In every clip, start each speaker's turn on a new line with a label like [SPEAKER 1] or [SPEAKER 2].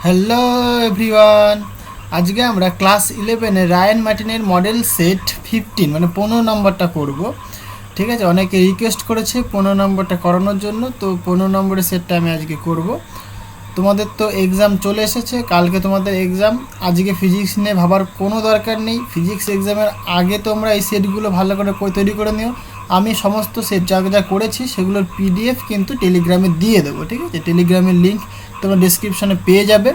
[SPEAKER 1] Hello everyone, আজকে আমরা class 11-এ Ryan মার্টিনের মডেল সেট 15 মানে 15 নম্বরটা করব। ঠিক আছে, অনেকে রিকোয়েস্ট করেছে 15 নম্বরটা করানোর জন্য, তো 15 নম্বরের সেটটা আমি আজকে করব। তোমাদের তো এক্সাম চলে এসেছে, কালকে তোমাদের এক্সাম। আজকে ফিজিক্স নিয়ে ভাবার কোনো দরকার নেই। ফিজিক্স এক্সামের আগে তোমরা এই সেটগুলো ভালো করে তৈরি করে নিও। আমি সমস্ত সেট যা যা করেছি সেগুলোর পিডিএফ কিন্তু টেলিগ্রামে দিয়ে দেবো। ঠিক আছে, টেলিগ্রামের লিঙ্ক তোমরা ডিসক্রিপশনে পেয়ে যাবে।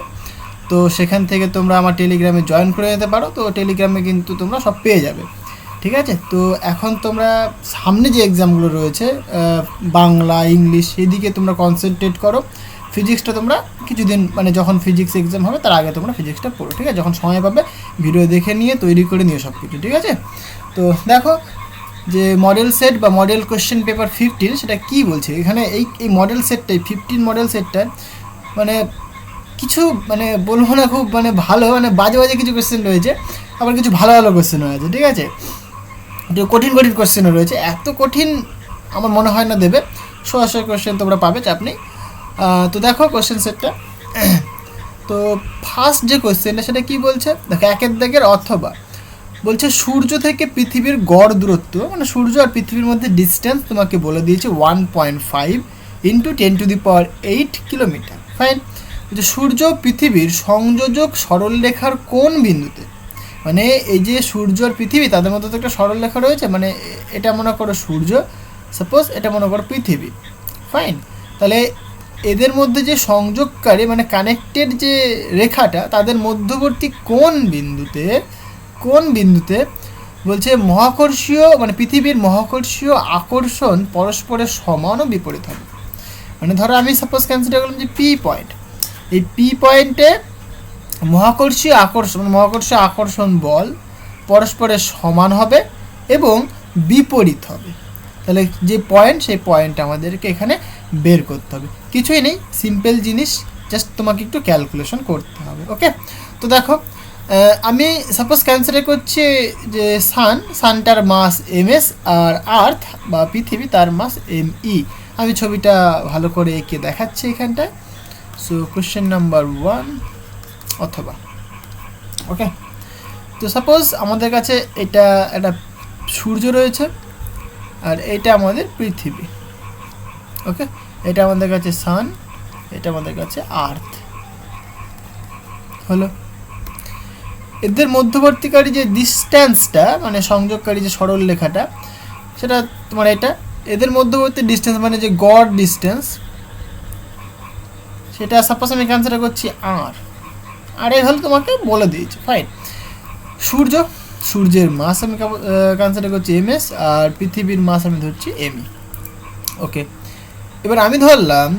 [SPEAKER 1] তো সেখান থেকে তোমরা আমার টেলিগ্রামে জয়েন করে যেতে পারো। তো টেলিগ্রামে কিন্তু তোমরা সব পেয়ে যাবে। ঠিক আছে, তো এখন তোমরা সামনে যে এক্সামগুলো রয়েছে বাংলা, ইংলিশ, সেদিকে তোমরা কনসেন্ট্রেট করো। ফিজিক্সটা তোমরা কিছুদিন মানে যখন ফিজিক্স এক্সাম হবে তার আগে তোমরা ফিজিক্সটা পড়ো। ঠিক আছে, যখন সময় পাবে ভিডিও দেখে নিয়ে তৈরি করে নিও সব কিছু। ঠিক আছে, তো দেখো যে মডেল সেট বা মডেল কোশ্চেন পেপার 15 সেটা কী বলছে এখানে। এই মডেল সেটটাই 15 মডেল সেটটা মানে কিছু মানে বলবো না খুব মানে ভালো, মানে বাজে বাজে কিছু কোশ্চেন রয়েছে, আবার কিছু ভালো ভালো কোশ্চেন রয়েছে। ঠিক আছে, একটু কঠিন কঠিন কোশ্চেনও রয়েছে। এত কঠিন আমার মনে হয় না দেবে, সরাসরি কোশ্চেন তোমরা পাবে, চাপ নেই। তো দেখো কোশ্চেন সেটটা। তো ফার্স্ট যে কোশ্চেনটা সেটা কি বলছে দেখো, একের দাগের অথবা বলছে সূর্য থেকে পৃথিবীর গড় দূরত্ব, মানে সূর্য আর পৃথিবীর মধ্যে ডিস্টেন্স তোমাকে বলে দিয়েছে 1.5 ইন্টু 10⁸ কিলোমিটার। ফাইন, যে সূর্য পৃথিবীর সংযোজক সরলরেখার কোন বিন্দুতে, মানে এই যে সূর্য আর পৃথিবী তাদের মধ্যে তো একটা সরলরেখা রয়েছে, মানে এটা মনে করো সূর্য, সাপোজ এটা মনে করো পৃথিবী। ফাইন, তাহলে এদের মধ্যে যে সংযোগকারী মানে কানেক্টেড যে রেখাটা তাদের মধ্যবর্তী কোন বিন্দুতে বলছে মহাকর্ষীয় মানে পৃথিবীর মহাকর্ষীয় আকর্ষণ পরস্পরের সমান ও বিপরীত হবে। মানে ধরো আমি সাপোজ কনসিডার করলাম যে পি পয়েন্ট, এই পি পয়েন্টে মহাকর্ষীয় আকর্ষণ বল পরস্পরের সমান হবে এবং বিপরীত হবে। তাহলে যে পয়েন্ট, সেই পয়েন্ট আমাদেরকে এখানে বের করতে হবে। কিছুই নেই, সিম্পল জিনিস, জাস্ট তোমাকে একটু ক্যালকুলেশন করতে হবে। ওকে, তো দেখো আমি সাপোজ কনসিডার করছি যে সানটার মাস এমএস আর আর্থ বা পৃথিবী তার মাস এমই। আমি ছবিটা ভালো করে এঁকে দেখাচ্ছি এখানটায়। সো কোশ্চেন নাম্বার 1 অথবা ওকে, তো সাপোজ আমাদের কাছে এটা একটা সূর্য রয়েছে আর এটা আমাদের পৃথিবী। ওকে, এটা আমাদের কাছে সান, এটা আমাদের কাছে আর্থ হলো। এদের মধ্যবর্তীকারী যে ডিস্ট্যান্সটা মানে সংযোগকারী যে সরল রেখাটা সেটা তোমার এটা, এদের মধ্যবর্তী ডিস্টেন্স মানে যে গড় ডিস্টেন্স সেটা সাপোজ আমি কনসিডার করছি আর এই হলো তোমাকে বলে দিয়েছি। ফাইন, সূর্যের মাস আমি কনসিডার করছি এমএস আর পৃথিবীর মাস আমি ধরছি এমই। ওকে, এবার আমি ধরলাম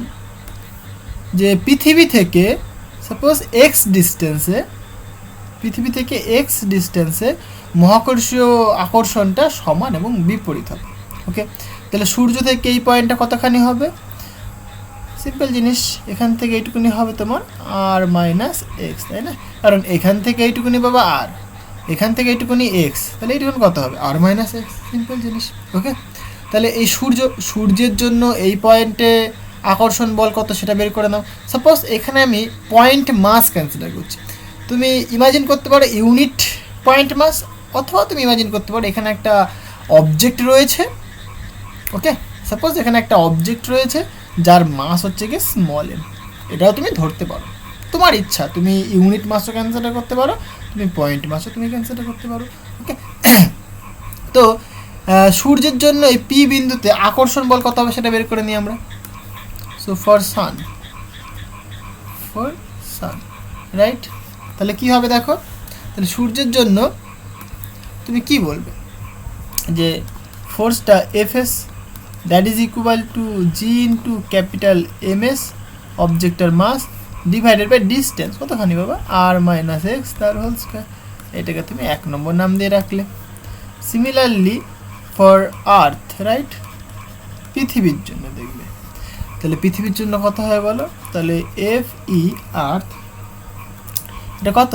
[SPEAKER 1] যে পৃথিবী থেকে সাপোজ এক্স ডিস্টেন্সে মহাকর্ষীয় আকর্ষণটা সমান এবং বিপরীত হবে। ওকে, তাহলে সূর্য থেকে এই পয়েন্টটা কতখানি হবে? সিম্পল জিনিস, এখান থেকে এইটুকুনি হবে তোমার আর মাইনাস এক্স, তাই না? কারণ এখান থেকে এইটুকুনি পাবা আর, এখান থেকে এইটুকুনি এক্স, তাহলে এইটুকুনি কত হবে? আর মাইনাস এক্স। সিম্পল জিনিস। ওকে, তাহলে এই সূর্যের জন্য এই পয়েন্টে আকর্ষণ বল কত সেটা বের করে নাও। সাপোজ এখানে আমি পয়েন্ট মাস কনসিডার করছি। তুমি ইমাজিন করতে পারো ইউনিট পয়েন্ট মাস, অথবা তুমি ইমাজিন করতে পারো এখানে একটা অবজেক্ট রয়েছে। ওকে, সাপোজ এখানে একটা অবজেক্ট রয়েছে যার মাস হচ্ছে কি স্মল এম, এটাও তুমি ধরতে পারো, তোমার ইচ্ছা। তুমি ইউনিট মাসও কনসিডার করতে পারো, তুমি পয়েন্ট মাসও তুমি কনসিডার করতে পারো। ওকে, তো সূর্যের জন্য এই পি বিন্দুতে আকর্ষণ বল কত হবে সেটা বের করে নিই আমরা। সো ফর সান রাইট, তাহলে কি হবে দেখো, তাহলে সূর্যের জন্য তুমি কি বলবে যে ফোর্সটা FS that is equal to G into capital MS অবজেক্টের মাস ডিভাইডেড বাই ডিস্টেন্স কতখানি বাবা আর মাইনাস এক্স তার হোল স্কয়ার। এটাকে তুমি 1 নম্বর নাম দিয়ে রাখলে। সিমিলারলি ফর আর্থ রাইট, পৃথিবীর জন্য দেখবে, তাহলে পৃথিবীর জন্য কত হয় বলো, তাহলে এফ ই আর্থ এটা কত,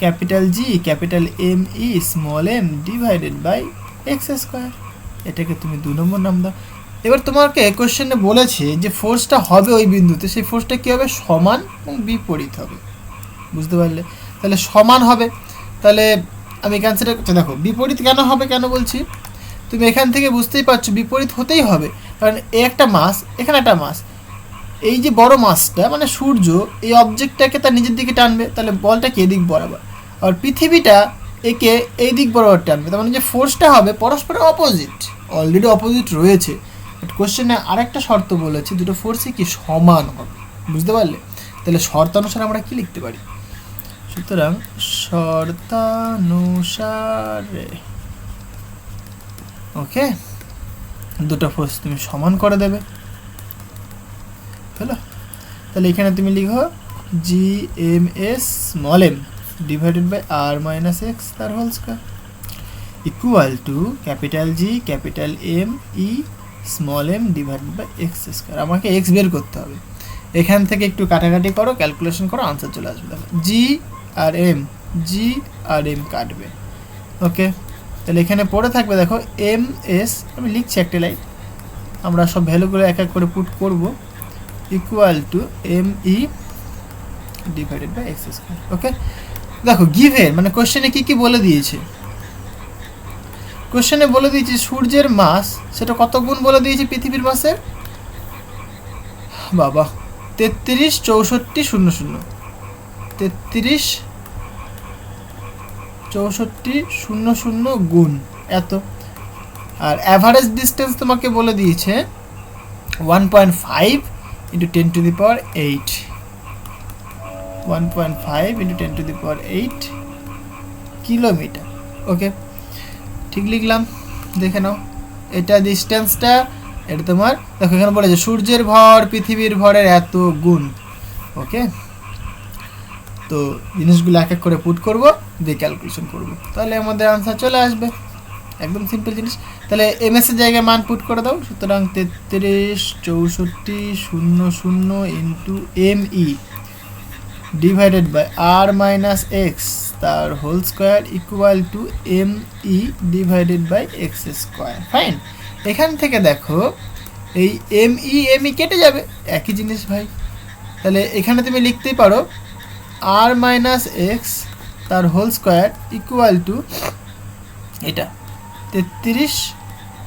[SPEAKER 1] capital G capital M E small M divided by X square. এটাকে তুমি 2 নম্বর নাম দাও। এবার তোমাকে কোশ্চেনে বলেছে যে ফোর্সটা হবে ওই বিন্দুতে, সেই ফোর্সটা কী হবে, সমান এবং বিপরীত হবে। বুঝতে পারলে? তাহলে সমান হবে। তাহলে আমি ক্যান্সেল দেখো বিপরীত কেন হবে, কেন বলছি তুমি এখান থেকে বুঝতেই পারছো বিপরীত হতেই হবে, কারণ এ একটা মাস, এখানে একটা মাস, এই যে বড় মাসটা মানে সূর্য এই অবজেক্টটাকে তার নিজের দিকে টানবে, তাহলে বলটাকে এদিক বরাবর, আর পৃথিবীটা একে এই দিক বরাবর টানবে, তার মানে যে ফোর্সটা হবে পরস্পরের অপোজিট, অলরেডি অপোজিট রয়েছে, বাট কোশ্চেনে আরেকটা শর্ত বলেছে দুটো ফোর্সই কি সমান হবে, বুঝতে পারলে? তাহলে শর্তানুসারে আমরা কি লিখতে পারি? সুতরাং শর্তানুসারে ওকে দুটো ফোর্স তুমি সমান করে দেবে, হলো? তাহলে এখানে তুমি লিখো G M S small M divided by R minus X তার whole square equal to capital G capital M E small M divided by X square. আমাকে এক্স বের করতে হবে, এখান থেকে একটু কাটাকাটি করো, ক্যালকুলেশন করো, আনসার চলে আসবে। দেখো জি আর এম কাটবে, ওকে? তাহলে এখানে পড়ে থাকবে দেখো এম এস, আমি লিখছি একটা লাইন, আমরা সব ভ্যালুগুলো এক এক করে পুট করব, equal to M E divided by X square, okay? দেখো গিভেন মানে কোশ্চেনে কি কি বলে দিয়েছে, কোশ্চেনে বলে দিয়েছে সূর্যের মাস সেটা কত গুণ বলে দিয়েছে পৃথিবীর মাসের, বাবা 33 64 00 33 64 00 গুণ এত, আর অ্যাভারেজ ডিস্টেন্স তোমাকে বলে দিয়েছে 1.5 into 10 to the power 8, 1.5 into 10 to the power 8 kilometre, ওকে? ঠিক লিখলাম, দেখে নাও এটা ডিস্টেন্সটা, এটা তোমার দেখো এখানে বলেছে সূর্যের ভর পৃথিবীর ভরের এত গুণ, ওকে? তো জিনিসগুলো এক এক করে পুট করব, দিয়ে ক্যালকুলেশন করব, তাহলে আমাদের আনসার চলে আসবে, একদম সিম্পল জিনিস। তাহলে এমএস এর জায়গায় মান পুট করে দাও, সুতরাং 33 64 00 into M E divided by R minus X তার whole square equal to M E divided by X square. Fine, এখান থেকে দেখো এই এম ই কেটে যাবে, একই জিনিস ভাই। তাহলে এখানে তুমি লিখতেই পারো আর মাইনাস এক্স তার হোল স্কোয়ার ইকুয়াল টু এটা 33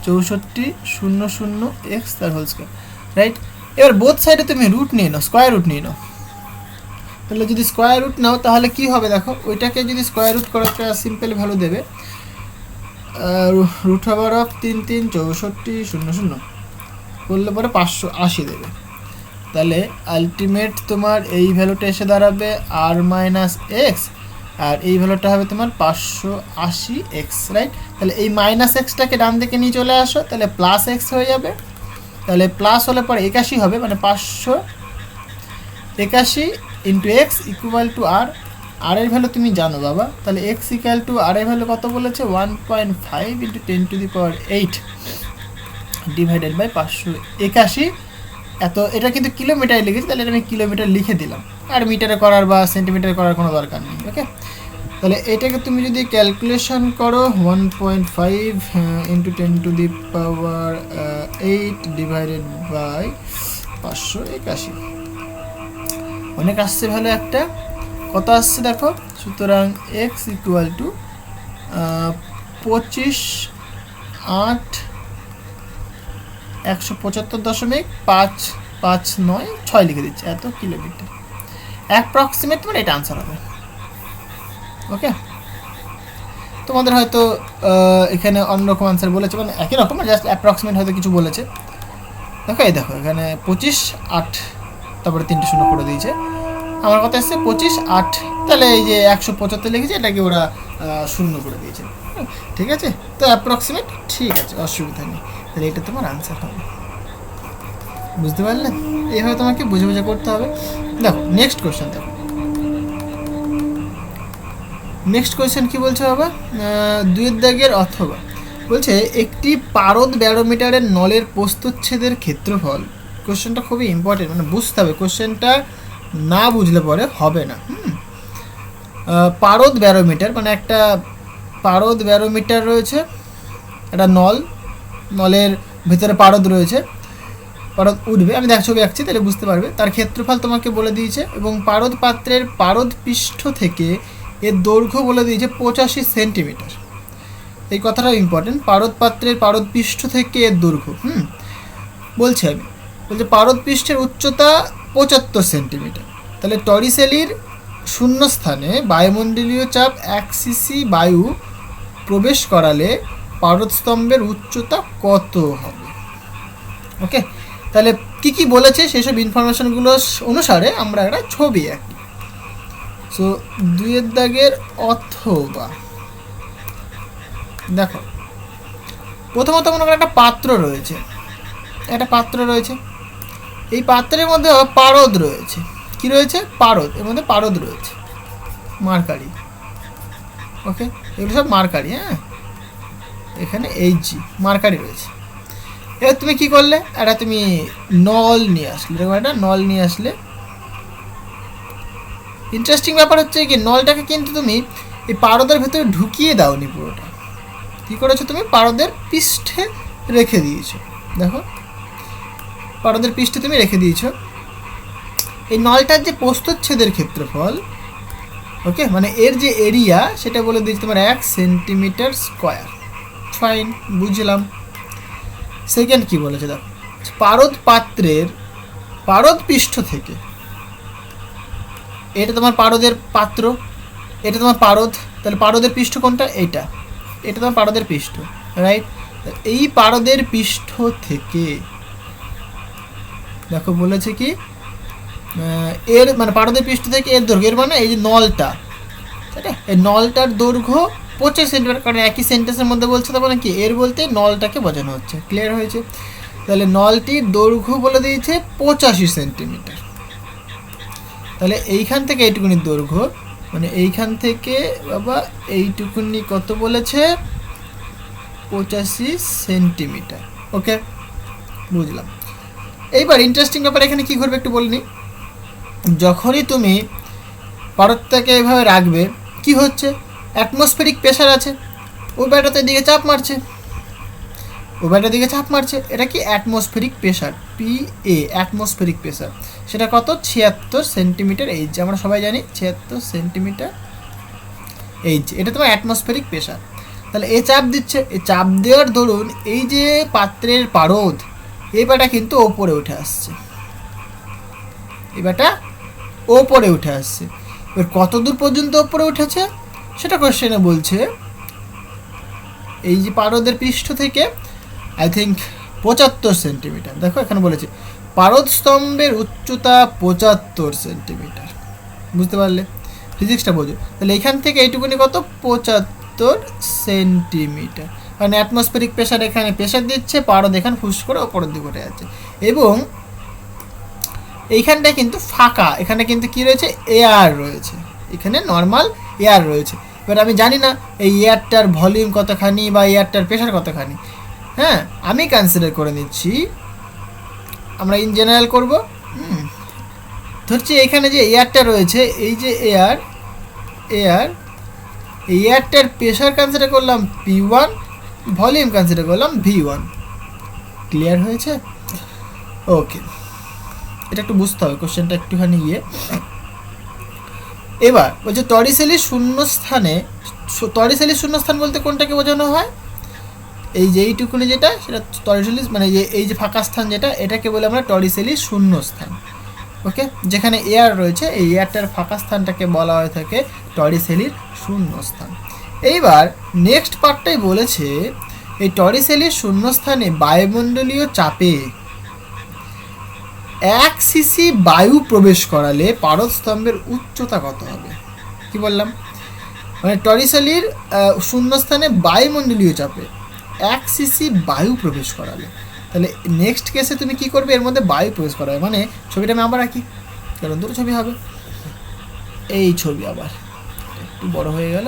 [SPEAKER 1] 64 00 এক্স তার হোল স্কোয়ার, রাইট? এবার বোথ সাইডে তুমি রুট নিয়ে নাও, স্কোয়ার রুট নিয়ে নাও। তাহলে যদি স্কোয়ার রুট নাও তাহলে কি হবে দেখো, ওইটাকে যদি স্কোয়ার রুট করো একটা সিম্পল ভ্যালু দেবে, রুট ওভার অফ 3 3 64 00 করলে পরে 580 দেবে। তাহলে আলটিমেট তোমার এই ভ্যালুটা এসে দাঁড়াবে আর মাইনাস এক্স, আর এই ভ্যালুটা হবে তোমার 580 এক্স, রাইট? তাহলে এই মাইনাস এক্সটাকে ডান দিকে নিয়ে চলে আসো, তাহলে প্লাস এক্স হয়ে যাবে, তাহলে প্লাস হলে পরে 81 হবে, মানে 581 ইন্টু এক্স ইকুয়াল টু আর, আর এর ভ্যালু তুমি জানো বাবা, তাহলে এক্স ইকুয়াল টু আর এর ভ্যালু কত বলেছে 1.5 into 10 to the power 8 divided by 581 এত। এটা কিন্তু কিলোমিটারে লিখেছি, তাহলে এটা আমি কিলোমিটার লিখে দিলাম, আর মিটারে করার বা সেন্টিমিটারে করার কোনো দরকার নেই, ওকে? তাহলে এটাকে তুমি যদি ক্যালকুলেশন করো 1.5 into 10 to the power 8 divided by 581, অনেক আসছে ভ্যালু, একটা কত আসছে দেখো, সুতরাং এক্স ইকুয়াল টু 25 8 175.559 লিখে দিচ্ছে, এত কিলোমিটার অ্যাপ্রক্সিমেট, মানে এটা আনসার হবে, ওকে? তোমাদের হয়তো এখানে অন্যরকম আনসার বলেছে, মানে একই রকম, জাস্ট অ্যাপ্রক্সিমেট হয়তো কিছু বলেছে। দেখো এই দেখো এখানে 25 8 তারপরে 3টে শূন্য করে দিয়েছে, আমার কথা এসছে 25 8, তাহলে এই যে 175 লিখেছে এটাকে ওরা শূন্য করে দিয়েছে, ঠিক আছে? তো অ্যাপ্রক্সিমেট ঠিক আছে, অসুবিধা নেই, তাহলে এটা তোমার আনসার হবে, বুঝতে পারলে? এইভাবে তোমাকে বুঝে বুঝে করতে হবে। দেখো নেক্সট কোয়েশ্চেন, দেখো নেক্সট কোয়েশ্চেন কী বলছে বাবা, 2 দাগের অথবা বলছে একটি পারদ ব্যারোমিটারের নলের প্রস্তুচ্ছেদের ক্ষেত্রফল, কোয়েশ্চেনটা খুবই ইম্পর্টেন্ট, মানে বুঝতে হবে, কোয়েশ্চেনটা না বুঝলে পরে হবে না। পারদ ব্যারোমিটার মানে একটা পারদ ব্যারোমিটার রয়েছে, একটা নলের ভিতরে পারদ রয়েছে, পারদ উঠবে, আমি দেখ ছবি আঁকছি তাহলে বুঝতে পারবে। তার ক্ষেত্রফল তোমাকে বলে দিয়েছে এবং পারদ পাত্রের পারদ পৃষ্ঠ থেকে এর দৈর্ঘ্য বলে দিয়েছে 85 সেন্টিমিটার। এই কথাটাও ইম্পর্টেন্ট, পারদ পাত্রের পারদ পৃষ্ঠ থেকে এর দৈর্ঘ্য বলছি আমি, বলছে পারদ পৃষ্ঠের উচ্চতা 75 সেন্টিমিটার। তাহলে টরিসেলির শূন্যস্থানে বায়ুমণ্ডলীয় চাপ 1 সিসি বায়ু প্রবেশ করালে পারদস্তম্ভের উচ্চতা কত হবে? ওকে, তাহলে কি কি বলেছে সেসব ইনফরমেশনগুলো অনুসারে আমরা একটা ছবি আঁকি। সো 2 দাগের অথবা দেখো, প্রথমত মনে করো একটা পাত্র রয়েছে, এই পাত্রের মধ্যে পারদ রয়েছে। কি রয়েছে? পারদ, এর মধ্যে পারদ রয়েছে, মার্কারি। ওকে, এগুলো সব মার্কারি। হ্যাঁ, এখানে এইচজি মার্কারি রয়েছে। এবার তুমি কি করলে, একটা তুমি নল নিয়ে আসলে, এরকম একটা নল নিয়ে আসলে। ইন্টারেস্টিং ব্যাপার হচ্ছে কি, নলটাকে কিন্তু তুমি এই পারদের ভেতরে ঢুকিয়ে দাওনি পুরোটা। কী করেছো তুমি? পারদের পৃষ্ঠে রেখে দিয়েছো। দেখো, পারদের পৃষ্ঠে তুমি রেখে দিয়েছো। এই নলটার যে প্রস্থচ্ছেদের ক্ষেত্রফল, ওকে, মানে এর যে এরিয়া সেটা বলে দিয়েছি তোমার 1 সেন্টিমিটার স্কোয়ার। ফাইন, বুঝলাম। সেকেন্ড কি বলেছে দেখো, পারদ পাত্রের পারদ পৃষ্ঠ থেকে, এটা তোমার পারদের পাত্র, এটা তোমার পারদ, তাহলে পারদের পৃষ্ঠ কোনটা? এটা তোমার পারদের পৃষ্ঠ, রাইট? এই পারদের পৃষ্ঠ থেকে দেখো বলেছে কি, এর মানে পারদের পৃষ্ঠ থেকে এর দৈর্ঘ্য, এর মানে এই যে নলটা, তাই না? এই নলটার দৈর্ঘ্য 25 সেন্টিমিটার, কারণ একই সেন্টেন্সের মধ্যে বলছে, তার মানে কি এর বলতে নলটাকে বোঝানো হচ্ছে। ক্লিয়ার হয়েছে? তাহলে নলটির দৈর্ঘ্য বলে দিয়েছে 85 সেন্টিমিটার। তাহলে এইখান থেকে এইটুকুনির দৈর্ঘ্য, মানে এইখান থেকে বাবা এইটুকুনি কত বলেছে? 85 সেন্টিমিটার। ওকে, বুঝলাম। এইবার ইন্টারেস্টিং ব্যাপার এখানে কী করবে একটু বলিনি। যখনই তুমি পারদটাকে এভাবে রাখবে, কি হচ্ছে? অ্যাটমসফেরিক প্রেশার আছে, ওই ব্যাটাতে দিকে চাপ মারছে, এটা কি atmospheric pressure, PA, atmospheric pressure. সেটা কত? 76 সেন্টিমিটার এইচ, আমরা সবাই জানি 76 সেন্টিমিটার এইচ, এটা তোমার অ্যাটমসফেরিক প্রেশার। তাহলে এ চাপ দিচ্ছে, এই চাপ দেওয়ার দরুন এই যে পাত্রের পারদ, এই ব্যাটা কিন্তু ওপরে উঠে আসছে, এবার কত দূর পর্যন্ত ওপরে উঠেছে সেটা কোশ্চেনে বলছে। এই যে পারদের পৃষ্ঠ থেকে আই থিঙ্ক 75 সেন্টিমিটার। দেখো এখানে বলেছে পারদ স্তম্ভের উচ্চতা 75 সেন্টিমিটার। বুঝতে পারলে? ফিজিক্সটা বোঝো। তাহলে এখান থেকে এইটুকুনি কত? 75 সেন্টিমিটার। কারণ অ্যাটমসফেরিক প্রেশার, এখানে প্রেশার দিচ্ছে, পারদ এখানে ফুস করে ওপরের দিকে উঠে যাচ্ছে, এবং এইখানটা কিন্তু ফাঁকা, এখানে কিন্তু কি রয়েছে? এয়ার রয়েছে, এখানে নর্মাল এয়ার রয়েছে। এবার আমি জানি না এই এয়ারটার ভলিউম কতখানি বা এয়ারটার প্রেশার কতখানি। হ্যাঁ, আমি কনসিডার করে নিচ্ছি, আমরা ইন জেনারেল করবো। ধরছি এখানে যে এয়ারটা রয়েছে, এই যে এয়ার, এই এয়ারটার প্রেশার কনসিডার করলাম P1, ভলিউম কনসিডার করলাম V1। ক্লিয়ার হয়েছে? ওকে, এটা একটু বুঝতে হবে কোশ্চেনটা একটুখানি গিয়ে। এবার বলছে টরিসেলির শূন্যস্থান বলতে কোনটাকে বোঝানো হয়? এই যে এইটুকুনি যেটা, সেটা টরিসেলিস, মানে এই যে ফাঁকা স্থান যেটা, এটাকে বলে আমরা টরিসেলির শূন্যস্থান। ওকে, যেখানে এয়ার রয়েছে, এই এয়ারটার ফাঁকা স্থানটাকে বলা হয়ে থাকে টরিসেলির শূন্যস্থান। এইবার নেক্সট পার্টটাই বলেছে, এই টরিসেলির শূন্যস্থানে বায়ুমণ্ডলীয় চাপে 1 সিসি বায়ু প্রবেশ করালে পারদ স্তম্ভের উচ্চতা কত হবে? কি বললাম? মানে টরিসেলির শূন্যস্থানে বায়ুমণ্ডলীয় চাপে 1 সিসি বায়ু প্রবেশ করালে, তাহলে নেক্সট কেসে তুমি কি করবে? এর মধ্যে বায়ু প্রবেশ করাবে, মানে ছবিটা আমি আবার আঁকি, কারণ দুটো ছবি হবে। এই ছবি আবার একটু বড় হয়ে গেল।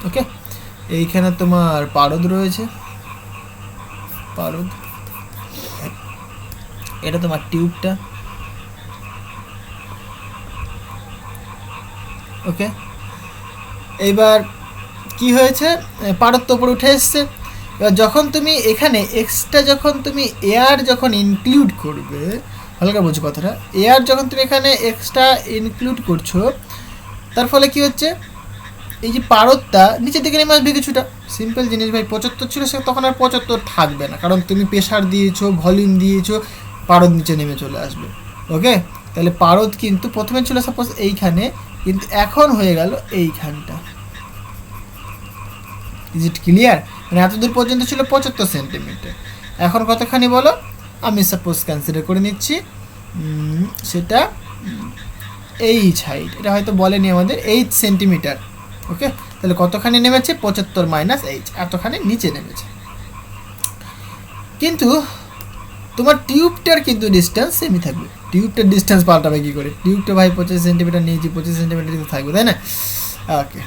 [SPEAKER 1] ওকে, এইখানে তোমার পারদ রয়েছে, এটা তোমার টিউবটা। ওকে, এইবার কি হয়েছে? পারদ তো উপরে উঠে এসছে, এবার যখন তুমি এখানে এক্সট্রা যখন তুমি এয়ার যখন ইনক্লুড করবে, হালকা বোঝো কথাটা, এয়ার যখন তুমি এখানে এক্সট্রা ইনক্লুড করছো, তার ফলে কি হচ্ছে, এই যে পারদটা নিচের দিকে নেমে আসবে কিছুটা। সিম্পল জিনিস ভাই, 75 ছিল সে তখন আর 75 থাকবে না, কারণ তুমি প্রেশার দিয়েছো, ভলিউম দিয়েছো, পারদ নিচে নেমে চলে আসবে। ওকে, তাহলে পারদ কিন্তু প্রথমে ছিল সাপোজ এইখানে, কিন্তু এখন হয়ে গেল এইখানটা। Is it clear? মানে এতদূর পর্যন্ত ছিল 75 সেন্টিমিটার, এখন কতখানি বলো? আমি সাপোজ কনসিডার করে নিচ্ছি সেটা এইচ হাইট, এটা হয়তো বলেনি আমাদের, 8 সেন্টিমিটার। ওকে, তাহলে কতখানি নেমেছে? 75 মাইনাস এইচ, এতখানি নিচে নেমেছে। কিন্তু তোমার টিউবটার কিন্তু ডিস্টেন্স সেমই থাকবে। টিউবটার ডিস্টেন্স পাল্টাবে কী করে? টিউবটা ভাই 25 সেন্টিমিটার নিয়েছি, 25 সেন্টিমিটার কিন্তু থাকবে, তাই না? ওকে,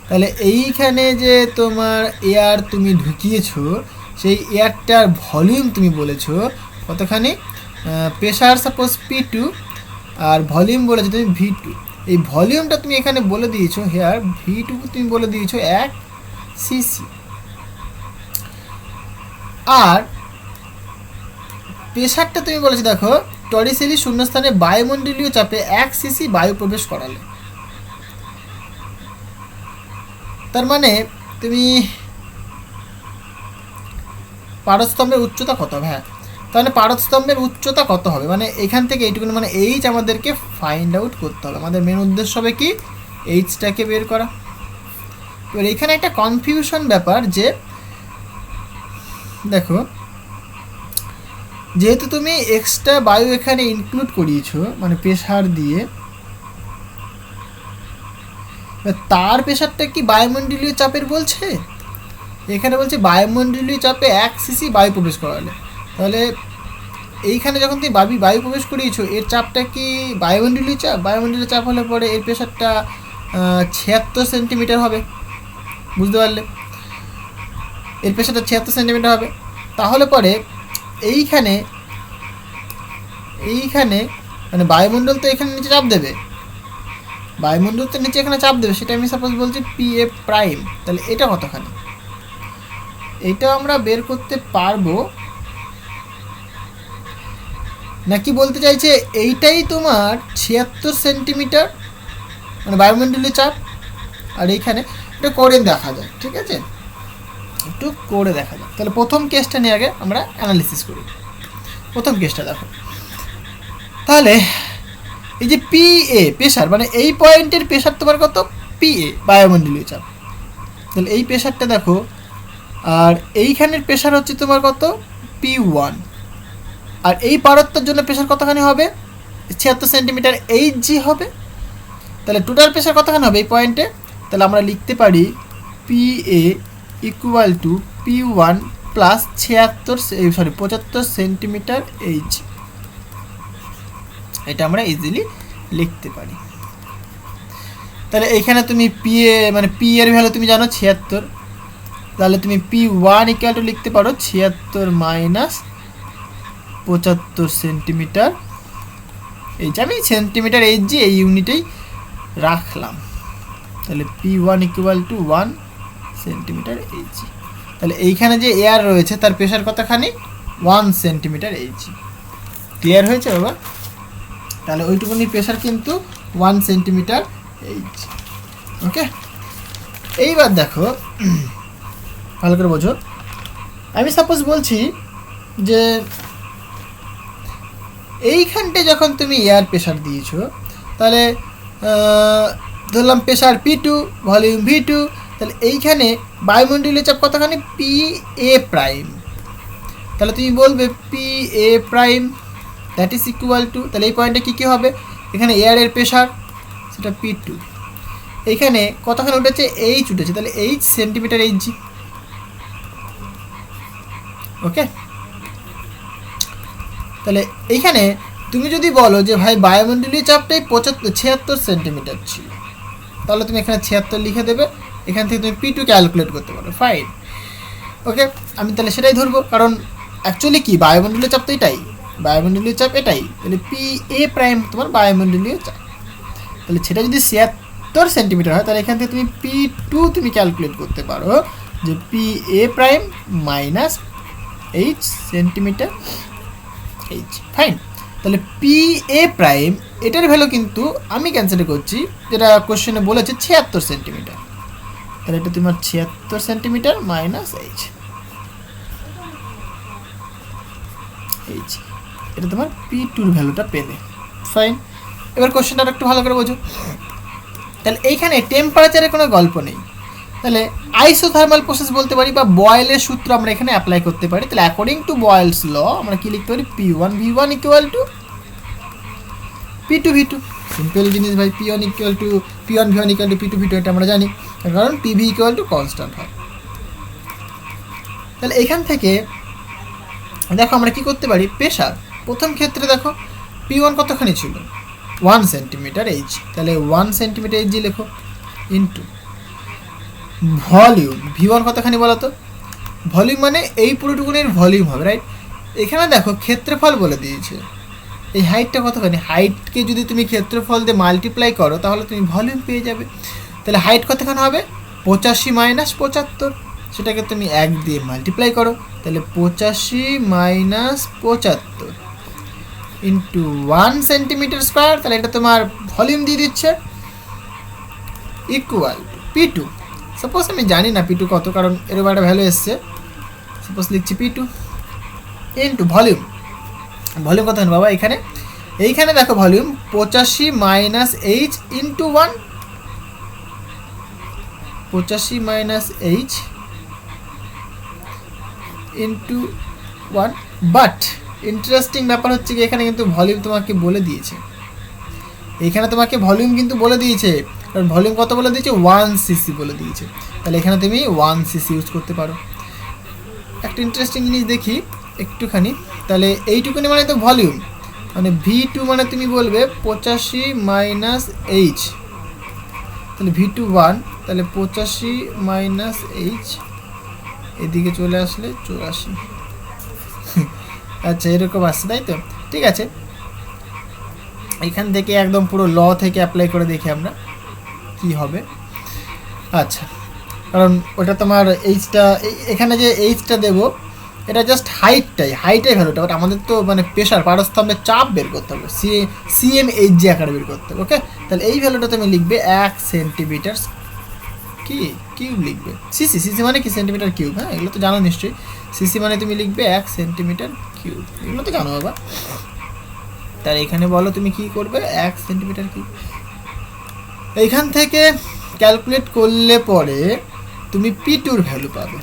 [SPEAKER 1] তাহলে এইখানে যে তোমার এয়ার তুমি ঢুকিয়েছো, সেই এয়ারটার ভলিউম তুমি বলেছো কতখানি? প্রেশার সাপোজ P2 আর ভলিউম বলেছো তুমি V2। এই ভলিউমটা তুমি এখানে বলে দিয়েছো, হেয়ার V2 তুমি বলে দিয়েছো 1 সিসি। আর প্রেশারটা তুমি বলেছো দেখো, টরিসেলি শূন্যস্থানে বায়ুমণ্ডলীয় চাপে 1 সিসি বায়ু প্রবেশ করালে। তার মানে তুমি পারস্তম্ভের উচ্চতা কত হবে? হ্যাঁ, তাহলে পারস্তম্ভের উচ্চতা কত হবে, মানে এখান থেকে এইটুকু, মানে এইচ আমাদেরকে ফাইন্ড আউট করতে হবে। আমাদের মেন উদ্দেশ্য হবে কি? এইচটাকে বের করা। এবার এখানে একটা কনফিউশন ব্যাপার যে দেখো, যেহেতু তুমি এক্সট্রা বায়ু এখানে ইনক্লুড করিয়েছো, মানে প্রেশার দিয়ে, তার প্রেশারটা কি বায়ুমণ্ডলীয় চাপের বলছে? এখানে বলছে বায়ুমণ্ডলীয় চাপে 1 সিসি বায়ু প্রবেশ করালে। তাহলে এইখানে যখন তুমি বায়ু প্রবেশ করিয়েছো, এর চাপটা কি বায়ুমণ্ডলীয় চাপ? বায়ুমণ্ডলীয় চাপ হলে পরে এর প্রেশারটা 76 সেন্টিমিটার হবে, বুঝতে পারলে? এর প্রেশারটা 76 সেন্টিমিটার হবে। তাহলে পরে এইখানে মানে বায়ুমণ্ডল তো এখানে নিচে চাপ দেবে, বায়ুমণ্ডল তো নিচে এখানে চাপ দেবে, সেটা আমি সাপোজ বলছি PA প্রাইম। তাহলে এটা কতখানি? এটা আমরা বের করতে পারবো নাকি বলতে চাইছে এইটাই তোমার 76 সেন্টিমিটার মানে বায়ুমণ্ডলীয় চাপ, আর এইখানে এটা করে দেখা যায়, ঠিক আছে? একটু করে দেখা যায়। তাহলে প্রথম কেসটা নিয়ে আগে আমরা অ্যানালিসিস করি। প্রথম কেসটা দেখো, তাহলে এই যে PA প্রেশার, মানে এই পয়েন্টের প্রেশার তোমার কত? PA বায়ুমণ্ডলীয় চাপ। তাহলে এই প্রেশারটা দেখো, আর এইখানের প্রেশার হচ্ছে তোমার কত? P1। আর এই পারত্বের জন্য প্রেশার কতখানি হবে? 76 সেন্টিমিটার HG হবে। তাহলে টোটাল প্রেশার কতখানি হবে এই পয়েন্টে? তাহলে আমরা লিখতে পারি PA equal to P1 plus 75 centimetre H। এটা আমরা ইজিলি লিখতে পারি। তাহলে এইখানে তুমি PA মানে P এর ভ্যালু তুমি জানো 76, তাহলে তুমি P1 ইকুয়াল টু লিখতে পারো 76 মাইনাস 75 সেন্টিমিটার এইচ। আমি সেন্টিমিটার HG এই ইউনিটেই রাখলাম। তাহলে P1 equal to 1 centimetre HG। তাহলে এইখানে যে এয়ার রয়েছে তার প্রেশার কতখানি? 1 সেন্টিমিটার HG। ক্লিয়ার হয়েছে বাবা? তাহলে ওইটুকুনি প্রেশার কিন্তু 1 সেন্টিমিটার HG। ওকে, এইবার দেখো ভালো করে বোঝো। আমি সাপোজ বলছি যে এইখানটায় যখন তুমি এয়ার প্রেশার দিয়েছো, তাহলে ধরলাম প্রেশার P2, ভলিউম V2, তাহলে এইখানে বায়ুমণ্ডলীয় চাপ কতখানি? PA prime. তাহলে তুমি বলবে PA prime that is equal two, তাহলে এই পয়েন্টে কী কী হবে? এখানে এয়ারের প্রেশার সেটা P2, এইখানে কতখানি উঠেছে? H উঠেছে, তাহলে H সেন্টিমিটার HG। ওকে, তাহলে এইখানে তুমি যদি বলো যে ভাই বায়ুমণ্ডলীয় চাপটাই 76 সেন্টিমিটার ছিল, তাহলে তুমি এখানে 76 লিখে দেবে, এখান থেকে তুমি P2 ক্যালকুলেট করতে পারো। ফাইন, ওকে, আমি তাহলে সেটাই ধরবো, কারণ অ্যাকচুয়ালি কি বায়ুমণ্ডলীয় চাপ তো এটাই, বায়ুমণ্ডলীয় চাপ এটাই, তাহলে PA প্রাইম তোমার বায়ুমণ্ডলীয় চাপ। তাহলে সেটা যদি 76 সেন্টিমিটার হয়, তাহলে এখান থেকে তুমি P2 তুমি ক্যালকুলেট করতে পারো যে P A prime minus H centimetre H. Fine, তাহলে পি এ প্রাইম এটার ভ্যালু কিন্তু আমি ক্যান্সেল করছি, যেটা কোশ্চেনে বলেছে 76 সেন্টিমিটার। তাহলে এটা তোমার 76 সেন্টিমিটার মাইনাস এইচ, এইচ এটা তোমার পি টুর ভ্যালুটা পেলে। ফাইন, এবার কোশ্চেনটা আর একটু ভালো করে বোঝো। তাহলে এইখানে টেম্পারেচারের কোনো গল্প নেই, তাহলে আইসোথার্মাল প্রসেস বলতে পারি বা বয়েলের সূত্র আমরা এখানে অ্যাপ্লাই করতে পারি। তাহলে অ্যাকর্ডিং টু বয়েলস ল আমরা কি লিখতে পারি, P1V1 equal to P2V2। Simple জিনিস ভাই, P1V1 ইকুয়াল টু P2V2, এটা আমরা জানি, কারণ PV ইকুয়াল টু কনস্ট্যান্ট হয়। তাহলে এখান থেকে দেখো আমরা কি করতে পারি, প্রেশার প্রথম ক্ষেত্রে দেখো P1 কতখানি ছিল 1 সেন্টিমিটার এইচ, তাহলে 1 সেন্টিমিটার এইচ লেখো ইন্টু ভলিউম V1 কতখানি বলো তো, ভলিউম মানে এই পুরোটুকুনের ভলিউম হবে, রাইট। এখানে দেখো ক্ষেত্রফল বলে দিয়েছে, এই হাইটটা কতখানি, হাইটকে যদি তুমি ক্ষেত্রফল দিয়ে মাল্টিপ্লাই করো তাহলে তুমি ভলিউম পেয়ে যাবে। তাহলে হাইট কতখানি হবে 85 মাইনাস 75, সেটাকে তুমি 1 দিয়ে মাল্টিপ্লাই করো, তাহলে 85 মাইনাস 75 ইন্টু 1 সেন্টিমিটার স্কোয়ার, তাহলে এটা তোমার ভলিউম দিয়ে দিচ্ছে, ইকুয়াল টু P2। সাপোজ আমি জানি না P2 কত, কারণ এরকম একটা ভ্যালু এসছে, সাপোজ লিখছি P2 ইন্টু ভলিউম। ভলিউম কত হয় বাবা, এইখানে দেখো volume 85 minus H into 1, 85 minus H into 1। But interesting ব্যাপার হচ্ছে কি, এখানে কিন্তু ভলিউম তোমাকে বলে দিয়েছে, এখানে তোমাকে ভলিউম কিন্তু বলে দিয়েছে, কারণ ভলিউম কত বলে দিয়েছে 1 সিসি বলে দিয়েছে, তাহলে এখানে তুমি 1 সিসি ইউজ করতে পারো। একটা ইন্টারেস্টিং জিনিস দেখি একটুখানি, তাহলে এইটুকুনি মানে তো ভলিউম, মানে V2 মানে তুমি বলবে 85 মাইনাস এইচ, তাহলে V2 1, তাহলে 85 মাইনাস এইচ, এদিকে চলে আসলে 84। আচ্ছা এরকম আসছে তাই তো, ঠিক আছে। এখান থেকে একদম পুরো ল থেকে অ্যাপ্লাই করে দেখি আমরা কি হবে। আচ্ছা, কারণ ওটা তোমার এইচটা, এখানে যে এইচটা দেবো এটা জাস্ট হাইটের ভ্যালুটা, বাট আমাদের তো মানে প্রেশার পারস্তম্ভের চাপ বের করতে হবে, CMHG আকারে বের করতে হবে। ওকে, তাহলে এই ভ্যালুটা তুমি লিখবে 1 সেন্টিমিটার কিউব লিখবে, সিসি মানে কি সেন্টিমিটার কিউব, হ্যাঁ এগুলো তো জানো নিশ্চয়ই। সিসি মানে তুমি লিখবে 1 সেন্টিমিটার কিউব, এগুলো তো জানো বাবা। তাহলে এখানে বলো তুমি কি করবে, 1 সেন্টিমিটার কিউব। এইখান থেকে ক্যালকুলেট করলে পরে তুমি P2 ভ্যালু পাবে,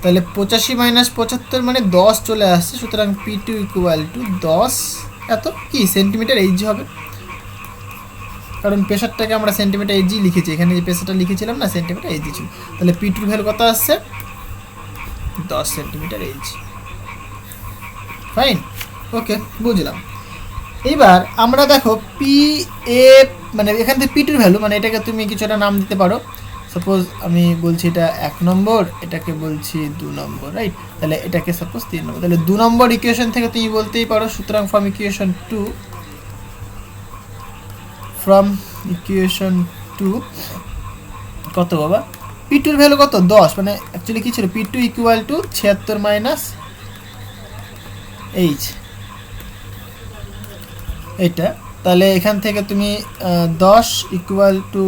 [SPEAKER 1] তাহলে 85 মাইনাস 75 মানে 10 চলে আসছে, সুতরাং P2 ইকুয়াল টু 10 এত কি সেন্টিমিটার এইচ হবে, কারণ প্রেশারটাকে আমরা সেন্টিমিটার এইচ লিখেছি, এখানে যে প্রেশারটা লিখেছিলাম না সেন্টিমিটার এইচ ছিল, তাহলে P2 ভ্যালু কত আসছে 10 সেন্টিমিটার এইচ। ফাইন, ওকে বুঝলাম। এইবার আমরা দেখো পি এ মানে এখান থেকে P2 ভ্যালু, মানে এটাকে তুমি কিছু একটা নাম দিতে পারো, সাপোজ আমি বলছি এটা 1 নম্বর, এটাকে বলছি 2 নম্বর, রাইট। তাহলে এটাকে সাপোজ 3 নম্বর, তাহলে 2 নম্বর ইকুয়েশন থেকে তুমি বলতেই পারো, সুতরাং ফ্রম ইকুয়েশন 2 কত বাবা, P2 ভ্যালু কত 10, মানে অ্যাকচুয়ালি কী ছিল, P2 equal to 76 minus H, এটা। তাহলে এখান থেকে তুমি 10 ইকুয়াল টু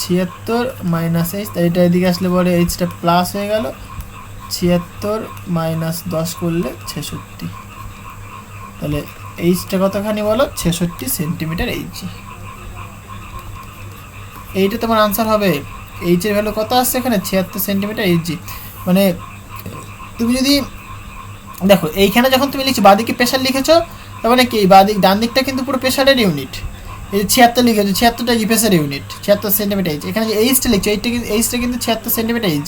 [SPEAKER 1] 76 মাইনাস এইচ, তাই এটা এদিকে আসলে পরে এইচটা প্লাস হয়ে গেল, 76 মাইনাস 10 করলে 66, তাহলে এইচটা কতখানি বলো 66 সেন্টিমিটার এইচ। এইটা তোমার আনসার হবে, এইচের ভ্যালু কত আসছে এখানে 76 সেন্টিমিটার এইচ। মানে তুমি যদি দেখো এইখানে যখন তুমি লিখছো বাদিকে প্রেশার লিখেছো, তার মানে কি ডান দিকটা কিন্তু পুরো প্রেশারের ইউনিট, এই যে 76 লিখেছো, 76টা কি প্রেশার ইউনিট, 76 সেন্টিমিটার এইচ। এখানে যে এইচটা লিখছো এইচটা কিন্তু 76 সেন্টিমিটার এইচ,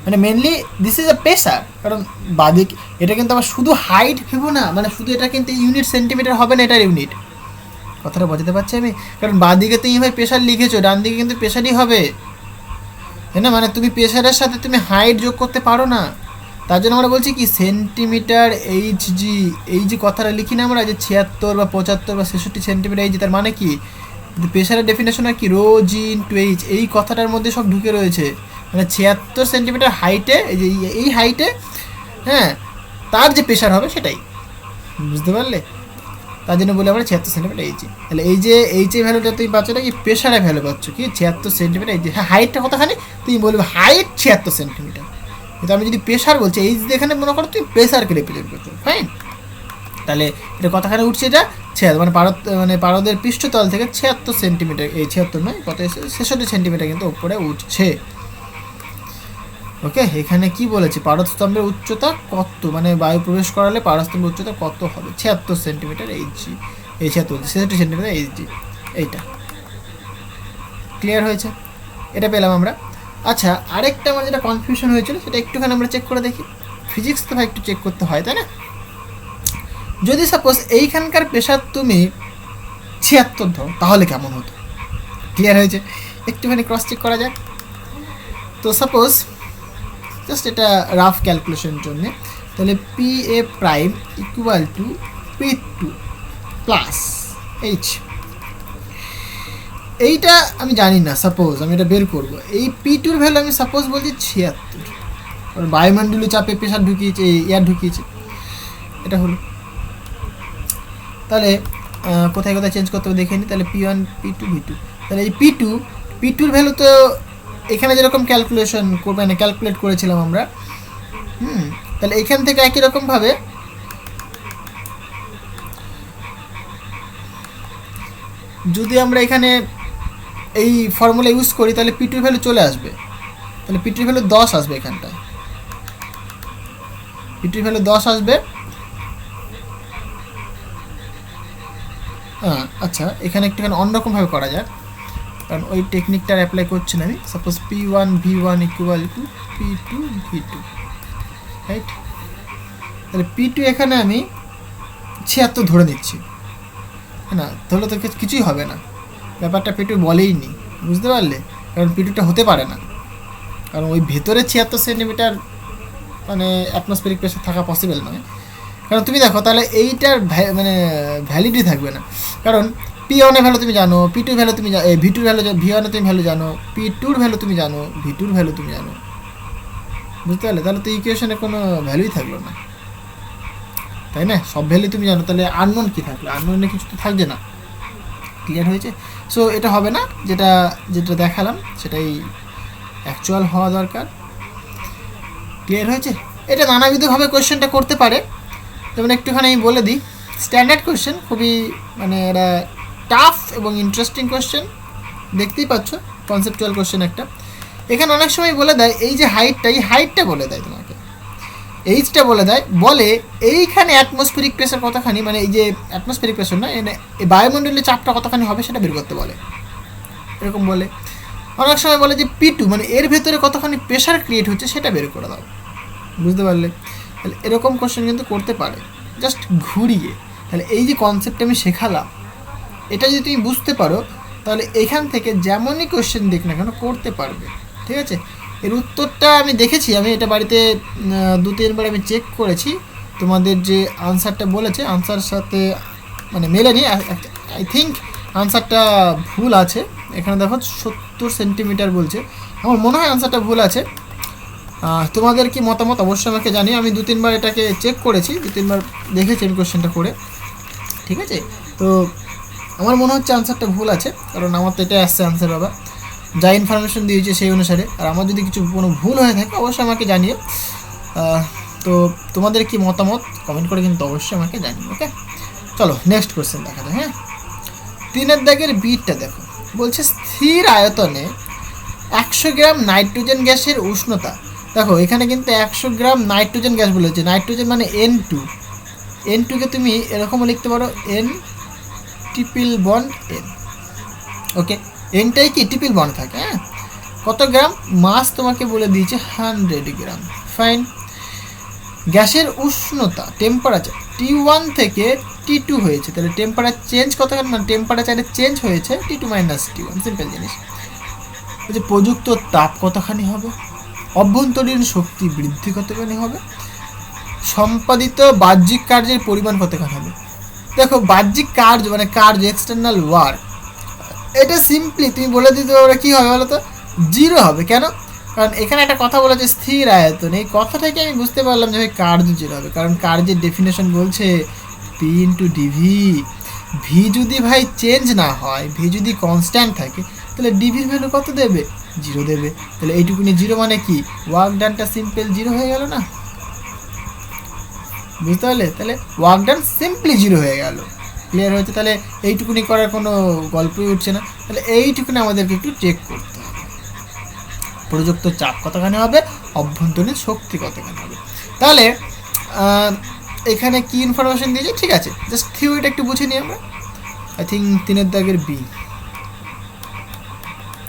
[SPEAKER 1] মানে mainly this is a pressure, কারণ বাদিক এটা কিন্তু আবার শুধু হাইট ভেবো না, মানে শুধু এটা কিন্তু ইউনিট সেন্টিমিটার হবে না, এটার ইউনিট, কথাটা বোঝাতে পারছি আমি, কারণ বাদিকে তুমি ভাই প্রেশার লিখেছো, ডান দিকে কিন্তু প্রেশারই হবে, তাই না, মানে তুমি প্রেশারের সাথে তুমি হাইট যোগ করতে পারো না, তার জন্য আমরা বলছি কি সেন্টিমিটার এইচজি, এই যে কথাটা লিখি না আমরা যে 76 বা 75 বা 66 সেন্টিমিটার এইচজি, তার মানে কি প্রেশারের ডেফিনেশন আর কি রো জি ইন্টু এইচ, এই কথাটার মধ্যে সব ঢুকে রয়েছে, মানে 76 সেন্টিমিটার হাইটে, এই হাইটে, হ্যাঁ, তার যে প্রেশার হবে সেটাই, বুঝতে পারলে? তার জন্য বলি আমরা 76 সেন্টিমিটার এইচি। তাহলে এই যে এইচে ভ্যালুটা তুমি পাচ্ছ না কি, প্রেশারে ভ্যালু পাচ্ছ কি 76 সেন্টিমিটার এইচি। হ্যাঁ, হাইটটা কতখানি তুমি বলবে হাইট 76 সেন্টিমিটার, কিন্তু আমি যদি প্রেশার বলছি এইচ দিয়ে, এখানে মনে করো তুমি প্রেশারকে রিপ্রেজেন্ট করছো, ফাইন। তাহলে এটা কতখানি উঠছে, এটা মানে পারদের পৃষ্ঠতল থেকে 76 সেন্টিমিটার, এই 76 নয়, কত 66 সেন্টিমিটার কিন্তু উপরে উঠছে। ওকে, এখানে কি বলেছে, পারদস্তম্ভের উচ্চতা কত, মানে বায়ু প্রবেশ করালে পারদস্তম্ভের উচ্চতা কত হবে, 76 সেন্টিমিটার এইচজি, এই 66 সেন্টিমিটার এইচজি, এইটা ক্লিয়ার হয়েছে, এটা পেলাম আমরা। আচ্ছা, আরেকটা আমার যেটা কনফিউশন হয়েছিল সেটা একটুখানি আমরা চেক করে দেখি। ফিজিক্স তো ভাই একটু চেক করতে হয়, তাই না? যদি সাপোজ এইখানকার প্রেশার তুমি 76 ধরো, তাহলে কেমন হতো? ক্লিয়ার হয়েছে, একটুখানি ক্রস চেক করা যাক। তো সাপোজ জাস্ট এটা রাফ ক্যালকুলেশনের জন্যে, তাহলে P A prime equal two P2 plus H, এইটা আমি জানি না, সাপোজ আমি এটা বের করবো। এই P2-র ভ্যালু আমি সাপোজ বলছি 76, বায়ুমণ্ডলীয় চাপে প্রেশার ঢুকিয়েছে, এয়ার ঢুকিয়েছে, এটা হলো। তাহলে কোথায় কোথায় চেঞ্জ করতে হবে দেখে নিই। তাহলে P1 P2 V2, তাহলে এই P2-র ভ্যালু তো এখানে যেরকম ক্যালকুলেশন করবে, মানে ক্যালকুলেট করেছিলাম আমরা, তাহলে এখান থেকে একই রকমভাবে যদি আমরা এখানে এই ফর্মুলা ইউজ করি, তাহলে P2-র ভ্যালু চলে আসবে, তাহলে P2-র ভ্যালু 10 আসবে, এখানটায় P2-র ভ্যালু 10 আসবে। হ্যাঁ, আচ্ছা, এখানে একটুখানি অন্যরকমভাবে করা যাক, কারণ ওই টেকনিকটা অ্যাপ্লাই করছি না আমি। Suppose P1 V1 equal to P2 V2, right? তাহলে P2 এখানে আমি 76 ধরে নিচ্ছি, হ্যাঁ না, তাহলে তো কিছুই হবে না, ব্যাপারটা P2 বলেই নি, বুঝতে পারলে? কারণ P2টা হতে পারে না, কারণ ওই ভেতরে 76 সেন্টিমিটার মানে অ্যাটমসফিয়ারিক প্রেশার থাকা পসিবল নয়। কারণ তুমি দেখো, তাহলে এইটার মানে ভ্যালিডি থাকবে না, কারণ P1 এর ভ্যালু তুমি জানো, P2 ভ্যালু তুমি V2 ভ্যালু, V1 তুমি ভ্যালু জানো, P2-র ভ্যালু তুমি জানো, V2-র ভ্যালু তুমি জানো, বুঝতে পারলে? তাহলে তো ইকুয়েশনে কোনো ভ্যালুই থাকলো না, তাই না? সব ভ্যালু তুমি জানো, তাহলে আননোন কী থাকলো? আননোনে কিছু তো থাকবে না। ক্লিয়ার হয়েছে? সো এটা হবে না, যেটা যেটা দেখালাম সেটাই অ্যাকচুয়াল হওয়া দরকার। ক্লিয়ার হয়েছে? এটা নানাবিধভাবে কোয়েশ্চেনটা করতে পারে, যেমন একটুখানি আমি বলে দিই। স্ট্যান্ডার্ড কোয়েশ্চেন, খুবই মানে এরা টাফ এবং ইন্টারেস্টিং কোয়েশ্চেন, দেখতেই পাচ্ছ, কনসেপচুয়াল কোয়েশ্চেন একটা। এখানে অনেক সময় বলে দেয় এই যে হাইটটা, এই হাইটটা বলে দেয় তোমাকে, এইচটা বলে দেয়, বলে এইখানে অ্যাটমসফিয়ারিক প্রেশার কতখানি, মানে এই যে অ্যাটমসফিয়ারিক প্রেশার না, এই বায়ুমণ্ডলের চাপটা কতখানি হবে সেটা বের করতে বলে, এরকম বলে। অনেক সময় বলে যে P2 মানে এর ভেতরে কতখানি প্রেশার ক্রিয়েট হচ্ছে সেটা বের করে দাও, বুঝতে পারলে? তাহলে এরকম কোশ্চেন কিন্তু করতে পারে, জাস্ট ঘুরিয়ে। তাহলে এই যে কনসেপ্ট আমি শেখালাম, এটা যদি তুমি বুঝতে পারো, তাহলে এখান থেকে যেমনই কোশ্চেন দেখ না কেন করতে পারবে, ঠিক আছে? এর উত্তরটা আমি দেখেছি, আমি এটা বাড়িতে 2-3 বার আমি চেক করেছি, তোমাদের যে আনসারটা বলেছে আনসার সাথে মানে মেলেনি, আই থিঙ্ক আনসারটা ভুল আছে। এখানে দেখো 70 সেন্টিমিটার বলছে, আমার মনে হয় আনসারটা ভুল আছে। তোমাদের কি মতামত অবশ্যই আমাকে জানিও। আমি 2-3 বার এটাকে চেক করেছি, 2-3 বার দেখেছি আমি কোশ্চেনটা করে, ঠিক আছে? তো আমার মনে হচ্ছে আনসারটা ভুল আছে, কারণ আমার তো এটা আসছে আনসার, বাবা যা ইনফরমেশন দিয়েছে সেই অনুসারে। আর আমার যদি কিছু কোনো ভুল হয়ে থাকে অবশ্যই আমাকে জানিও। তো তোমাদের কি মতামত কমেন্ট করে কিন্তু অবশ্যই আমাকে জানিও। ওকে, চলো নেক্সট কোশ্চেন দেখা যায়। হ্যাঁ, 3 দাগের বিটটা দেখো, বলছে স্থির আয়তনে 100 গ্রাম নাইট্রোজেন গ্যাসের উষ্ণতা। দেখো এখানে কিন্তু 100 গ্রাম নাইট্রোজেন গ্যাস বলেছে, নাইট্রোজেন মানে N2, N2-কে তুমি এরকমও লিখতে পারো N ট্রিপল বন্ড N। ওকে, Nটাই কি ট্রিপল বন্ড থাকে। হ্যাঁ, কত গ্রাম মাস তোমাকে বলে দিয়েছে 100 গ্রাম, ফাইন। গ্যাসের উষ্ণতা টেম্পারেচার T1 থেকে T2 হয়েছে, তাহলে টেম্পারেচার চেঞ্জ কতখানি, মানে টেম্পারেচারে চেঞ্জ হয়েছে T2 - T1, সিম্পল জিনিস। যে প্রযুক্ত তাপ কতখানি হবে, অভ্যন্তরীণ শক্তি বৃদ্ধি কতখানি হবে, সম্পাদিত বাহ্যিক কার্যের পরিমাণ কতখানি হবে। দেখো বাহ্যিক কার্য মানে কার্য, এক্সটার্নাল ওয়ার্ক, এটা সিম্পলি তুমি বলে দিতে পারো কী হবে বলো তো, 0 হবে। কেন? কারণ এখানে একটা কথা বলেছে স্থির আয়তন, এই কথা থেকে আমি বুঝতে পারলাম যে ভাই কার্য জিরো হবে, কারণ কার্যের ডেফিনেশন বলছে পি ইন্টু ডিভি। ভি যদি ভাই চেঞ্জ না হয়, ভি যদি কনস্ট্যান্ট থাকে, তাহলে ডিভির ভ্যালু কত দেবে? জিরো দেবে। তাহলে এইটুকুনি জিরো মানে কি, ওয়ার্ক ডানটা সিম্পল জিরো হয়ে গেল না? বুঝতে পারলে? তাহলে ওয়ার্ক ডান সিম্পলি জিরো হয়ে গেল। ক্লিয়ার হয়েছে? তাহলে এইটুকুনি করার কোনো গল্পই উঠছে না। তাহলে এইটুকুনি আমাদেরকে একটু চেক করতে হবে, প্রযুক্ত চাপ কতখানি হবে, অভ্যন্তরীণ শক্তি কতখানি হবে। তাহলে এখানে কি ইনফরমেশন দিয়েছে? ঠিক আছে, জাস্ট থিওরিটা একটু বুঝে নিই আমরা। আই থিঙ্ক 3-এর দাগের বি।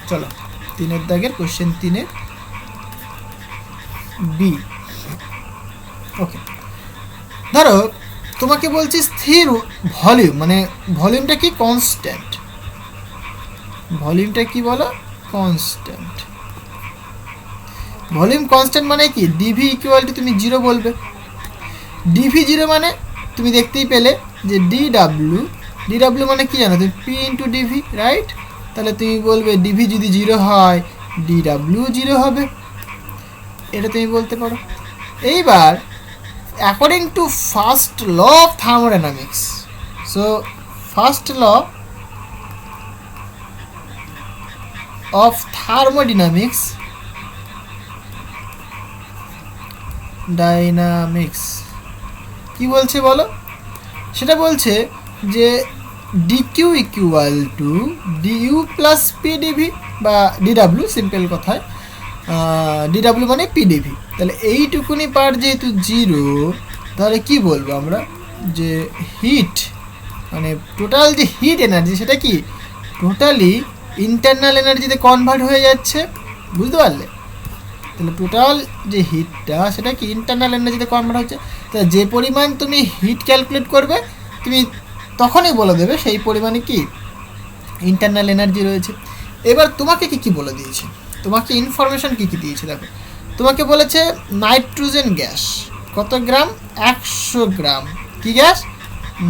[SPEAKER 1] চলো 3-এর দাগের কোশ্চেন 3-এর বি। ওকে, ধরো তোমাকে বলছি স্থির ভলিউম, মানে ভলিউমটা কি? কনস্ট্যান্ট। ভলিউমটা কি বলো? কনস্ট্যান্ট। ভলিউম কনস্ট্যান্ট মানে কি? ডিভি ইকুয়াল টু তুমি জিরো বলবে। ডিভি জিরো মানে তুমি দেখতেই পেলে যে ডিডাব্লিউ, ডিডাব্লিউ মানে কি জানো তুমি? P into DV, right? তাহলে তুমি বলবে ডিভি যদি জিরো হয়, ডিডাব্লিউ জিরো হবে, এটা তুমি বলতে পারো। এইবার according to first law of thermodynamics, so first law of thermodynamics, dynamics কি বলছে বলো? সেটা বলছে যে DQ equal to DU plus PDV বা ডিডাব্লিউ, সিম্পল কথায় ডিডাব্লিউ মানে পিডিভি। তাহলে এইটুকুনি পার যেহেতু জিরো, তাহলে কি বলবো আমরা? যে হিট মানে টোটাল যে হিট এনার্জি, সেটা কি টোটালি ইন্টারনাল এনার্জিতে কনভার্ট হয়ে যাচ্ছে। বুঝতে পারলে? তাহলে টোটাল যে হিটটা সেটা কি ইন্টারনাল এনার্জিতে কনভার্ট হচ্ছে। তাহলে যে পরিমাণ তুমি হিট ক্যালকুলেট করবে, তুমি তখনই বলে দেবে সেই পরিমাণে কি ইন্টারনাল এনার্জি রয়েছে। এবার তোমাকে কি কি বলে দিয়েছে, তোমাকে ইনফরমেশন কি কি দিয়েছে? দেখো, তোমাকে বলেছে নাইট্রোজেন গ্যাস কত গ্রাম? 100 গ্রাম। কি গ্যাস?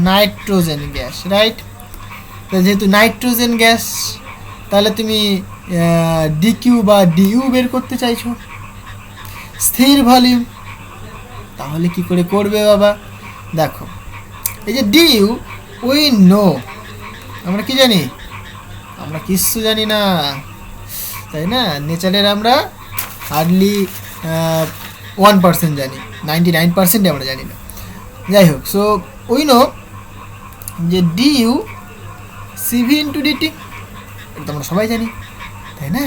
[SPEAKER 1] Nitrogen gas, right? যেহেতু নাইট্রোজেন গ্যাস, তাহলে তুমি ডিকিউ বা ডিইউ বের করতে চাইছো, স্থির ভলিউম। তাহলে কি করে করবে বাবা? দেখো, এই যে ডিইউ, উই নো, আমরা কি জানি? আমরা কিচ্ছু জানি না, তাই না? নেচারের আমরা হার্ডলি 1% জানি, 99% আমরা জানি না। যাই হোক, সো উই নো যে ডিইউ সিভি ইন্টু ডিটি, এটা তো আমরা সবাই জানি, তাই না?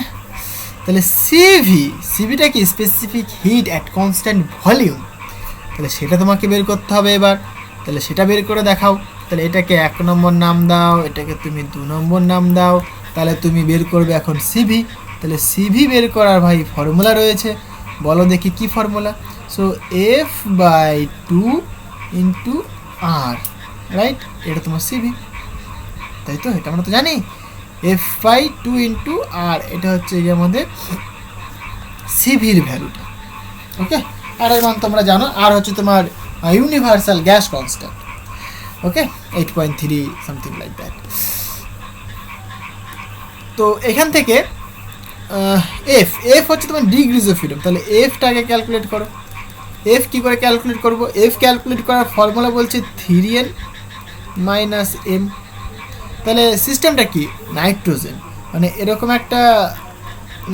[SPEAKER 1] তাহলে সিভিটা কি? Specific hit at constant volume. তাহলে সেটা তোমাকে বের করতে হবে এবার। তাহলে সেটা বের করে দেখাও। তাহলে এটাকে 1 নম্বর নাম দাও, এটাকে তুমি 2 নম্বর নাম দাও। তাহলে তুমি বের করবে এখন সিভি। তাহলে সিভি বের করার ভাই ফর্মুলা রয়েছে, বলো দেখি কি formula? So F by 2 into R, right? এটা তোমার সিভি, তাই তো? এটা আমরা তো জানি, এফ বাই 2 ইন্টু আর, এটা হচ্ছে যে আমাদের সিভির ভ্যালুটা। ওকে, আর এর মান তোমরা জানো, আর হচ্ছে তোমার universal gas constant. Okay, 8.3 something like that. তো এখান থেকে এফ হচ্ছে তোমার ডিগ্রিজ অফ ফ্রিডম। তাহলে এফটাকে ক্যালকুলেট করো। এফ কী করে ক্যালকুলেট করবো? এফ ক্যালকুলেট করার ফর্মুলা বলছে 3n মাইনাস এম। তাহলে সিস্টেমটা কি? নাইট্রোজেন, মানে এরকম একটা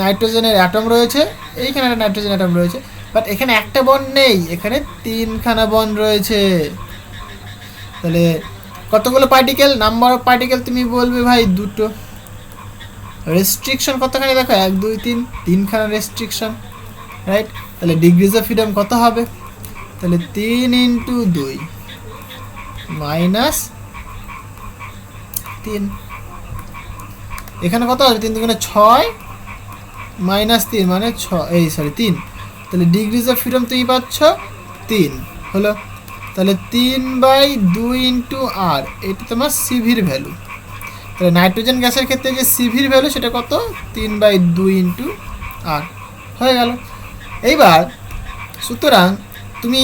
[SPEAKER 1] নাইট্রোজেনের অ্যাটম রয়েছে, এইখানে একটা নাইট্রোজেন অ্যাটম রয়েছে, বাট এখানে একটা বন্ড নেই, এখানে 3খানা বন্ড রয়েছে। তাহলে কতগুলো পার্টিকেল? নাম্বার অফ পার্টিকেল তুমি বলবে ভাই 2টো। রেস্ট্রিকশন কতখানি? দেখো 1 2 3, 3খানা রেস্ট্রিকশন, রাইট? তাহলে ডিগ্রিজ অফ ফ্রিডম কত হবে? তাহলে 3 ইন্টু 2 মাইনাস 3, এখানে কত হবে? 3 2 6 মাইনাস 3 মানে 3। তাহলে ডিগ্রিজ অফ ফ্রিডম তুমি পাচ্ছ 3 হলো। তাহলে 3/2 ইন্টু আর, এটা তোমার সিভির ভ্যালু। তাহলে নাইট্রোজেন গ্যাসের ক্ষেত্রে যে সিভির ভ্যালু সেটা কত? 3/2 ইন্টু আর হয়ে গেল। এইবার সুতরাং তুমি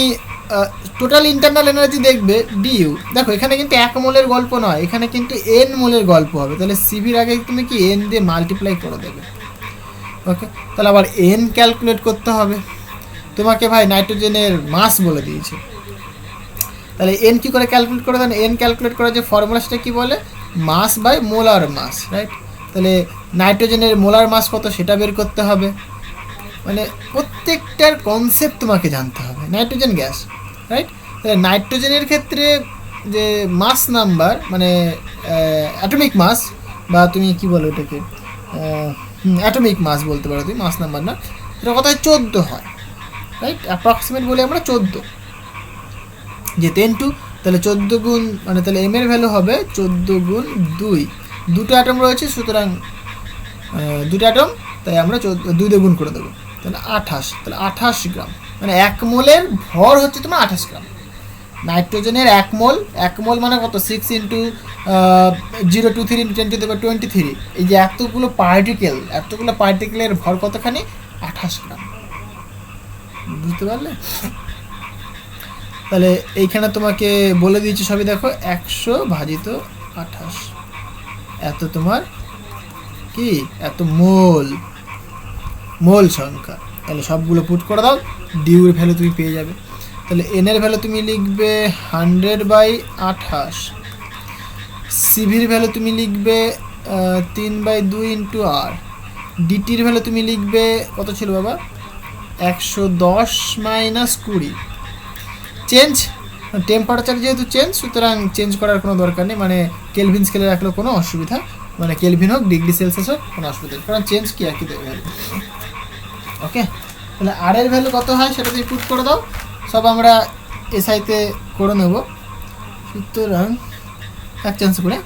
[SPEAKER 1] টোটাল ইন্টারনাল এনার্জি দেখবে ডিইউ। দেখো এখানে কিন্তু 1 মোলের গল্প নয়, এখানে কিন্তু n মোলের গল্প হবে। তাহলে সিভির আগে তুমি কি n দিয়ে মাল্টিপ্লাই করে দেবে। ওকে, তাহলে আবার এন ক্যালকুলেট করতে হবে তোমাকে। ভাই নাইট্রোজেনের মাস বলে দিয়েছে, তাহলে এন কী করে ক্যালকুলেট করে দেন? এন ক্যালকুলেট করার যে ফর্মুলা সেটা কী বলে? মাস বাই মোলার মাস, রাইট? তাহলে নাইট্রোজেনের মোলার মাস কত সেটা বের করতে হবে। মানে প্রত্যেকটার কনসেপ্ট তোমাকে জানতে হবে। Nitrogen gas, right? তাহলে নাইট্রোজেনের ক্ষেত্রে যে মাস নাম্বার মানে অ্যাটমিক মাস, বা তুমি কি বলো এটাকে, অ্যাটমিক মাস বলতে পারো তুমি, মাস নাম্বার না, এটা কথায় 14 হয়, রাইট? অ্যাপ্রক্সিমেট বলি আমরা 14, যে 10 তাহলে 14 গুণ, মানে তাহলে এম এর ভ্যালু হবে 14 গুণ 2, দুটো অ্যাটম রয়েছে সুতরাং দুটো অ্যাটম, তাই আমরা 2 দিয়ে গুণ করে দেবো, তাহলে 28, তাহলে 28 গ্রাম, মানে 1 মোলের ভর হচ্ছে তোমার 28 গ্রাম। নাইট্রোজেনের 1 মোল মানে কত? 6 ইন্টু 023 ইন্টু 10⁻23, এই যে এতগুলো পার্টিকেলের ভর কতখানি? 28 গ্রাম। বুঝতে পারলে? তাহলে এইখানে তোমাকে বলে দিয়েছি সবই, দেখো 100 ভাজিত 28, এত তোমার কি, এত মোল সংখ্যা। তাহলে সবগুলো পুট করে দাও, ডিউর ভ্যালু তুমি পেয়ে যাবে। তাহলে এনের ভ্যালু তুমি লিখবে 100/28, সিভির ভ্যালু তুমি লিখবে 3/2 ইন্টু আর, ডিটির ভ্যালু তুমি লিখবে কত ছিল বাবা? 110 মাইনাস 20। চেঞ্জ টেম্পারেচার যেহেতু চেঞ্জ, সুতরাং চেঞ্জ করার কোনো দরকার নেই, মানে কেলভিন স্কেলে রাখলেও কোনো অসুবিধা, মানে কেলভিন হোক ডিগ্রি সেলসিয়াস হোক কোনো অসুবিধা নেই, কারণ চেঞ্জ কি একই দেবে ভ্যালু। ওকে, তাহলে আর এর ভ্যালু কত হয় সেটা তুমি পুট করে দাও, সব আমরা এসআইতে করে নেব। সুতরাং এক চান্স করে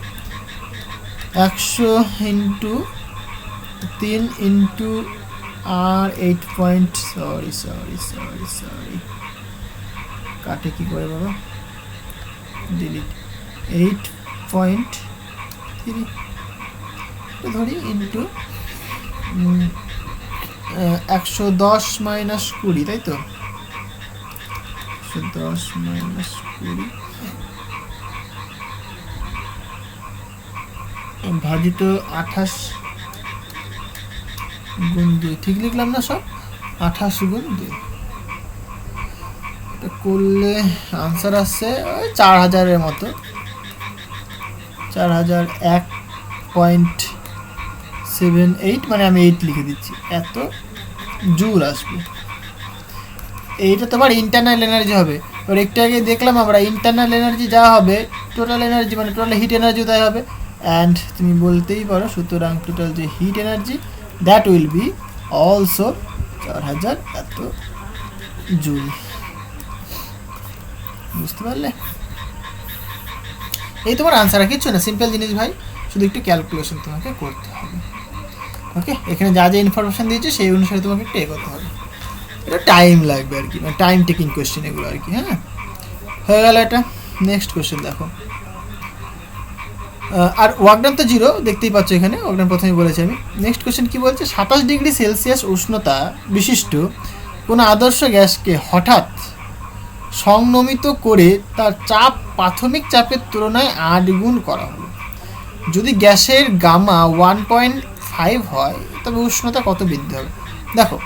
[SPEAKER 1] 100 ইন্টু 3 ইন্টু আর 8 পয়েন্ট, সরি কাটে কী করে বাবা, ডিলিট, 8.3 ধরি ইন্টু 110 মাইনাস 20, তাই তো? 110 মাইনাস 20 ভাজিত 28 গুণ 2, ঠিক লিখলাম না সব? 28 গুণ 2 করলে আনসার আসছে ওই 4000-এর মতো, 4001.78, মানে আমি 8 লিখে দিচ্ছি, এত জুল আসবে। এইটা তোমার ইন্টারনাল এনার্জি হবে। এবার একটু আগে দেখলাম আমরা ইন্টারনাল এনার্জি যা হবে, টোটাল এনার্জি মানে টোটাল হিট এনার্জি তাই হবে, অ্যান্ড তুমি বলতেই পারো সুতরাং টোটাল যে hit energy that will be also 4000 এত জুল। বুঝতে পারলে? এই তোমার আনসার, আর কিচ্ছু না, সিম্পল জিনিস ভাই, শুধু একটু ক্যালকুলেশন তোমাকে করতে হবে। ওকে, এখানে যা যা ইনফরমেশান দিয়েছে সেই অনুসারে তোমাকে একটু করতে হবে, এটা টাইম লাগবে আর কি, মানে টাইম টেকিং কোয়েশ্চেন এগুলো আর কি। হ্যাঁ, হয়ে গেল এটা। নেক্সট কোয়েশ্চেন দেখো, আর ওয়ার্কডান তো 0 দেখতেই পাচ্ছ এখানে, ওয়ার্কডান প্রথমেই বলেছি আমি। নেক্সট কোয়েশ্চেন কী বলছে? 27 ডিগ্রি সেলসিয়াস উষ্ণতা বিশিষ্ট কোনো আদর্শ গ্যাসকে হঠাৎ সংনমিত করে তার চাপ প্রাথমিক চাপের তুলনায় 8 গুণ করা হলো। যদি গ্যাসের গামা 1.5 হয় তবে উষ্ণতা কত বৃদ্ধি হবে? দেখো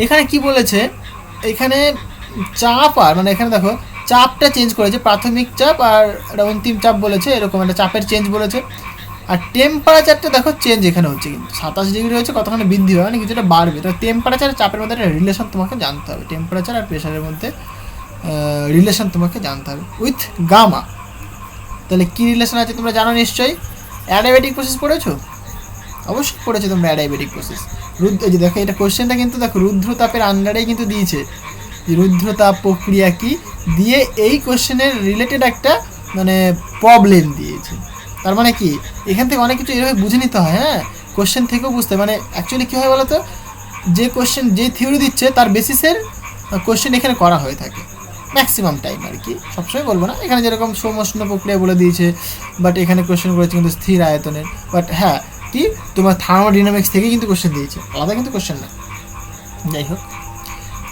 [SPEAKER 1] এখানে কি বলেছে, এখানে চাপ আর মানে এখানে দেখো চাপটা চেঞ্জ করেছে, প্রাথমিক চাপ আর একটা অন্তিম চাপ বলেছে, এরকম একটা চাপের চেঞ্জ বলেছে। আর টেম্পারেচারটা দেখো চেঞ্জ এখানে হচ্ছে, কিন্তু 27 ডিগ্রি হয়েছে, কতখানি বৃদ্ধি হয় মানে কিছুটা বাড়বে। তো টেম্পারেচার আর চাপের মধ্যে একটা রিলেশন তোমাকে জানতে হবে, টেম্পারেচার আর প্রেশারের মধ্যে রিলেশন তোমাকে জানতে হবে উইথ গামা। তাহলে কী রিলেশন আছে তোমরা জানো নিশ্চয়ই, অ্যাডিয়াবেটিক প্রসেস পড়েছো? অবশ্যই পড়েছো তোমরা অ্যাডিয়াবেটিক প্রসেস। এই যে দেখো এটা কোশ্চেনটা কিন্তু দেখো রুদ্রতাপের আন্ডারেই কিন্তু দিয়েছে, যে রুদ্রতাপ প্রক্রিয়া কি দিয়ে এই কোশ্চেনের রিলেটেড একটা মানে প্রবলেম দিয়েছে। তার মানে কি এখান থেকে অনেক কিছু এভাবে বুঝে নিতে হয়। হ্যাঁ, কোশ্চেন থেকেও বুঝতে, মানে অ্যাকচুয়ালি কী হয় বলো তো, যে কোশ্চেন যে থিওরি দিচ্ছে তার বেসিসের কোশ্চেন এখানে করা হয়ে থাকে ম্যাক্সিমাম টাইম আর কি, সবসময় বলবো না। এখানে যেরকম সমষ্ণ প্রক্রিয়া বলে দিয়েছে, বাট এখানে কোশ্চেন করেছে কিন্তু স্থির আয়তনের, বাট হ্যাঁ কি তোমার থার্মোডাইনামিক্স থেকে কিন্তু কোশ্চেন দিয়েছে, আলাদা কিন্তু কোশ্চেন না। যাই হোক,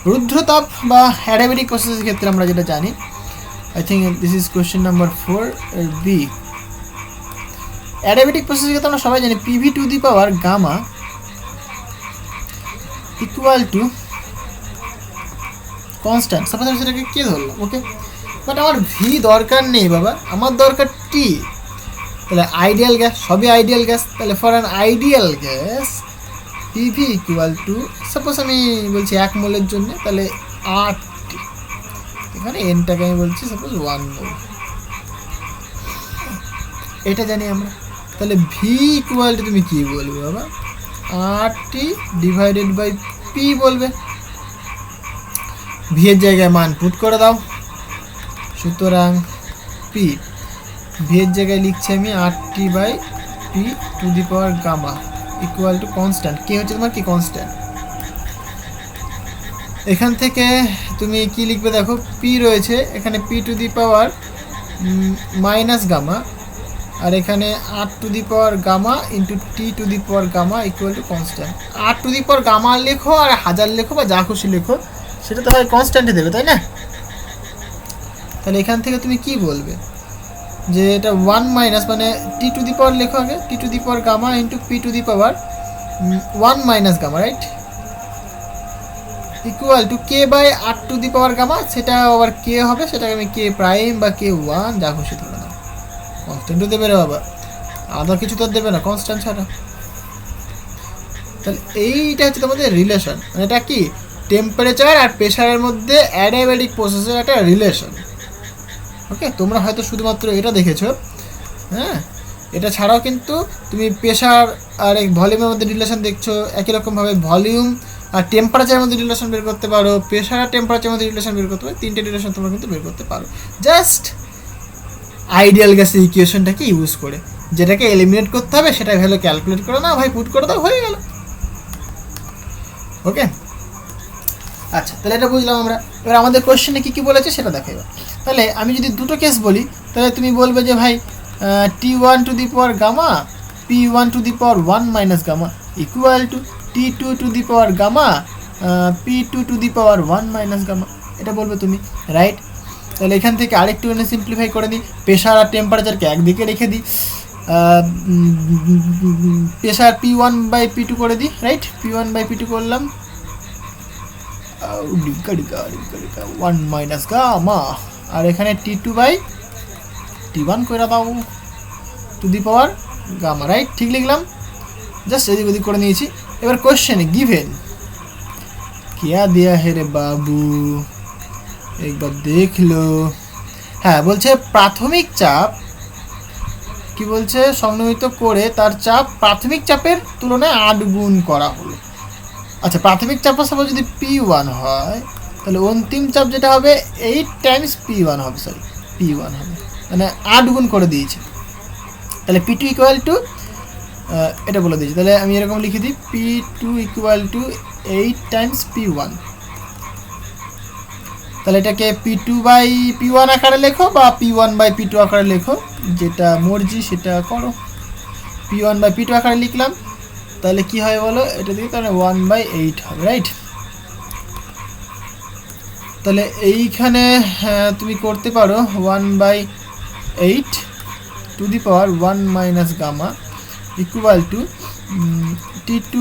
[SPEAKER 1] রুদ্রতাপ বা অ্যাডিয়াবেটিক প্রসেসের ক্ষেত্রে আমরা যেটা জানি, I think this is question number 4B। Adiabatic প্রসেসের ক্ষেত্রে আমরা সবাই জানি PV to the power gamma equal to constant, suppose আমি সেটাকে কে ধরলাম, ওকে। বাট আমার ভি দরকার নেই বাবা, আমার দরকার টি। তাহলে আইডিয়াল গ্যাস, সবই আইডিয়াল গ্যাস, তাহলে for an ideal gas PV equal to, suppose আমি বলছি 1 মোলের জন্য, তাহলে 8টি, এখানে এনটাকে আমি বলছি সাপোজ 1 মোল, এটা জানি আমরা। তাহলে ভি ইকুয়াল টু তুমি কী বলবে বাবা, 8টি ডিভাইডেড বাই পি বলবে। ভি এর জায়গায় মান পুট করে দাও, সুতরাং পি, ভি এর জায়গায় লিখছি আমি 8টি by P to the power gamma equal to constant, K হচ্ছে তোমার কি কনস্ট্যান্ট। এখান থেকে তুমি কি লিখবে দেখো, পি রয়েছে এখানে P to the power minus gamma, আর এখানে 8 to the power gamma into T to the power gamma equal to constant. 8 to the power gamma লেখো আর 1000 লেখো বা যা খুশি লেখো, সেটা তো হয় কনস্ট্যান্টে দেবে, তাই না। তাহলে এখান থেকে তুমি কি বলবে যে এটা 1 মাইনাস, মানে টি টু দি পাওয়ার লেখো আগে, T to the power gamma into P to the power 1 minus gamma, right, equal to K by 8 to the power gamma, সেটা আবার কে হবে, সেটাকে আমি কে প্রাইম বা কে 1 যা খুশি ধরে নাও, কনস্ট্যান্টও দেবে রে বাবা, আলাদা কিছু তো দেবে না কনস্ট্যান্ট ছাড়া। তাহলে এইটা হচ্ছে তোমাদের রিলেশন, মানে এটা কি টেম্পারেচার আর প্রেশারের মধ্যে অ্যাডিয়াবেটিক প্রসেসের একটা রিলেশন। ওকে, তোমরা হয়তো শুধুমাত্র এটা দেখেছো, হ্যাঁ, এটা ছাড়াও কিন্তু তুমি প্রেশার আর এই ভলিউমের মধ্যে রিলেশন দেখছো, একই রকমভাবে ভলিউম আর টেম্পারেচারের মধ্যে রিলেশন বের করতে পারো, প্রেশার আর টেম্পারেচারের মধ্যে রিলেশন বের করতে পারো, 3টে রিলেশন তোমরা কিন্তু বের করতে পারো জাস্ট আইডিয়াল গ্যাসের ইকুয়েশনটাকে ইউজ করে। যেটাকে এলিমিনেট করতে হবে সেটা ভ্যালু ক্যালকুলেট করে না ভাই, পুট করে দাও, হয়ে গেল। ওকে, আচ্ছা, তাহলে এটা বুঝলাম আমরা। এবার আমাদের কোয়েশ্চেনে কী কী বলেছে সেটা দেখো এবার। তাহলে আমি যদি দুটো কেস বলি, তাহলে তুমি বলবে যে ভাই T1 to the power gamma P1 to the power 1 minus gamma equal to T2 to the power gamma P2 to the power 1 minus gamma, এটা বলবে তুমি, রাইট। তাহলে এখান থেকে আরেকটু সিম্পলিফাই করে দিই, প্রেশার আর টেম্পারেচারকে একদিকে রেখে দিই, প্রেশার P1 বাই P2 করে দিই, রাইট, P1 বাই P2 করলাম 1 মাইনাস গামা, আর এখানে T2 বাই T1 করে দাও to the power gamma, right, ঠিক লিখলাম, জাস্ট এদিক ওদিক করে নিয়েছি। এবার কোশ্চেনে গিভেন क्या दिया है रे बाबू, একবার দেখলো, হ্যাঁ বলছে প্রাথমিক চাপ কি বলছে, সমন্বিত করে তার চাপ প্রাথমিক চাপের তুলনায় 8 গুণ করা হলো। আচ্ছা, প্রাথমিক চাপ সাপোজ যদি P1 হয়, তাহলে অন্তিম চাপ যেটা হবে 8 টাইমস P1 হবে, সরি P1 হবে, মানে 8 গুণ করে দিয়েছে। তাহলে P2 ইকুয়াল টু এটা বলে দিয়েছি, তাহলে আমি এরকম লিখে দিই P2 equal to 8 Times P1। তাহলে এটাকে P2 বাই P1 আকারে লেখো বা P1 বাই P2 আকারে লেখো, যেটা মর্জি সেটা করো। P1 বাই P2 আকারে লিখলাম, তাহলে কি হয় বলো, এটা দিকে তাহলে 1/8 হবে, রাইট। তাহলে এইখানে তুমি করতে পারো 1/8 to the power 1 minus gamma equal to T2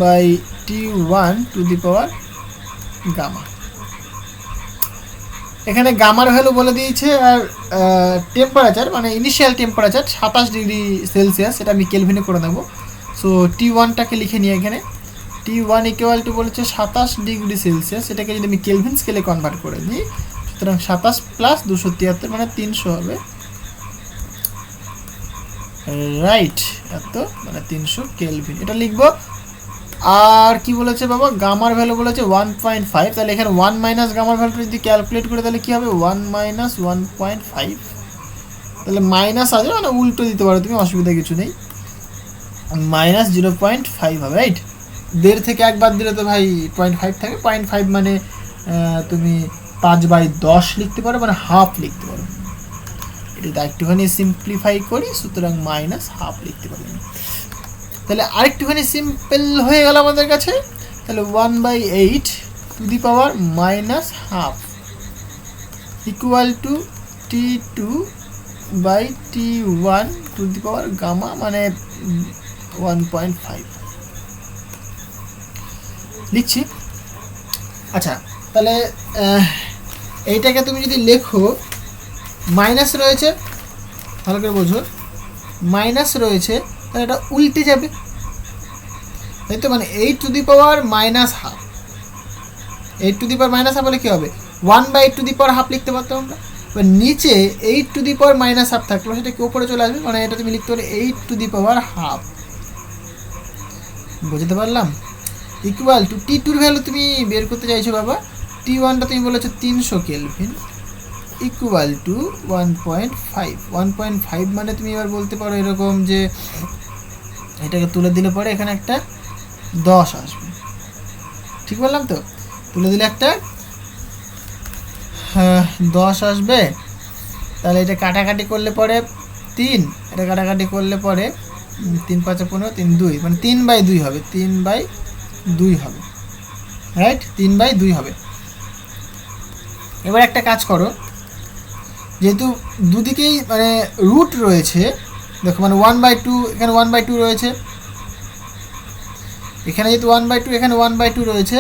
[SPEAKER 1] by T1 to the power gamma. এখানে গামার ভ্যালু বলে দিয়েছে, আর টেম্পারেচার মানে ইনিশিয়াল টেম্পারেচার 27 ডিগ্রি সেলসিয়াস, এটা আমি কেলভিনে করে দেবো। সো T1টাকে লিখে নিয়ে এখানে T1 ইকুয়াল টু বলেছে 27 ডিগ্রি সেলসিয়াস, এটাকে যদি আমি কেলভিন স্কেলে কনভার্ট করে দিই, সুতরাং 27 প্লাস 273 মানে 300 হবে, রাইট, এত মানে 300 কেলভিন, এটা লিখবো। আর কি বলেছে বাবা, গামার ভ্যালু বলেছে 1.5, তাহলে এখানে 1 মাইনাস গামার ভ্যালু যদি ক্যালকুলেট করে তাহলে কি হবে 1 মাইনাস 1.5, তাহলে মাইনাস আছে মানে উল্টো দিতে পারো তুমি, অসুবিধা কিছু নেই, মাইনাস 0.5 হবে, রাইট। 1.5 থেকে 1 বাদ দিলে তো ভাই 0.5 থাকে, 0.5 মানে তুমি 5/10 লিখতে পারো, মানে হাফ লিখতে পারো। এটা একটুখানি সিম্পলিফাই করি, সুতরাং মাইনাস হাফ লিখতে পারি। তাহলে আরেকটুখানি সিম্পল হয়ে গেল আমাদের কাছে, তাহলে 1/8 to the power minus half equal to T2 by T1 to the power gamma, মানে 1.5 লিখছি। আচ্ছা, তাহলে এইটাকে তুমি যদি লেখো, মাইনাস রয়েছে, ভালো করে বোঝো, মাইনাস রয়েছে, তাহলে এটা উল্টে যাবে, তাই তো? মানে 8⁻⁻½ 8⁻⁻½ হলে কী হবে, 1/8⁻½ লিখতে পারতাম আমরা। এবার নিচে 8⁻⁻½ থাকলো, সেটা কি উপরে চলে আসবে, মানে এটা তুমি লিখতে পারো 8⁻½ বুঝতে পারলাম। ইকুয়াল টু T2 ভ্যালু তুমি বের করতে চাইছো বাবা, T1টা তুমি বলেছো 300 কেলভিন, ইকুয়াল টু 1.5। 1.5 মানে তুমি এবার বলতে পারো এরকম যে এটাকে তুলে দিলে পরে এখানে একটা 10 আসবে, ঠিক বললাম তো? তুলে দিলে একটা 10 আসবে। তাহলে এটা কাটাকাটি করলে পরে 3, এটা কাটাকাটি করলে পরে 3 5 15 3 2, মানে 3/2 হবে, 3/2 হবে, রাইট? 3/2 হবে। এবার একটা কাজ করো, যেহেতু দুদিকেই মানে রুট রয়েছে, দেখো মানে 1/2, এখানে 1/2 রয়েছে, এখানে যেহেতু 1/2, এখানে 1/2 রয়েছে,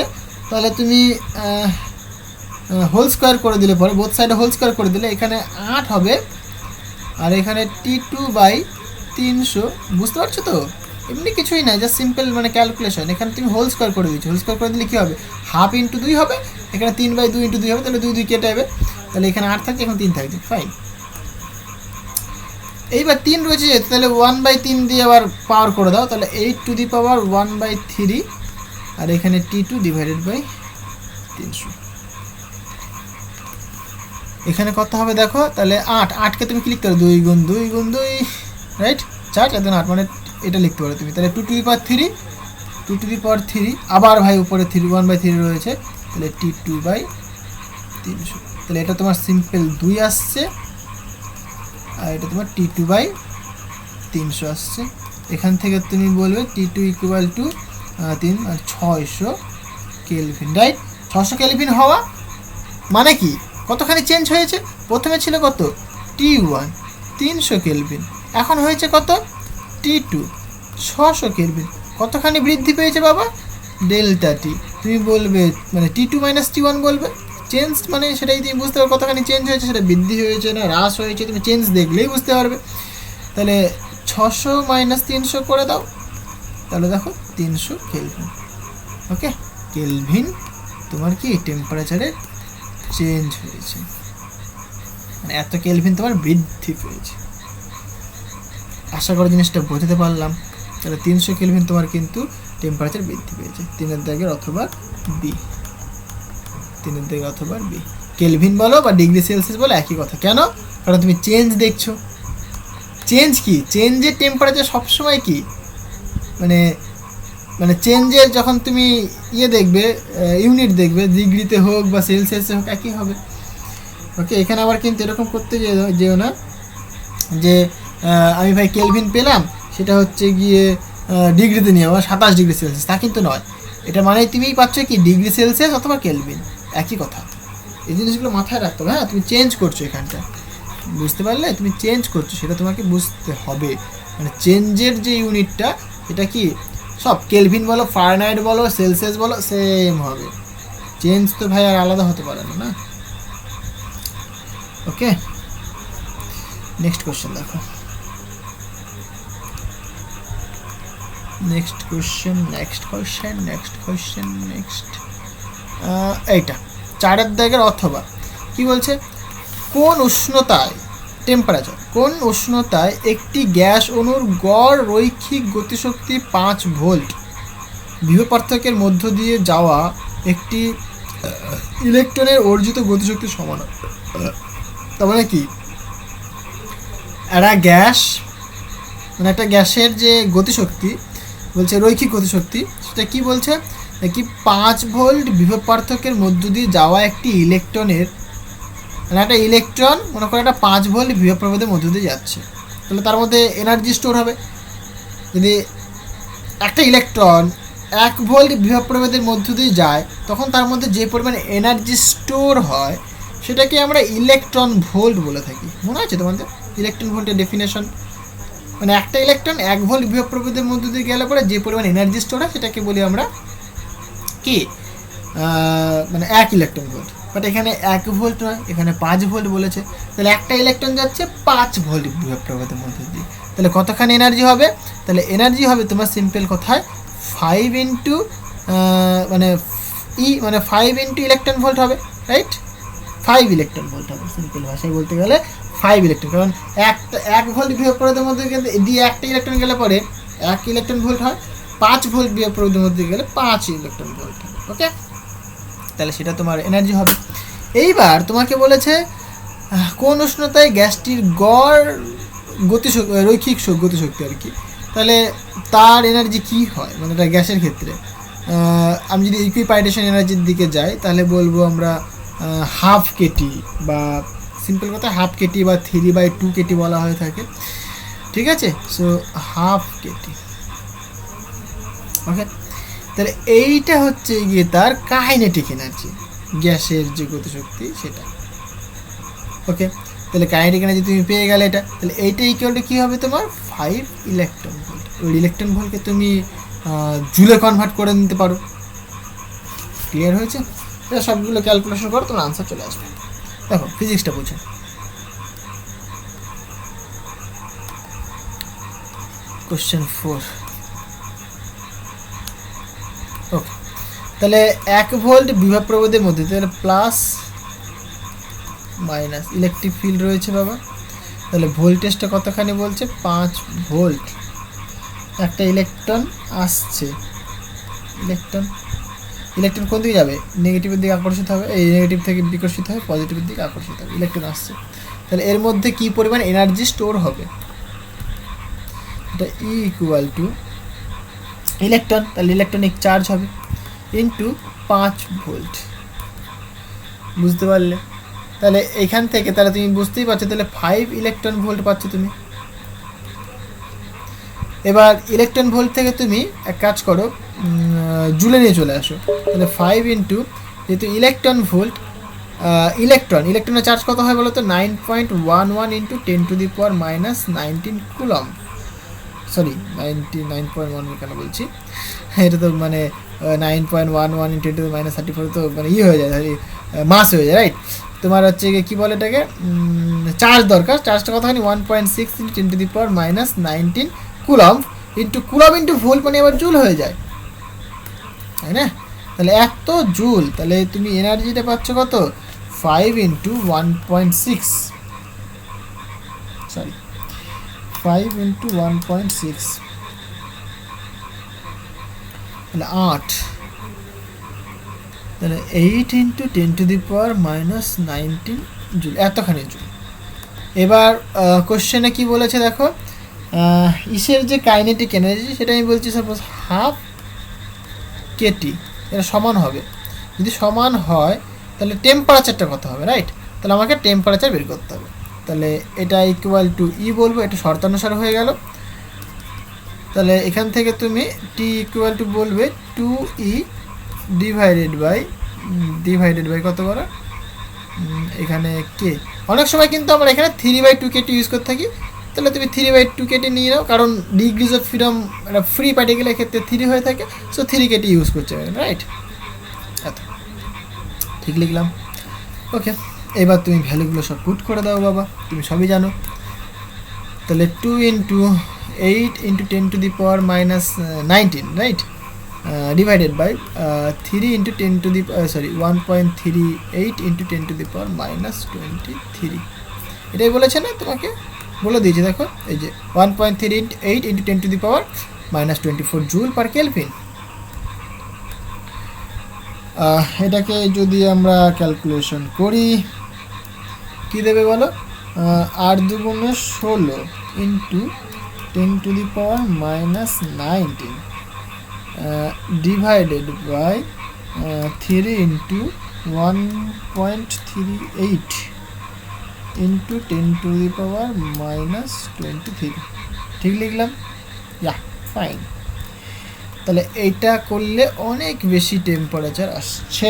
[SPEAKER 1] তাহলে তুমি হোল স্কোয়ার করে দিলে পরে, বোথ সাইডে হোল স্কোয়ার করে দিলে এখানে 8 হবে, আর এখানে T2/300, বুঝতে পারছো তো? এমনি কিছুই নাই, জাস্ট সিম্পল মানে ক্যালকুলেশন। এখানে তুমি হোল স্কোয়ার করে দিচ্ছ, হোল স্কোয়ার করে দিলে কী হবে, 1/2 × 2 হবে, এখানে 3/2 × 2 হবে, তাহলে 2 2 কেটে যাবে, তাহলে এখানে 8 থাকছে, এখন 3 থাকছে, ফাইন। এইবার 3 রয়েছে যেহেতু, তাহলে 1/3 দিয়ে আবার পাওয়ার করে দাও, তাহলে 8⁻⁻⁴, আর এখানে T2/300। এখানে কত হবে দেখো, তাহলে 8কে তুমি কি লিখতে পারো, 2 × 2 × 2, রাইট? 4 4 8, মানে এটা লিখতে পারো তুমি, তাহলে 2⁻3, আবার ভাই উপরে 1/3 রয়েছে, তাহলে T2/300, তাহলে এটা তোমার সিম্পল 2 আসছে, আর এটা তোমার T2/300 আসছে। এখান থেকে তুমি বলবে T2 = 600 কেলভিন, রাইট? 600 কেলভিন হওয়া মানে কি, কতখানি চেঞ্জ হয়েছে? প্রথমে ছিল কত, T1 300 কেলভিন, এখন হয়েছে কত, T2 600 কেলভিন। কতখানি বৃদ্ধি পেয়েছে বাবা, ডেল্টা টি। তুমি বলবে মানে T2 - T1 বলবে, চেঞ্জ মানে সেটাই তুমি বুঝতে পারবে কতখানি চেঞ্জ হয়েছে, সেটা বৃদ্ধি হয়েছে না হ্রাস হয়েছে, তুমি চেঞ্জ দেখলেই বুঝতে পারবে। তাহলে 600 - 300 করে দাও, তাহলে দেখো 300 কেলভিন। ওকে, কেলভিন তোমার কি টেম্পারেচারে চেঞ্জ হয়েছে, মানে এত কেলভিন তোমার বৃদ্ধি পেয়েছে। আশা করি জিনিসটা বোঝাতে পারলাম। তাহলে 300 কেলভিন তোমার কিন্তু টেম্পারেচার বৃদ্ধি পেয়েছে, 3-এর দাগের অথবা বি, 3-এর দাগের অথবা বি। কেলভিন বলো বা ডিগ্রি সেলসিয়াস বলো একই কথা। কেন? কারণ তুমি চেঞ্জ দেখছো। চেঞ্জ কি, চেঞ্জের টেম্পারেচার সবসময় কি মানে মানে চেঞ্জের যখন তুমি দেখবে, ইউনিট দেখবে, ডিগ্রিতে হোক বা সেলসিয়াসে হোক একই হবে। ওকে, এখানে আবার কিন্তু এরকম করতে যেও না যে আমি ভাই কেলভিন পেলাম, সেটা হচ্ছে গিয়ে ডিগ্রিতে নিয়ে আবার 27 ডিগ্রি সেলসিয়াস, তা কিন্তু নয়। এটা মানেই তুমিই পাচ্ছ কি ডিগ্রি সেলসিয়াস অথবা কেলভিন, একই কথা। এই জিনিসগুলো মাথায় রাখতে হবে। হ্যাঁ, তুমি চেঞ্জ করছো এখানটা, বুঝতে পারলে? তুমি চেঞ্জ করছো, সেটা তোমাকে বুঝতে হবে। মানে চেঞ্জের যে ইউনিটটা, এটা কি সব কেলভিন বলো, ফারেনহাইট বলো, সেলসিয়াস বলো, সেম হবে। চেঞ্জ তো ভাই আর আলাদা হতে পারে না। ওকে, নেক্সট কোশ্চেন দেখো। নেক্সট এইটা 4-এর দাগের অথবা কি বলছে, কোন উষ্ণতায় টেম্পারেচার, কোন উষ্ণতায় একটি গ্যাস অণুর গড় রৈখিক গতিশক্তি 5 ভোল্ট, বিভব পার্থক্যের মধ্য দিয়ে যাওয়া একটি ইলেকট্রনের অর্জিত গতিশক্তির সমান। তার মানে কি, একটা গ্যাস মানে একটা গ্যাসের যে গতিশক্তি বলছে রৈখিক গতিশক্তি, সেটা কি বলছে কি 5 ভোল্ট বিভব পার্থক্যের মধ্য দিয়ে যাওয়া একটি ইলেকট্রনের, মানে একটা ইলেকট্রন মনে করো একটা 5 ভোল্ট বিভব প্রভেদের মধ্য দিয়ে যাচ্ছে, তাহলে তার মধ্যে এনার্জি স্টোর হবে। যদি একটা ইলেকট্রন 1 ভোল্ট বিভব প্রভেদের মধ্য দিয়ে যায়, তখন তার মধ্যে যে পরিমাণ এনার্জি স্টোর হয় সেটাকে আমরা ইলেকট্রন ভোল্ট বলে থাকি। মনে আছে তোমাদের ইলেকট্রন ভোল্টের ডেফিনেশন? মানে একটা ইলেকট্রন 1 ভোল্ট বিভব প্রভেদের মধ্য দিয়ে গেলে পরে যে পরিমাণ এনার্জি স্টোর হয় সেটাকে বলি আমরা কি মানে 1 ইলেকট্রন ভোল্ট, বাট এখানে 1 ভোল্ট নয়, এখানে 5 ভোল্ট বলেছে। তাহলে একটা ইলেকট্রন যাচ্ছে 5 ভোল্ট বিভব প্রবাহের মধ্যে দিয়ে, তাহলে কতখানি এনার্জি হবে? তাহলে এনার্জি হবে তোমার সিম্পল কথায় 5 ইন্টু মানে মানে 5 ইন্টু ইলেকট্রন ভোল্ট হবে, রাইট? 5 ইলেকট্রন ভোল্ট হবে সিম্পল ভাষায় বলতে গেলে 5 ইলেকট্রন, কারণ 1 ভোল্ট বিভব প্রবাহের মধ্যে দিয়ে একটা ইলেকট্রন গেলে পরে 1 ইলেকট্রন ভোল্ট হয়, 5 ভোল্ট বিভব প্রবাহের মধ্যে গেলে 5 ইলেকট্রন ভোল্ট হবে। ওকে, তাহলে সেটা তোমার এনার্জি হবে। এইবার তোমাকে বলেছে কোন উষ্ণতায় গ্যাসটির গড় গতিশক্তি, রৈখিক গতিশক্তি আর কি, তাহলে তার এনার্জি কি হয়, মানে এটা গ্যাসের ক্ষেত্রে। আমি যদি ইকুইপাইটেশন এনার্জির দিকে যাই তাহলে বলবো আমরা হাফ কেটি, বা সিম্পল কথা হাফ কেটি বা 3/2 কেটি বলা হয়ে থাকে, ঠিক আছে? So half Katie. ওকে, তাহলে এইটা হচ্ছে গিয়ে তার কাইনেটিক এনার্জি, গ্যাসের যে গতিশক্তি সেটা। ওকে, তাহলে কাইনেটিক এনার্জি তুমি পেয়ে গেলে এটা, তাহলে এইটা ইকুয়াল টু কী হবে তোমার 5 ইলেকট্রন ভোল্ট। ওই ইলেকট্রন ভোল্টকে তুমি জুলে কনভার্ট করে নিতে পারো। ক্লিয়ার হয়েছে? এটা সবগুলো ক্যালকুলেশন করো, তোমার আনসার চলে আসবে। দেখো ফিজিক্সটা বোঝো। কোশ্চেন 4। ওকে, তাহলে 1 ভোল্ট বিভব প্রবাহের মধ্যে, তাহলে প্লাস মাইনাস ইলেকট্রিক ফিল্ড রয়েছে বাবা। তাহলে ভোল্টেজটা কতখানি বলছে? 5 ভোল্ট। একটা ইলেকট্রন আসছে, ইলেকট্রন কোন দিকে যাবে? নেগেটিভের দিকে আকর্ষিত হবে, এই নেগেটিভ থেকে বিকর্ষিত হবে পজিটিভের দিকে আকর্ষিত হবে, ইলেকট্রন আসছে। তাহলে এর মধ্যে কি পরিমাণ এনার্জি স্টোর হবে? এটা ই ইকুয়াল টু ইলেকট্রন, তাহলে ইলেকট্রনিক চার্জ হবে ইন্টু 5 ভোল্ট। বুঝতে পারলে? তাহলে এখান থেকে তাহলে তুমি বুঝতেই পারছো, তাহলে 5 ইলেকট্রন ভোল্ট পাচ্ছ তুমি। এবার ইলেকট্রন ভোল্ট থেকে তুমি এক কাজ করো, জুলে নিয়ে চলে আসো। তাহলে 5 ইন্টু, যেহেতু ইলেকট্রন ভোল্ট, ইলেকট্রনের চার্জ কত হয় বলো তো? 9.11 ইন্টু 10⁻⁻19 কুলম। সরি 99.1 কেন বলছি, এটা তো মানে 9.11 ইন্টু 10⁻34 তো মানে হয়ে যায়, মাস হয়ে যায়, রাইট? তোমার হচ্ছে কী বলে এটাকে, চার্জ দরকার। চার্জটা কতখানি? 1.6 ইন্টু 10⁻19 কুলম ইন্টু ভোল্ট, মানে আবার জুল হয়ে যায়, তাই না? তাহলে এত জুল, তাহলে তুমি এনার্জিটা পাচ্ছ কত? 5 ইন্টু 1.6, সরি 5 ইন্টু 1.6, তাহলে 8, তাহলে 8 ইন্টু 10⁻⁻19 জুল, এতখানি জুল। এবার কোশ্চেনে কি বলেছে দেখো, ইসের যে কাইনেটিক এনার্জি সেটা আমি বলছি সাপোজ হাফ কেটি, এটা সমান হবে। যদি সমান হয় তাহলে টেম্পারেচারটা কত হবে, রাইট? তাহলে আমাকে টেম্পারেচার বের করতে হবে। তাহলে এটা ইকুয়াল টু ই বলবো, এটা শর্তানুসার হয়ে গেল। তাহলে এখান থেকে তুমি টি ইকুয়াল টু বলবে 2E ডিভাইডেড বাই কত বড় এখানে কে। অনেক সময় কিন্তু আমরা এখানে 3/2 কেটি ইউজ করতে থাকি, তাহলে তুমি 3/2 কেটি নিয়ে নাও, কারণ ডিগ্রিজ অফ ফ্রিডম একটা ফ্রি পার্টিকেলের ক্ষেত্রে 3 হয়ে থাকে, সো 3 কেটি ইউজ করছে, রাইট? আচ্ছা, ঠিক লিখলাম। ওকে, এবার তুমি ভ্যালুগুলো সব পুট করে দাও বাবা, তুমি সবই জানো। তাহলে 2 into 8 into 10⁻⁻19, right? Divided by 3 into 1.38 into 10⁻⁻23, এটাই বলেছে না তোমাকে? বলে দিয়েছি দেখো, এই যে 1.38 ইন্টু 10⁻⁻24 জুল পার কেলভিন। এটাকে যদি আমরা ক্যালকুলেশন করি কি দেবে বলো? 8 দুগুণে 16 into 10⁻⁻19 divided by 3 into 1.38 into 10⁻⁻23, ঠিক লিখলাম? Yeah fine. তাহলে এইটা করলে অনেক বেশি টেম্পারেচার আসছে,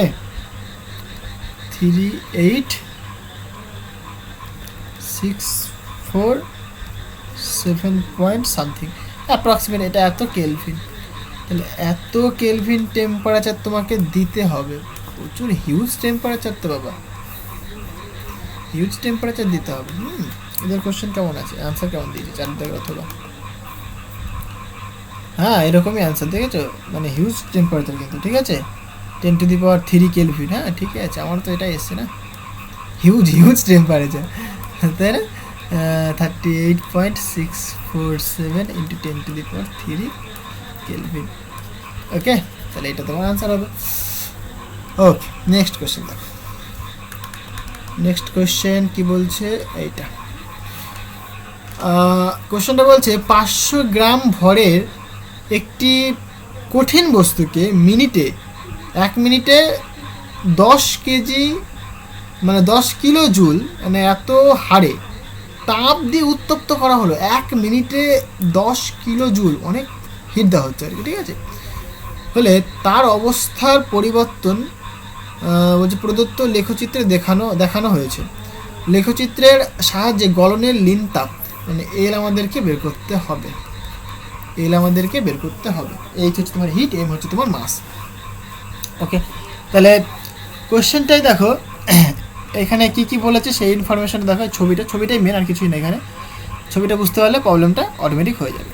[SPEAKER 1] 3864 7 পয়েন্ট সামথিং অ্যাপ্রক্সিমেট, এটা এত কেলভিন। তাহলে এত কেলভিন টেম্পারেচার তোমাকে দিতে হবে, প্রচুর হিউজ টেম্পারেচার তো বাবা, হিউজ টেম্পারেচার দিতে হবে। এদের কোশ্চেন কেমন আছে, অ্যান্সার কেমন দিয়েছে 4 দাগের অথবা, হ্যাঁ এরকমই অ্যান্সার দেখেছো, মানে হিউজ টেম্পারেচার কিন্তু, ঠিক আছে 10⁻³ কেলভিন, হ্যাঁ ঠিক আছে, আমার তো এটা এসছে না, হিউজ হিউজ টেম্পারেচার, তাই না, 38.647 ইন্টু 10⁻³ কেলভিন। ওকে, তাহলে এটা তোমার আনসার হবে। ওকে, নেক্সট কোশ্চেন দেখো, নেক্সট কোশ্চেন কি বলছে এইটা, কোশ্চেনটা বলছে 500 গ্রাম ভরের একটি কঠিন বস্তুকে মিনিটে 1 মিনিটে 10 কেজি মানে 10 কিলো জুল মানে এত হারে তাপ দিয়ে উত্তপ্ত করা হলো, 1 মিনিটে 10 কিলো জুল, অনেক হিট দেওয়া হচ্ছে আর কি, ঠিক আছে, হলে তার অবস্থার পরিবর্তন বলছে প্রদত্ত লেখচিত্রে দেখানো হয়েছে, লেখচিত্রের সাহায্যে গলনের লিন তাপ মানে এল আমাদেরকে বের করতে হবে, এল আমাদেরকে বের করতে হবে, এইচ হচ্ছে তোমার হিট, এম হচ্ছে তোমার মাস। ওকে, তাহলে কোশ্চেনটাই দেখো, এখানে কি কি বলেছে সেই ইনফরমেশনটা দেখো, ছবিটাই মেন, আর কিছুই না, এখানে ছবিটা বুঝতে পারলে প্রবলেমটা অটোমেটিক হয়ে যাবে,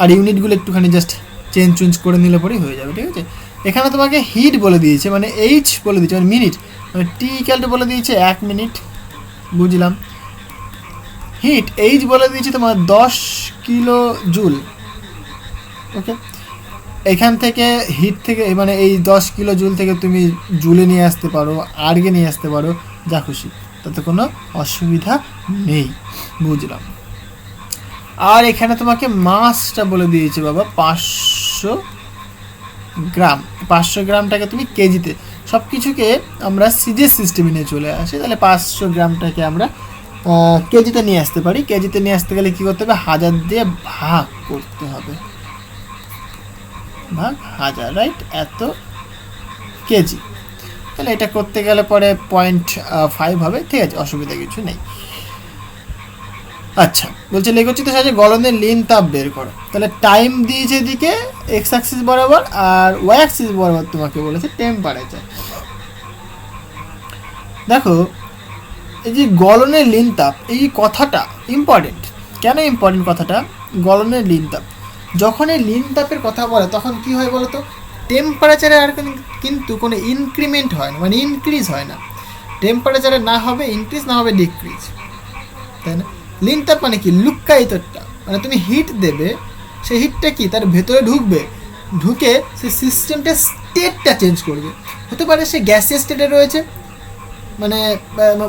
[SPEAKER 1] আর ইউনিটগুলো একটুখানি জাস্ট চেঞ্জ করে নিলে পরেই হয়ে যাবে, ঠিক আছে। এখানে তোমাকে হিট বলে দিয়েছে, মানে এইচ বলে দিয়েছে, মানে মিনিট, মানে টি ইকুয়াল বলে দিয়েছে 1 মিনিট, বুঝলাম। হিট এইচ বলে দিয়েছে তোমার 10 কিলো জুল। ওকে, এখান থেকে হিট থেকে মানে এই 10 কিলো জুল থেকে তুমি জুলে নিয়ে আসতে পারো, আর্গে নিয়ে আসতে পারো, যা খুশি, তাতে কোনো অসুবিধা নেই, বুঝলাম। আর এখানে তোমাকে মাসটা বলে দিয়েছে বাবা 500 গ্রাম, 500 গ্রামটাকে তুমি কেজিতে, সব কিছুকে আমরা সিজিএস সিস্টেমে নিয়ে চলে আসি, তাহলে 500 গ্রামটাকে আমরা কেজিতে নিয়ে আসতে পারি। কেজিতে নিয়ে আসতে গেলে কী করতে হবে, 1000 দিয়ে ভাগ করতে হবে, ভাগ 1000, রাইট, এত কেজি, তাহলে এটা করতে গেলে পরে 0.5 হবে, ঠিক আছে, অসুবিধা কিছু নেই। আচ্ছা, বলছে লেখচিত্রের সাহায্যে গলনের লিন তাপ বের করো, তাহলে টাইম দিয়েছে এদিকে এক্স অ্যাক্সিস বরাবর, আর ওয়াই অ্যাক্সিস বরাবর তোমাকে বলেছে টেম্পারেচার। দেখো এই যে গলনের লিন তাপ, এই কথাটা ইম্পর্টেন্ট, কেন ইম্পর্টেন্ট কথাটা, গলনের লিন তাপ, যখন এই লিন তাপের কথা বলে তখন কি হয় বলো তো, টেম্পারেচারে আর কিন্তু কোনো ইনক্রিমেন্ট হয় না, মানে ইনক্রিজ হয় না, টেম্পারেচারে না হবে ইনক্রিজ, না হবে ডিক্রিজ, তাই না। লিন তাপ মানে কি, লুক্কায়িতটা, মানে তুমি হিট দেবে, সেই হিটটা কি তার ভেতরে ঢুকে সেই সিস্টেমটা স্টেটটা চেঞ্জ করবে, হতে পারে সে গ্যাসিয়াস স্টেটে রয়েছে, মানে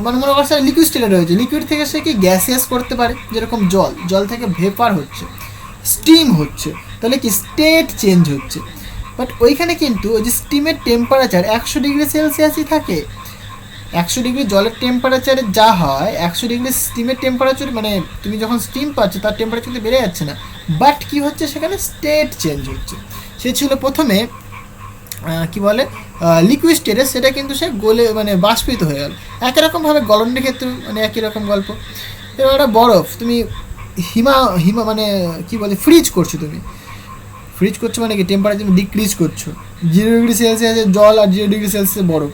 [SPEAKER 1] মনে করছে লিকুইড স্টেটে রয়েছে, লিকুইড থেকে সে কি গ্যাসিয়াস করতে পারে, যেরকম জল থেকে ভেপার হচ্ছে, স্টিম হচ্ছে, তাহলে কি স্টেট চেঞ্জ হচ্ছে। বাট ওইখানে কিন্তু ওই যে স্টিমের টেম্পারেচার 100 ডিগ্রি সেলসিয়াসই থাকে, 100 ডিগ্রি জলের টেম্পারেচারে যা হয় 100 ডিগ্রি স্টিমের টেম্পারেচার, মানে তুমি যখন স্টিম পাচ্ছ তার টেম্পারেচার কিন্তু বেড়ে যাচ্ছে না, বাট কি হচ্ছে সেখানে স্টেট চেঞ্জ হচ্ছে। সে ছিল প্রথমে কি বলে লিকুইড স্টেটে, সেটা কিন্তু সে গলে মানে বাষ্পিত হয়ে গেল, একই রকমভাবে গলনের ক্ষেত্রে মানে একই রকম গল্প। এবার একটা বরফ তুমি হিমা মানে কি বলে ফ্রিজ করছো, তুমি ফ্রিজ করছো মানে কি টেম্পারেচার ডিক্রিজ করছো, 0 ডিগ্রি সেলসিয়াসের জল আর 0 ডিগ্রি সেলসিয়াসের বরফ,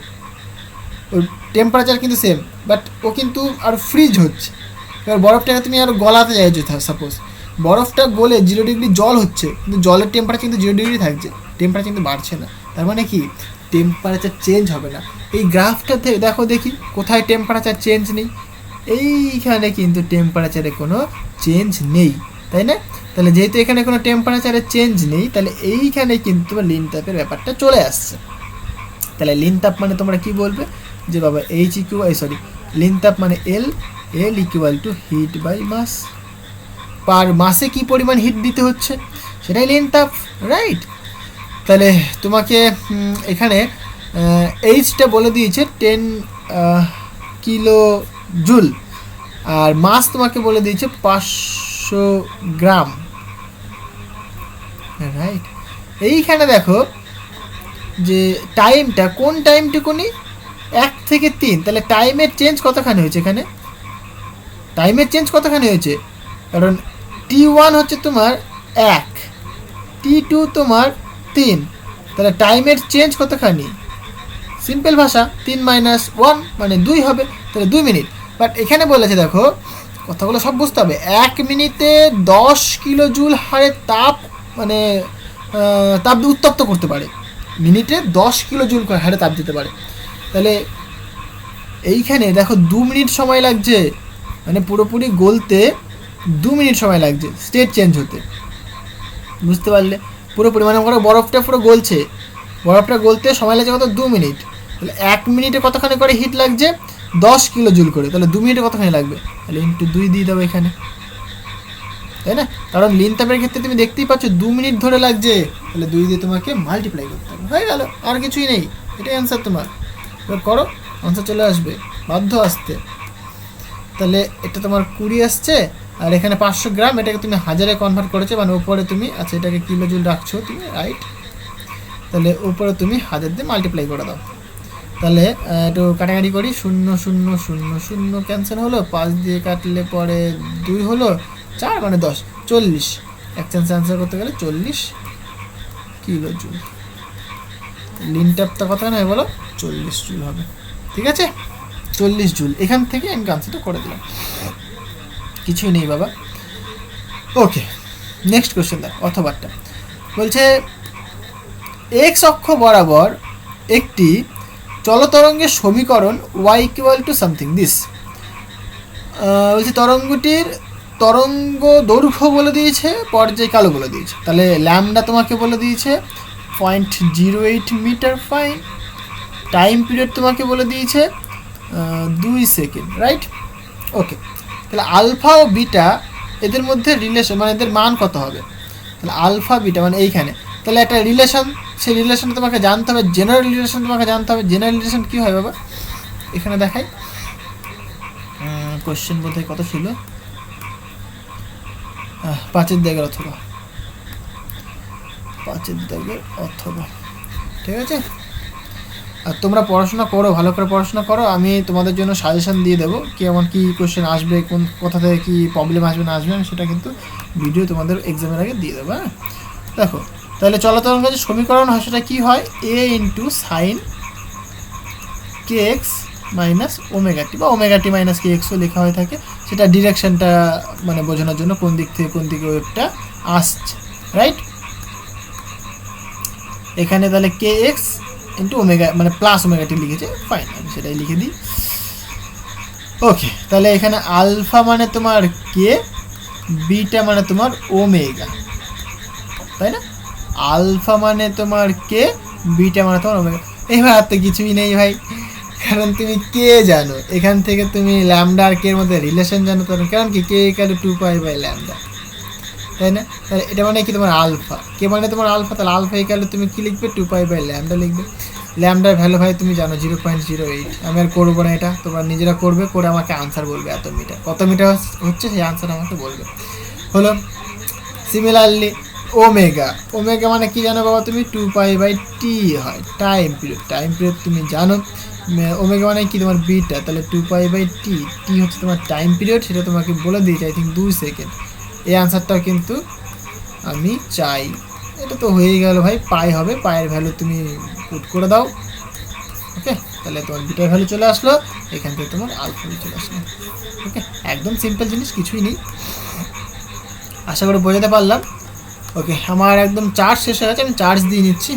[SPEAKER 1] ওই টেম্পারেচার কিন্তু সেম, বাট ও কিন্তু আর ফ্রিজ হচ্ছে। এবার বরফটাকে তুমি আরও গলাতে চাইছো, সাপোজ বরফটা গলে 0 ডিগ্রি জল হচ্ছে, কিন্তু জলের টেম্পারেচার কিন্তু 0 ডিগ্রি থাকছে, টেম্পারেচার কিন্তু বাড়ছে না, তার মানে কি টেম্পারেচার চেঞ্জ হবে না। এই গ্রাফটাতে দেখো দেখি কোথায় টেম্পারেচার চেঞ্জ নেই, এইখানে কিন্তু টেম্পারেচারে কোনো চেঞ্জ নেই, তাই না। তাহলে যেহেতু এখানে কোনো টেম্পারেচারের চেঞ্জ নেই, তাহলে এইখানে কিন্তু লিন তাপের ব্যাপারটা চলে আসছে। তাহলে লিন তাপ মানে তোমরা কি বলবে যে বাবা এইচ ইকুয়াল লিন তাপ মানে এল ইকুয়াল টু হিট বাই মাস, পার মাসে কি পরিমাণ হিট দিতে হচ্ছে সেটাই লিন তাপ, রাইট। তাহলে তোমাকে এখানে এইচটা বলে দিয়েছে 10 কিলো জুল, আর মাস তোমাকে বলে দিয়েছে 500 গ্রাম, রাইট। এইখানে দেখো যে টাইমটা কোন টাইমটুকুনি 1 থেকে 3, তাহলে টাইমের চেঞ্জ কতখানি হয়েছে, এখানে টাইমের চেঞ্জ কতখানি হয়েছে, কারণ T1 হচ্ছে তোমার 1, T2 তোমার 3, তাহলে টাইমের চেঞ্জ কতখানি? সিম্পল ভাষা 3 - 1 মানে 2 হবে, তাহলে 2 মিনিট। বাট এখানে বলেছে দেখো কথাগুলো সব বুঝতে হবে, 1 মিনিটে 10 কিলো জুল হারে তাপ মানে তাপ উত্তপ্ত করতে পারে, মিনিটে 10 কিলো জুল হারে তাপ দিতে পারে। তাহলে এইখানে দেখো 2 মিনিট সময় লাগছে, মানে পুরোপুরি গলতে 2 মিনিট সময় লাগছে, স্টেট চেঞ্জ হতে, বুঝতে পারলে? পুরোপুরি মানে আমরা বরফটা পুরো গলছে, বরফটা গলতে সময় লাগছে কত? 2 মিনিট। তাহলে 1 মিনিটে কতখানি করে হিট লাগছে? 10 কিলো জুল করে, তাহলে 2 মিনিটে কতখানি লাগবে? তাহলে ইন্টু 2 দিয়ে দেবো এখানে, তাই না? কারণ লিন তাপের ক্ষেত্রে তুমি দেখতেই পাচ্ছ 2 মিনিট ধরে লাগছে, তাহলে 2 দিয়ে তোমাকে মাল্টিপ্লাই করতে হবে, হয়ে গেল, আর কিছুই নেই, এটাই অ্যান্সার তোমার। এবার করো, আনসার চলে আসবে, বাধ্য আসতে। তাহলে এটা তোমার 20 আসছে, আর এখানে 500 গ্রাম, এটাকে তুমি হাজারে কনভার্ট করেছো, মানে উপরে তুমি আচ্ছা এটাকে কিলো জুল রাখছো তুমি, রাইট? তাহলে উপরে তুমি 1000 দিয়ে মাল্টিপ্লাই করে দাও। তাহলে একটু কাটাকাটি করি, 0 0 0 0 ক্যান্সেল হলো, 5 দিয়ে কাটলে পরে 2 হলো, 4 মানে 10, 40, এক চান্স অ্যান্সার করতে গেলে 40 কিলো জুল। লিন ট্যাপটা কত নয় বলো? 40 জুল হবে, ঠিক আছে? 40 জুল, এখান থেকে আমি আনসারটা করে দিলাম, কিছুই নেই বাবা। ওকে, নেক্সট কোশ্চেন দেখ, অথবাটা বলছে এক্স অক্ষ বরাবর একটি চলতরঙ্গের সমীকরণ y = সামথিং দিস। বলছে তরঙ্গটির তরঙ্গ দৈর্ঘ্য বলে দিয়েছে, পর্যায়কালও বলে দিয়েছে। তাহলে ল্যামডা তোমাকে বলে দিয়েছে 0.08 মিটার, ফাইন। টাইম পিরিয়ড তোমাকে বলে দিয়েছে 2 সেকেন্ড, রাইট? ওকে, তাহলে আলফা ও বিটা এদের মধ্যে রিলেশন, মানে এদের মান কত হবে? তাহলে আলফা বিটা মানে এইখানে, তাহলে একটা রিলেশন, সেই রিলেশন তোমাকে জানতে হবে, জেনারেল রিলেশন তোমাকে জানতে হবে। জেনারেল রিলেশন কী হয় বাবা? এখানে দেখাই, কোশ্চেন বোধহয় কত ছিল, 5-এর দাগের অথবা, 5-এর দাগের অথবা, ঠিক আছে? আর তোমরা পড়াশোনা করো, ভালো করে পড়াশোনা করো, আমি তোমাদের জন্য সাজেশন দিয়ে দেবো কেমন কী কোশ্চেন আসবে, কোন কোথা থেকে কী প্রবলেম আসবে না আসবে, সেটা কিন্তু ভিডিও তোমাদের এক্সামের আগে দিয়ে দেবো। হ্যাঁ, দেখো তাহলে চলতরঙ্গ যে সমীকরণ হয় সেটা কী হয়? a × sin kx - omega t, বা ওমেগা টি - kxও লেখা হয়ে থাকে, সেটা ডিরেকশনটা মানে বোঝানোর জন্য কোন দিক থেকে কোন দিকে ওয়েভটা আসছে, রাইট? এখানে তাহলে kx × ওমেগা মানে প্লাস ওমেগা টি লিখেছে, ফাইন, আমি সেটাই লিখে দিই। ওকে, তাহলে এখানে আলফা মানে তোমার কে, বিটা মানে তোমার ওমেগা, তাই না? আলফা মানে তোমার কে, বিটা মানে তোমার ওমেগা। এবার আর তো কিছুই নেই ভাই, কারণ তুমি কে জানো, এখান থেকে তুমি ল্যামডা আর কে এর মধ্যে রিলেশন জানো, কারণ কি কে = 2π/λ, তাই না? তাহলে এটা মানে কি তোমার আলফা, কে মানে তোমার আলফা, তাহলে আলফা তুমি কী লিখবে? 2π/λ লিখবে। ল্যামডার ভ্যালু ভাই তুমি জানো 0.08, আমি আর করবো না, এটা তোমরা নিজেরা করবে, করে আমাকে আনসার বলবে এত মিটার, কত মিটার হচ্ছে সেই আনসার আমাকে বলবে, হলো? সিমিলারলি ওমেগা, ওমেগা মানে কি জানো বাবা তুমি? 2π/t হয়, টাইম পিরিয়ড, টাইম পিরিয়ড তুমি জানো। ওমেগা মানে কি তোমার বিটা, তাহলে 2π/t, টি হচ্ছে তোমার টাইম পিরিয়ড, সেটা তোমাকে বলে দিয়েছে, আই থিঙ্ক 2 সেকেন্ড। এই আনসারটাও কিন্তু আমি চাই। এটা তো হয়ে গেল ভাই, পাই হবে, পায়ের ভ্যালু তুমি পুট করে দাও। ওকে, তাহলে তোমার বিটার ভ্যালু চলে আসলো, এখান থেকে তোমার আলফা চলে আসলো। ওকে, একদম সিম্পল জিনিস, কিছুই নেই, আশা করি বোঝাতে পারলাম। ওকে, আমার একদম চার্জ শেষ হয়ে গেছে, আমি চার্জ দিয়ে নিচ্ছি,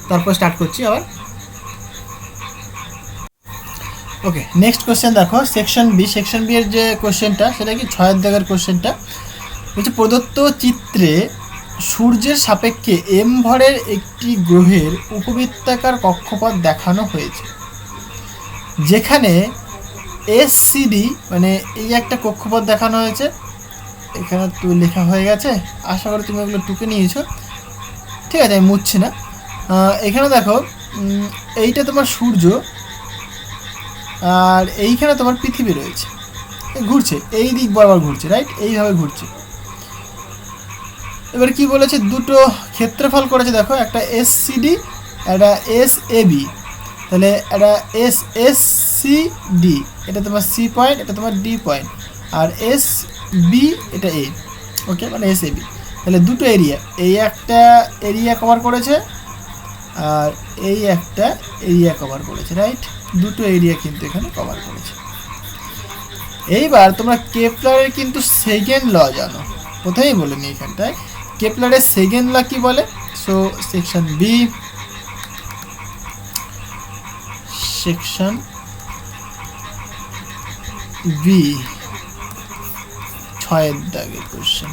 [SPEAKER 1] তারপর স্টার্ট করছি আবার। ওকে, নেক্সট কোশ্চেন দেখো, সেকশন বি। সেকশন বি এর যে কোশ্চেনটা সেটা কি 6-এর দাগের কোশ্চেনটা বলছে প্রদত্ত চিত্রে সূর্যের সাপেক্ষে এম ভরের একটি গ্রহের উপবৃত্তাকার কক্ষপথ দেখানো হয়েছে, যেখানে এসসিডি মানে এই একটা কক্ষপথ দেখানো হয়েছে। এখানে তো লেখা হয়ে গেছে, আশা করি তুমি ওগুলো টুকে নিয়েছো, ঠিক আছে, আমি মুছছি না। এখানে দেখো এইটা তোমার সূর্য, আর এইখানে তোমার পৃথিবী রয়েছে, ঘুরছে, এই দিক বরাবর ঘুরছে, রাইট? এইভাবে ঘুরছে। এবার কি বলেছে? দুটো ক্ষেত্রফল করেছে, দেখো, একটা এসসিডি, একটা এসএবি। তাহলে একটা এসএসসিডি, এটা তোমার সি পয়েন্ট, এটা তোমার ডি পয়েন্ট, আর এসবি এটা এ। ওকে, মানে এসএবি। তাহলে দুটো এরিয়া, এই একটা এরিয়া কভার করেছে আর এই একটা এরিয়া কভার করেছে, রাইট? দুটো এরিয়া কিন্তু এখানে কভার করেছে। এইবার তোমরা কেপলারের কিন্তু সেকেন্ড ল জানো, কোথায় বলে নি এখানটায় কেপলারের সেকেন্ড ল কি বলে। So section B, section B 6 দাগের কোশ্চেন।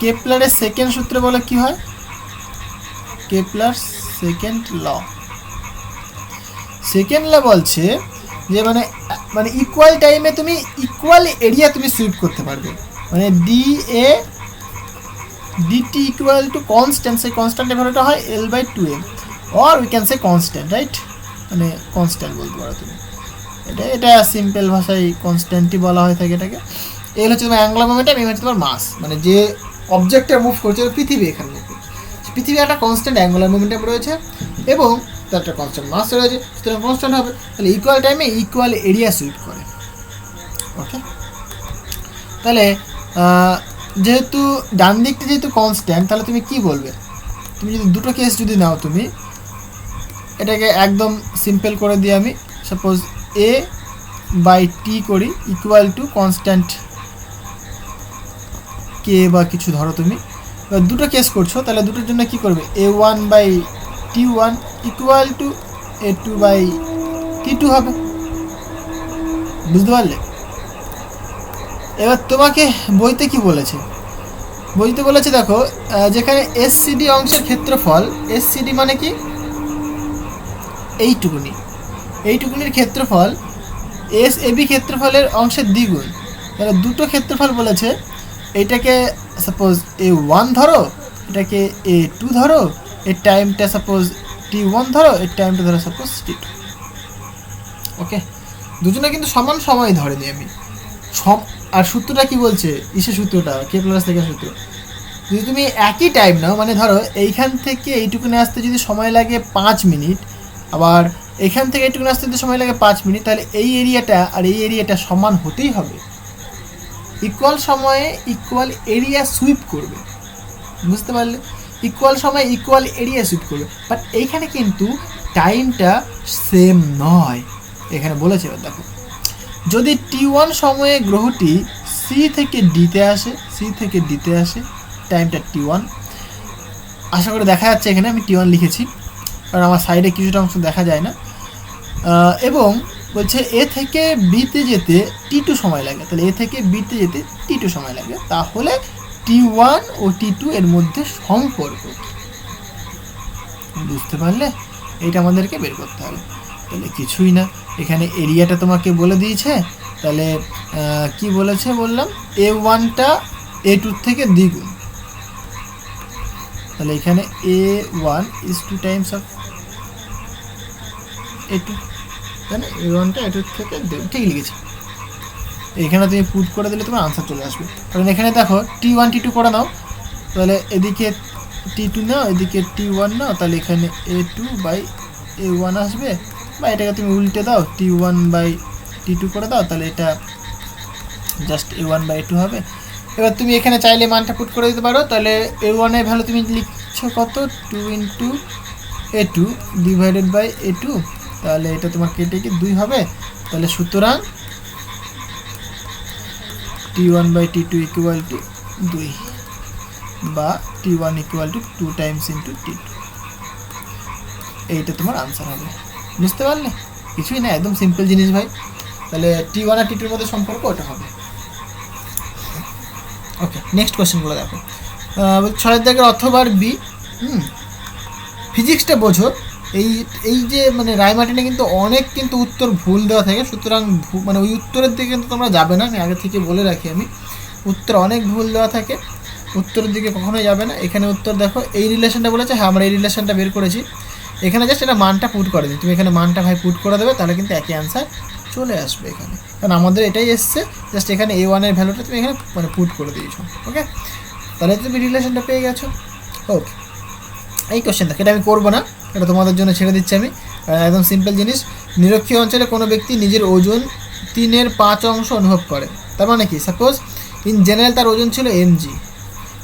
[SPEAKER 1] কেপলারের সেকেন্ড সূত্রে বলে কি হয়, Kepler second law. Second law বলছে যে মানে ইকুয়াল টাইমে তুমি ইকুয়াল এরিয়া তুমি সুইপ করতে পারবে, মানে D A DT equal to constant, সেই কনস্ট্যান্টের ভ্যালুটা হয় L/2m, or we can say constant, right? মানে কনস্ট্যান্ট বলতে পারো তুমি, এটা সিম্পল ভাষায় কনস্ট্যান্টই বলা হয়ে থাকে এটাকে। এল হচ্ছে তোমার অ্যাঙ্গুলার মোমেন্টাম, এম হচ্ছে তোমার মাস, মানে যে অবজেক্টটা মুভ করছে পৃথিবী, এখানে পৃথিবী একটা কনস্ট্যান্ট অ্যাঙ্গুলার মোমেন্টাম রয়েছে এবং তার একটা কনস্ট্যান্ট মাস রয়েছে, সুতরাং কনস্ট্যান্ট হবে। তাহলে ইকুয়াল টাইমে ইকুয়াল এরিয়া সুইপ করে। ওকে, তাহলে যেহেতু ডান দিকটা যেহেতু কনস্ট্যান্ট, তাহলে তুমি কি বলবে, তুমি যদি দুটো কেস যদি নাও, তুমি এটাকে একদম সিম্পল করে দিই আমি, সাপোজ A/T করি ইকুয়াল টু কনস্ট্যান্ট কে বা কিছু ধরো তুমি, এবার দুটো কেস করছো, তাহলে দুটোর জন্য কি করবে, A1/T1 ইকুয়াল টু A2/T2 হবে, বুঝতে পারলে? এবার তোমাকে বইতে কি বলেছে, বইতে বলেছে দেখো যেখানে SCD অংশের ক্ষেত্রফল, SCD মানে কি, এইটুকুনির ক্ষেত্রফল SAB ক্ষেত্রফলের অংশের দ্বিগুণ। তাহলে দুটো ক্ষেত্রফল বলেছে, এইটাকে সাপোজ A1 ধরো, এটাকে A2 ধরো, এর টাইমটা সাপোজ T1 ধরো, এর টাইমটা ধরো সাপোজ T2। ওকে, দুজনে কিন্তু সমান সময় ধরেনি আমি। আর সূত্রটা কি বলছে, ইসের সূত্রটা কেপলারের সেকেন্ড সূত্র, যদি তুমি একই টাইম নাও, মানে ধরো এইখান থেকে এইটুকুনে আসতে যদি সময় লাগে 5 মিনিট, আবার এখান থেকে এইটুকুনে আসতে যদি সময় লাগে 5 মিনিট, তাহলে এই এরিয়াটা আর এই এরিয়াটা সমান হতেই হবে, ইকুয়াল সময়ে ইকুয়াল এরিয়া সুইপ করবে, বুঝতে পারলে? ইকুয়াল সময়ে ইকুয়াল এরিয়া সুইপ করবে, বাট এইখানে কিন্তু টাইমটা সেম নয়। এখানে বলেছে, দেখো যদি T1 সময়ে গ্রহটি C থেকে ডিতে আসে, টাইমটা T1, আশা করে দেখা যাচ্ছে এখানে আমি T1 লিখেছি, কারণ আমার সাইডে কিছুটা অংশ দেখা যায় না, এবং বলছে A থেকে Bতে যেতে T2 সময় লাগে, তাহলে A থেকে Bতে যেতে T2 সময় লাগে, তাহলে T1 ও T2 এর মধ্যে সম্পর্ক, বুঝতে পারলে? এটা আমাদেরকে বের করতে হবে। তাহলে কিছুই না, এখানে এরিয়াটা তোমাকে বলে দিয়েছে, তাহলে কি বলেছে বললাম, A1টা A2 থেকে দ্বিগুণ, তাহলে এখানে A1 is 2 times of A2, তাই না? A1টা A2 থেকে দ্বিগুণ, ঠিক লিখেছি। এখানে তুমি পুট করে দিলে তোমার আনসার চলে আসবে। কারণ এখানে দেখো T1 T2 করে নাও, তাহলে এদিকে T2 নাও, এদিকে T1 নাও, তাহলে এখানে A2/A1 আসবে, বা এটাকে তুমি উল্টে দাও, T1/T2 করে দাও, তাহলে এটা জাস্ট A1/A2 হবে। এবার তুমি এখানে চাইলে মানটা পুট করে দিতে পারো, তাহলে A1 এর ভ্যালু তুমি লিখছো কত, 2 × A2 ডিভাইডেড বাই A2, তাহলে এটা তোমার কেটে কি 2 হবে, তাহলে সুতরাং T1/T2 ইকুয়াল টু 2, বা T1 equal to 2 Times into T2, এইটা তোমার আনসার হবে। বুঝতে পারলে? কিছুই না, একদম সিম্পল জিনিস ভাই। তাহলে T1 আর T2 এর মধ্যে সম্পর্ক ওটা হবে। ওকে, নেক্সট কোয়েশ্চেনগুলো দেখো। 6 দাগের অথবার বি, ফিজিক্সটা বোঝো। এই যে মানে রায়মার্টিনে কিন্তু অনেক কিন্তু উত্তর ভুল দেওয়া থাকে, সুতরাং মানে ওই উত্তরের দিকে কিন্তু তোমরা যাবে না, আমি আগে থেকে বলে রাখি আমি, উত্তর অনেক ভুল দেওয়া থাকে, উত্তরের দিকে কখনোই যাবে না। এখানে উত্তর দেখো, এই রিলেশনটা বলেছে, হ্যাঁ আমরা এই রিলেশনটা বের করেছি, এখানে জাস্ট এটা মানটা পুট করে দিই, তুমি এখানে মানটা ভাই পুট করে দেবে, তাহলে কিন্তু একই অ্যান্সার চলে আসবে এখানে, কারণ আমাদের এটাই এসছে, জাস্ট এখানে A1 এর ভ্যালুটা তুমি এখানে মানে পুট করে দিয়েছো। ওকে, তাহলে তুমি রিলেশনটা পেয়ে গেছো। ওকে, এই কোশ্চেন দেখো, এটা আমি করবো না, এটা তোমাদের জন্য ছেড়ে দিচ্ছি আমি, একদম সিম্পল জিনিস। নিরক্ষীয় অঞ্চলে কোনো ব্যক্তি নিজের ওজন 3/5 অংশ অনুভব করে, তার মানে কি, সাপোজ ইন জেনারেল তার ওজন ছিল mg,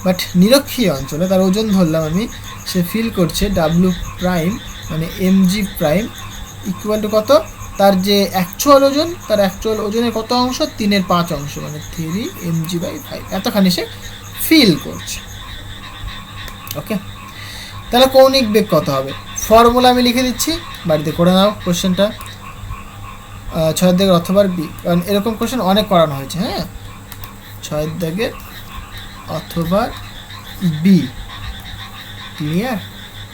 [SPEAKER 1] বাট নিরক্ষীয় অঞ্চলে তার ওজন ধরলাম আমি, সে ফিল করছে ডাব্লু প্রাইম মানে mg প্রাইম ইকুয়াল টু কত, তার যে অ্যাকচুয়াল ওজন, তার অ্যাকচুয়াল ওজনের কত অংশ, 3/5 অংশ মানে 3 mg/5, এতখানি সে ফিল করছে। ওকে, তাহলে কৌণিক বেগ কত হবে, ফর্মুলা আমি লিখে দিচ্ছি, বাড়িতে করে নাও কোশ্চেনটা 6 দাগের অথবা বি, কারণ এরকম কোশ্চেন অনেক করানো হয়েছে। হ্যাঁ, 6 দাগের অথবা বি, ক্লিয়ার।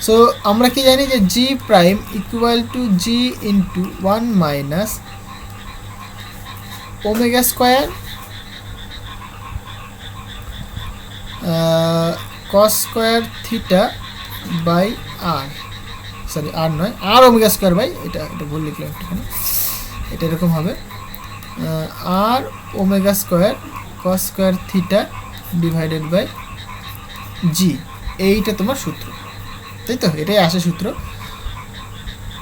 [SPEAKER 1] সো আমরা কি জানি যে G prime equal to G into 1 minus omega square cos square theta by R, sorry R নয়, আর ওমেগা স্কোয়ার বাই, এটা ভুল লিখলাম একটুখানি, এটা এরকম হবে R omega square cos square theta divided by G, এইটা তোমার সূত্র, তাই তো, এটাই আসে সূত্র।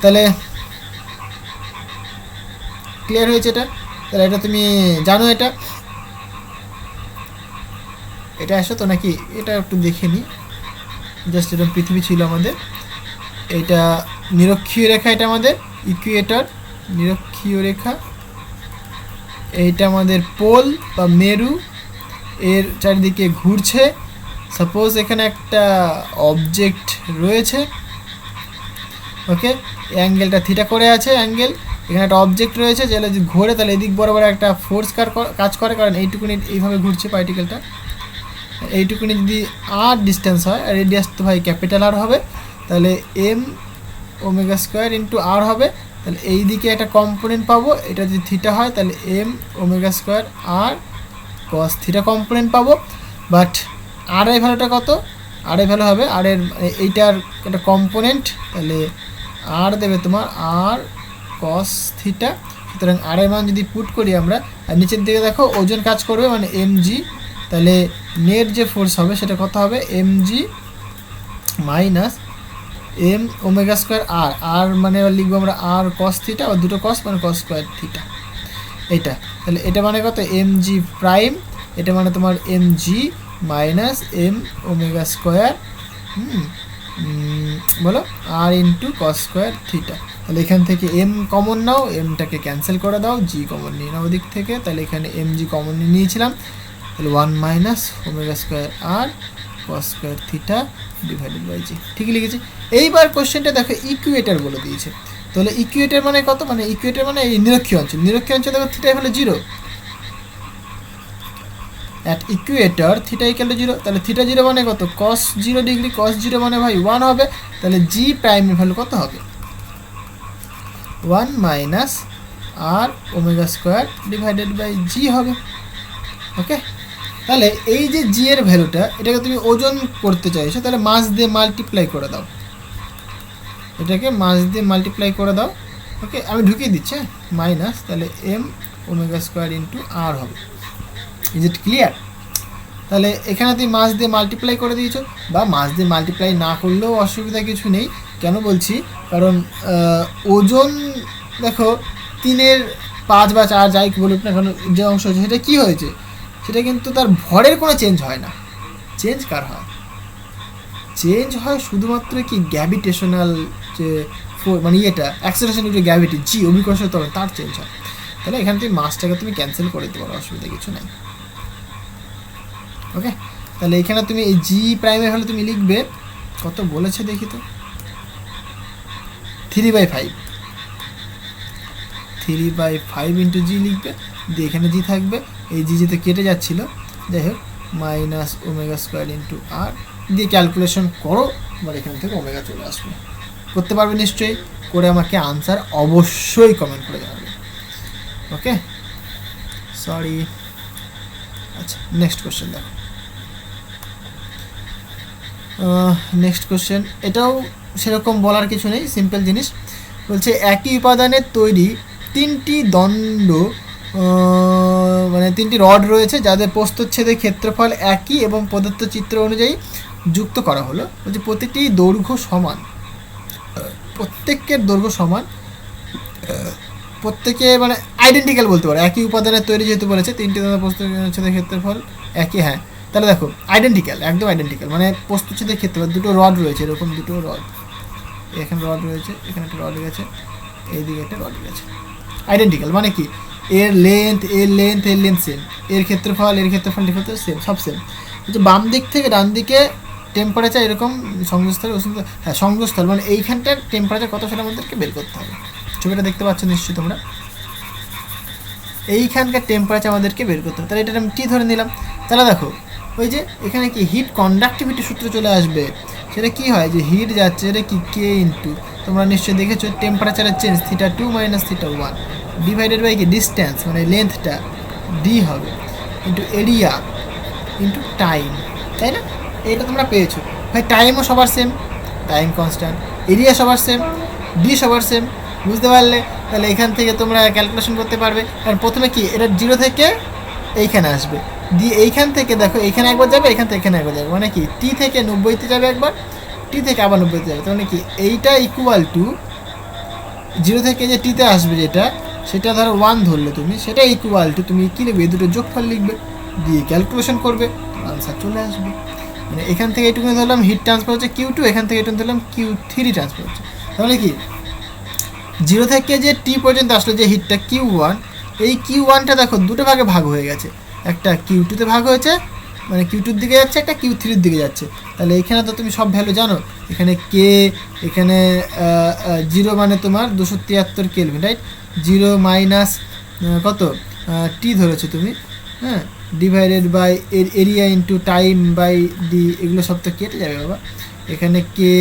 [SPEAKER 1] তাহলে ক্লিয়ার হয়েছে এটা, তাহলে এটা তুমি জানো, এটা আসো তো নাকি, এটা একটু দেখে নিই, জাস্ট এরকম পৃথিবী ছিল আমাদের, এইটা নিরক্ষীয় রেখা, এটা আমাদের ইকুয়েটর নিরক্ষীয় রেখা, এইটা আমাদের পোল বা মেরু, এর চারিদিকে ঘুরছে, সাপোজ এখানে একটা অবজেক্ট রয়েছে, ওকে, অ্যাঙ্গেলটা থিটা করে আছে অ্যাঙ্গেল, এখানে একটা অবজেক্ট রয়েছে, যেটা যদি ঘোরে তাহলে এদিক বরাবর একটা ফোর্স কাজ করে, কারণ এইটুকুনি এইভাবে ঘুরছে পার্টিকেলটা, এইটুকুনি যদি আর ডিস্টেন্স হয়, আর রেডিয়াস তো ভাই ক্যাপিটাল আর হবে, তাহলে এম ওমেগা স্কোয়ার ইন্টু আর হবে, তাহলে এই দিকে একটা কম্পোনেন্ট পাবো, এটা যদি থিটা হয় তাহলে M omega square R cos theta component পাবো, বাট আর এর ভ্যালুটা কত, আর এর ভ্যালু হবে আর এর এইটার একটা কম্পোনেন্ট, তাহলে আর দেবে তোমার আর কস থিটা, সুতরাং আর এর মান যদি পুট করি আমরা, আর নিচের দিকে দেখো ওজন কাজ করবে মানে mg, তাহলে নেট যে ফোর্স হবে সেটা কত হবে mg minus M omega square R, আর মানে লিখবো আমরা আর কস থিটা, আর দুটো কস মানে কস স্কোয়ার থিটা, এইটা, তাহলে এটা মানে কত mg প্রাইম, এটা মানে তোমার mg minus M omega square বলো R into cos square theta, তাহলে এখান থেকে এম কমন নাও, এমটাকে ক্যান্সেল করে দাও, জি কমন নিয়ে নাও দিক থেকে, তাহলে এখানে mg কমন নিয়েছিলাম, তাহলে 1 minus omega square R cos square theta divided by G, ঠিকই লিখেছি। এইবার কোশ্চেনটা দেখো ইকুয়েটার বলে দিয়েছে, তাহলে ইকুয়েটার মানে কত, মানে ইকুয়েটার মানে এই নিরক্ষীয় অঞ্চল, নিরক্ষীয় অঞ্চল দেখো থিটা হলো 0, at Ecuador theta equal to 0, তাহলে থিটা 0 মানে কত কস 0 ডিগ্রি, কস 0 মানে ভাই 1 হবে, তাহলে জি প্রাইমের ভ্যালু কত হবে 1 minus R omega square divided by G হবে। ওকে, তাহলে এই যে জি এর ভ্যালুটা, এটাকে তুমি ওজন করতে চাইছো, তাহলে মাস দিয়ে মাল্টিপ্লাই করে দাও, এটাকে মাস দিয়ে মাল্টিপ্লাই করে দাও। ওকে, আমি ঢুকিয়ে দিচ্ছি মাইনাস, তাহলে এম ওমেগা স্কোয়ার ইন্টু আর হবে। Is it clear? তাহলে এখানে তুমি মাস দিয়ে মাল্টিপ্লাই করে দিয়েছো, বা মাস দিয়ে মাল্টিপ্লাই না করলেও অসুবিধা কিছু নেই। কেন বলছি, কারণ ওজন দেখো 3/5 বা 4 যাই বলুক না কারণ যে অংশ হয়েছে সেটা কী হয়েছে, সেটা কিন্তু তার ভরের কোনো চেঞ্জ হয় না। চেঞ্জ কার হয়? চেঞ্জ হয় শুধুমাত্র কি গ্র্যাভিটেশনাল যে মানে ইয়েটা অ্যাক্সেলারেশন যে গ্র্যাভিটি জি অভিকর্ষের তরণ তার চেঞ্জ হয়। তাহলে এখান থেকে মাসটাকে তুমি ক্যান্সেল করে দিতে পারো, অসুবিধা কিছু নাই। ওকে, তাহলে এখানে তুমি এই জি প্রাইমের হলে তুমি লিখবে কত বলেছে দেখি তো, 3/5 3/5 ইন্টু জি লিখবে, দিয়ে এখানে জি থাকবে, এই জি জিতে কেটে যাচ্ছিল, যাই হোক মাইনাস ওমেগা স্কোয়ার ইন্টু আর দিয়ে ক্যালকুলেশন করো, এবার এখান থেকে ওমেগা চলে আসবে। করতে পারবে নিশ্চয়ই, করে আমাকে আনসার অবশ্যই কমেন্ট করে জানাবে। ওকে, সরি। আচ্ছা, নেক্সট কোশ্চেন দেখো। নেক্সট কোশ্চেন, এটাও সেরকম বলার কিছু নেই, সিম্পল জিনিস। বলছে একই উপাদানের তৈরি 3টি দণ্ড মানে 3টি রড রয়েছে যাদের প্রস্থচ্ছেদের ক্ষেত্রফল একই এবং প্রদত্ত চিত্র অনুযায়ী যুক্ত করা হলো। বলছে প্রত্যেকটি দৈর্ঘ্য সমান, প্রত্যেকের দৈর্ঘ্য সমান, প্রত্যেকে মানে আইডেন্টিক্যাল বলতে পারো, একই উপাদানের তৈরি যেহেতু বলেছে 3টি দণ্ড প্রস্থচ্ছেদের ক্ষেত্রফল একই, হ্যাঁ তাহলে দেখো আইডেন্টিক্যাল, একদম আইডেন্টিক্যাল, মানে প্রস্তুচ্ছেদের ক্ষেত্রে দুটো রড রয়েছে, এরকম দুটো রড, এখানে রড রয়েছে, এখানে একটা রড গেছে, এইদিকে একটা রড গেছে, আইডেন্টিক্যাল মানে কি এর লেন্থ সেম, এর ক্ষেত্রফল সেম, সব সেম। হচ্ছে বাম দিক থেকে ডান দিকে টেম্পারেচার এরকম সংযোগস্থল, হ্যাঁ সংযোগস্থল মানে এইখানটার টেম্পারেচার কত সেটা আমাদেরকে বের করতে হবে। ছবিটা দেখতে পাচ্ছ নিশ্চয়ই তোমরা, এইখানকার টেম্পারেচার আমাদেরকে বের করতে হবে। তাহলে এটা আমি টি ধরে নিলাম। তাহলে দেখো ওই যে এখানে কি হিট কন্ডাক্টিভিটি সূত্র চলে আসবে, সেটা কি হয় যে হিট যাচ্ছে এটা কি কে ইন্টু, তোমরা নিশ্চয়ই দেখেছো টেম্পারেচারের চেঞ্জ θ2 - θ1 ডিভাইডেড বাই কি ডিস্ট্যান্স মানে লেন্থটা ডি হবে ইন্টু এরিয়া ইন্টু টাইম, তাই না? এইটা তোমরা পেয়েছো ভাই। টাইমও সবার সেম, টাইম কনস্ট্যান্ট, এরিয়া সবার সেম, ডি সবার সেম, বুঝতে পারলে? তাহলে এখান থেকে তোমরা ক্যালকুলেশন করতে পারবে। কারণ প্রথমে কি এটা 0 থেকে এইখানে আসবে, দিয়ে এইখান থেকে দেখো এইখানে একবার যাবে, এখান থেকে এখানে একবার যাবে, মানে কি টি থেকে 90তে যাবে একবার, টি থেকে আবার 90তে যাবে। তার মানে কি এইটা ইকুয়াল টু 0 থেকে যে টিতে আসবে যেটা, সেটা ধরো 1 ধরলে তুমি, সেটা ইকুয়াল টু তুমি কী লিখবে, দুটো যোগফল লিখবে, দিয়ে ক্যালকুলেশন করবে, আনসার চলে আসবে। মানে এখান থেকে এটুকু ধরলাম হিট ট্রান্সফার হচ্ছে Q2, এখান থেকে এটুকু ধরলাম Q3 ট্রান্সফার হচ্ছে। তাহলে কি 0 থেকে যে টি পর্যন্ত আসলে যে হিটটা Q1, এই Q1টা দেখো দুটো ভাগে ভাগ হয়ে গেছে, একটা Q2তে ভাগ হয়েছে মানে Q2-র দিকে যাচ্ছে, একটা Q3-র দিকে যাচ্ছে। তাহলে এখানে তো তুমি সব ভ্যালু জানো, এখানে কে, এখানে 0 মানে তোমার 273 কেলভিন, রাইট? 0 মাইনাস কত টি ধরেছো তুমি, হ্যাঁ, divided by area into time by D, এগুলো সব তো কেটে যাবে বাবা। এখানে কে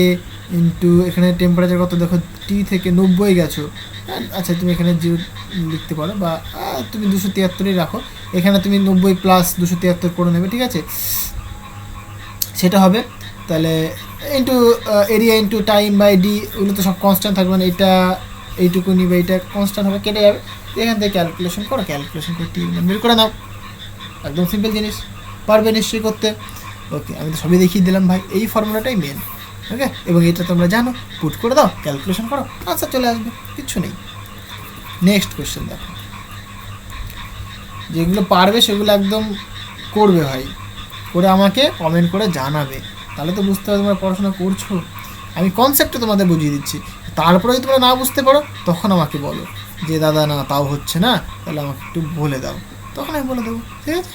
[SPEAKER 1] ইন্টু এখানে টেম্পারেচার কত দেখো, টি থেকে 90 গেছো, আচ্ছা তুমি এখানে 0 লিখতে পারো, বা তুমি 273ই রাখো, এখানে তুমি 90 প্লাস 273 করে নেবে, ঠিক আছে, সেটা হবে। তাহলে into area into time by D, ওগুলো তো সব কনস্ট্যান্ট থাকবে, মানে এটা এইটুকু নিবে, এটা কনস্ট্যান্ট হবে, কেটে যাবে। এখান থেকে ক্যালকুলেশন করো, ক্যালকুলেশন করে টি বের করে নাও, একদম সিম্পল জিনিস, পারবে নিশ্চয়ই করতে। ওকে, আমি তো সবই দেখিয়ে দিলাম ভাই, এই ফর্মুলাটাই মেন, ওকে, এবং এটা তোমরা জানো, পুট করে দাও, ক্যালকুলেশন করো, আনসার চলে আসবে, কিচ্ছু নেই। নেক্সট কোয়েশ্চেন দেখো, যেগুলো পারবে সেগুলো একদম করবে ভাই, করে আমাকে কমেন্ট করে জানাবে, তাহলে তো বুঝতে হবে তোমরা পড়াশোনা করছো। আমি কনসেপ্টটা তোমাদের বুঝিয়ে দিচ্ছি, তারপরে যদি তোমরা না বুঝতে পারো তখন আমাকে বলো যে দাদা না তাও হচ্ছে না, তাহলে আমাকে একটু বলে দাও, তখন আমি বলে দেবো, ঠিক আছে?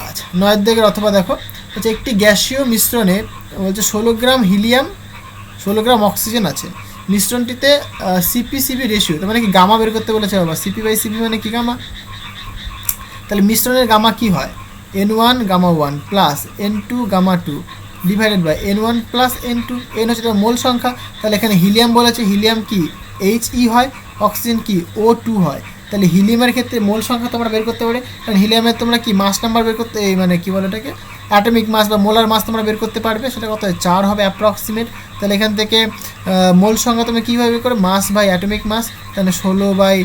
[SPEAKER 1] আচ্ছা, 9 দিকের অথবা দেখো হচ্ছে একটি গ্যাসীয় মিশ্রণে বলছে 16 গ্রাম হিলিয়াম, 16 গ্রাম অক্সিজেন আছে, মিশ্রণটিতে সিপি রেশিও, তার মানে কি গামা বের করতে বলেছে বাবা, সিপি বাই সিপি মানে কি গামা। তাহলে মিশ্রণের গামা কি হয়, N1 gamma 1 plus N2 gamma 2 divided by N1 plus N2, N হচ্ছে তার মোল সংখ্যা। তাহলে এখানে হিলিয়াম বলেছে, হিলিয়াম কি He হয়, অক্সিজেন কি O2 হয়। তাহলে হিলিয়ামের ক্ষেত্রে মোল সংখ্যা তোমরা বের করতে পারে, কারণ হিলিয়ামের তোমরা কি মাস নাম্বার বের করতে, মানে কী বলে এটাকে, অ্যাটমিক মাস বা মোলার মাস তোমরা বের করতে পারবে, সেটা কত হয় 4 হবে অ্যাপ্রক্সিমেট। তাহলে এখান থেকে মোল সংখ্যা তুমি কীভাবে বের করে, মাস বাই অ্যাটমিক মাস, তাহলে 16 বাই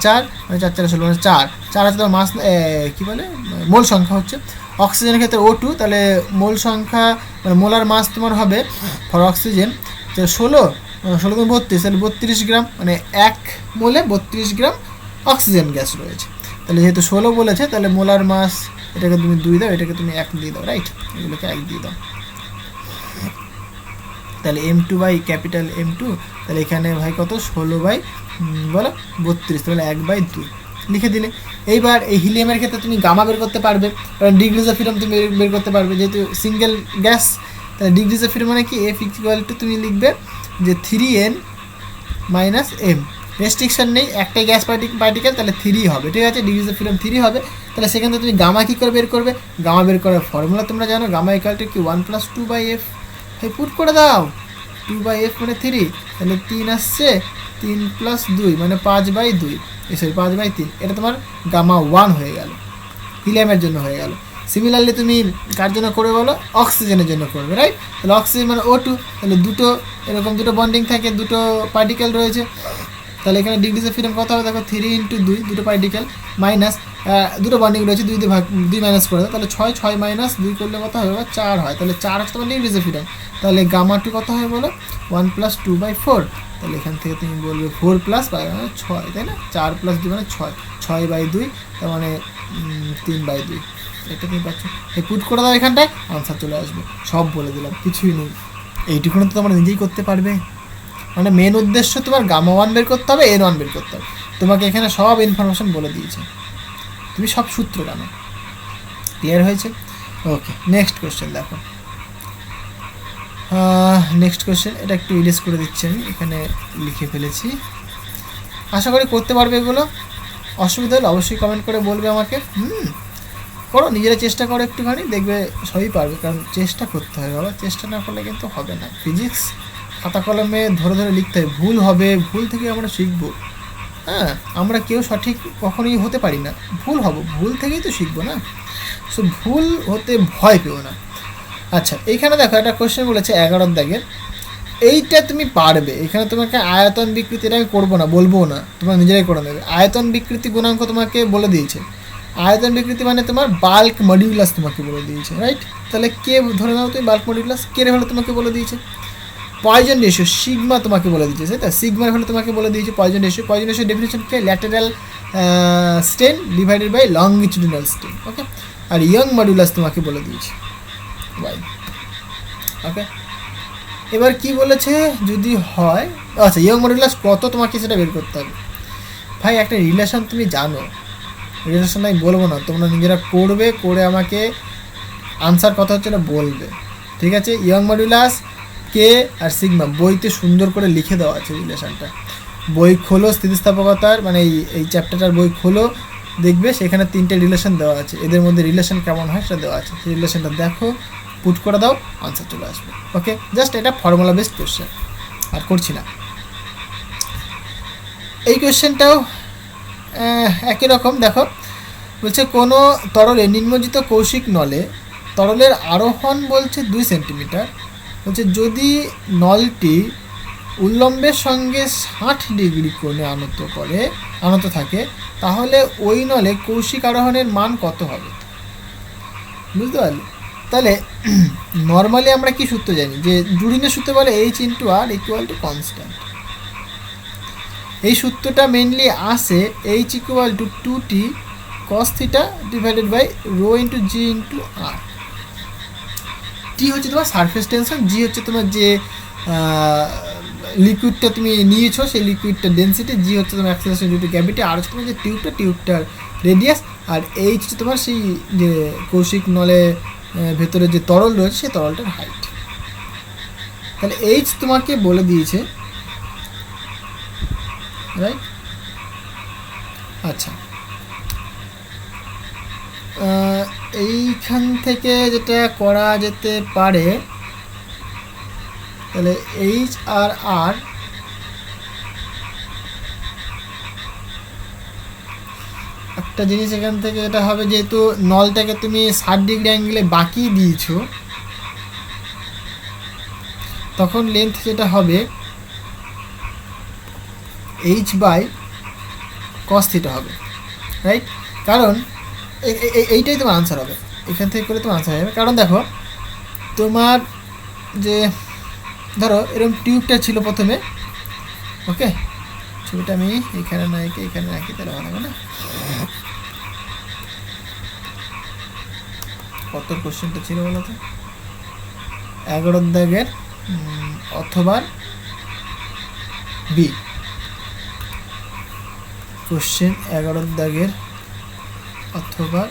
[SPEAKER 1] 4 মানে 4 4 16 মানে 4 4 হচ্ছে তোমার মাস, কী বলে মোল সংখ্যা হচ্ছে। অক্সিজেনের ক্ষেত্রে O2, তাহলে মোল সংখ্যা মানে মোলার মাস তোমার হবে ফর অক্সিজেন 16 16 32, তাহলে 32 গ্রাম, মানে 1 মোলে 32 গ্রাম অক্সিজেন গ্যাস রয়েছে। তাহলে যেহেতু 16 বলেছে, তাহলে মোলার মাস এটাকে তুমি 2 দাও, এটাকে তুমি 1 দিয়ে দাও, রাইট, এগুলোকে 1 দিয়ে দাও। তাহলে M2 বাই ক্যাপিটাল M2, তাহলে এখানে ভাই কত 16 বাই বলো 32, তাহলে 1/2 লিখে দিলে। এইবার এই হিলিয়ামের ক্ষেত্রে তুমি গামা বের করতে পারবে, কারণ ডিগ্রিজ অফ ফ্রিডম তুমি বের করতে পারবে, যেহেতু সিঙ্গেল গ্যাস। তাহলে ডিগ্রিজ অফ ফ্রিডম মানে কি, F ইকুয়াল টু তুমি লিখবে যে 3n মাইনাস m, রেস্ট্রিকশন নেই, একটাই গ্যাস পার্টিকেল, তাহলে 3 হবে, ঠিক আছে, ডিগ্রিজ অফ ফ্রিডম 3 হবে। তাহলে সেখান থেকে তুমি গামা কী করে বের করবে, গামা বের করার ফর্মুলা তোমরা জানো, গামা ইকুয়াল টু কি 1 + 2/f, এই পুট করে দাও, 2/f মানে 3, তাহলে 3 আসছে, 3 + 2 মানে 5/2, সরি 5/3, এটা তোমার গামা 1 হয়ে গেল, হিলিয়ামের জন্য হয়ে গেল। সিমিলারলি তুমি কার জন্য করবে বলো, অক্সিজেনের জন্য করবে, রাইট। তাহলে অক্সিজেন মানে O2, তাহলে দুটো এরকম দুটো বন্ডিং থাকে, দুটো পার্টিকেল রয়েছে, তাহলে এখানে ডিগ্রিজ অফ ফ্রিডম কত হবে দেখো, 3 × 2 দুটো পার্টিকেল মাইনাস দুটো বন্ডিং রয়েছে, 2 দিয়ে ভাগ 2 মাইনাস করে দাও, তাহলে 6 6 মাইনাস 2 করলে কত হবে, 4 হয়, তাহলে 4 হচ্ছে তোমার ডিগ্রিজ অফ ফ্রিডম। তাহলে গামা 2 কত হয় বলো, 1 + 2/4, তাহলে এখান থেকে তুমি বলবে 4 + 5 মানে 6, তাই না, 4 + 2 মানে 6, 6/2, তার মানে 3/2, এটা তুমি পাচ্ছ, এই পুট করে দাও এখানটায়, আনসার চলে আসবে। সব বলে দিলাম, কিছুই নেই। এইটুকুনো তো তোমরা নিজেই করতে পারবে। মানে মেন উদ্দেশ্য তোমার গামা ওয়ান বের করতে হবে, এন ওয়ান বের করতে হবে। তোমাকে এখানে সব ইনফরমেশন বলে দিয়েছে, তুমি সব সূত্র জানো। ক্লিয়ার হয়েছে? ওকে, নেক্সট কোয়েশ্চেন দেখো। নেক্সট কোয়েশ্চেন, এটা একটু ইরেজ করে দিচ্ছি, আমি এখানে লিখে ফেলেছি। আশা করি করতে পারবে এগুলো। অসুবিধা হলে অবশ্যই কমেন্ট করে বলবে আমাকে। করো, নিজেরা চেষ্টা করো একটুখানি, দেখবে সবই পারবে। কারণ চেষ্টা করতে হবে বাবা, চেষ্টা না করলে কিন্তু হবে না। ফিজিক্স খাতা কলমে ধরে ধরে লিখতে হয়, ভুল হবে, ভুল থেকে আমরা শিখবো। হ্যাঁ, আমরা কেউ সঠিক কখনোই হতে পারি না, ভুল হব, ভুল থেকেই তো শিখবো না। সো ভুল হতে ভয় পেও না। আচ্ছা, এইখানে দেখো একটা কোয়েশ্চেন বলেছে 11 দাগের, এইটা তুমি পারবে। এখানে তোমাকে আয়তন বিকৃতি, এটা আমি করবো না, বলবো না, তোমরা নিজেরাই করে নেবে। আয়তন বিকৃতি গুণাঙ্ক তোমাকে বলে দিয়েছে। আয়তন বিকৃতি মানে তোমার বাল্ক মডিউলাস তোমাকে বলে দিয়েছে, রাইট? তাহলে কে ধরে নাও তুমি বাল্ক মডিউলাস, কে হলে তোমাকে বলে দিয়েছে। পয়জন রেশিও সিগমা তোমাকে বলে দিয়েছে, তাই তো? সিগমার হলে তোমাকে বলে দিয়েছে Poisson ratio. Poisson ratio definition কি? Lateral strain divided by longitudinal strain. Okay, আর ইয়ং মডিউলাস তোমাকে বলে দিয়েছে ওয়াই। ওকে, এবার কি বলেছে যদি হয়, আচ্ছা ইয়ং মডিউলাস কত তোমাকে সেটা বের করতে হবে। ভাই একটা রিলেশন তুমি জানো, রিলেশন আমি বলবো না, তোমরা নিজেরা করবে, করে আমাকে আনসার কত হচ্ছে না বলবে, ঠিক আছে? ইয়ং মডিউলাস কে আর সিগমা বইতে সুন্দর করে লিখে দেওয়া আছে রিলেশনটা। বই খোলো, স্থিতিস্থাপকতার মানে এই চ্যাপ্টারটার বই খোলো, দেখবে সেখানে 3টে রিলেশন দেওয়া আছে, এদের মধ্যে রিলেশন কেমন হয় সেটা দেওয়া আছে। সেই রিলেশনটা দেখো, পুট করে দাও, আনসার চলে আসবে। ওকে, জাস্ট এটা ফর্মুলা বেসড কোয়েশ্চেন, আর করছি না। এই কোয়েশ্চেনটাও একই রকম। দেখো বলছে কোনো তরলে নিম্নজিত কৌশিক নলে তরলের আরোহণ বলছে 2 সেন্টিমিটার। বলছে যদি নলটি উল্লম্বের সঙ্গে 60 ডিগ্রি কোণে আনত থাকে, তাহলে ওই নলে কৌশিক আরোহণের মান কত হবে? বুঝতে পারলে? তাহলে নর্মালি আমরা কি সূত্র জানি, যে জুড়িনের সূত্র বলে H/R = কনস্ট্যান্ট। এই সূত্রটা মেনলি আসে H = 2t cos θ ডিভাইডেড বাই ρ × g/r। টি হচ্ছে তোমার সারফেস টেনশন, জি হচ্ছে তোমার যে লিকুইডটা তুমি নিয়েছো সেই লিকুইডটার ডেন্সিটি, জি হচ্ছে তোমার অ্যাক্সেলারেশন ডিউ টু গ্র্যাভিটি, আর হচ্ছে তোমার যে টিউবটার রেডিয়াস, আর এইচ হচ্ছে তোমার সেই যে কৌশিক নলে ভেতরে যে তরল রয়েছে সেই তরলটার হাইট। তাহলে এইচ তোমাকে বলে দিয়েছে, রাইট? আচ্ছা, এইখান থেকে যেটা করা যেতে পারে, তাহলে H/R একটা জিনিস এখান থেকে এটা হবে, যেহেতু নলটাকে তুমি 60 ডিগ্রি অ্যাঙ্গেলে বাঁকিয়ে দিয়েছো, তখন লেন্থ যেটা হবে H/cos θ হবে, রাইট? কারণ এইটাই তোমার আনসার হবে, এখান থেকে করে তোমার আনসার হবে। কারণ দেখো তোমার যে ধরো এরকম টিউবটা ছিল প্রথমে, ওকে, ছবিটা আমি এখানে না এঁকে এখানে রাখি, তাহলে ভালো হবে না। কত কোশ্চেনটা ছিল বলো তো? 11 দাগের অথবা বি কোশ্চেন, 11 দাগের অথবা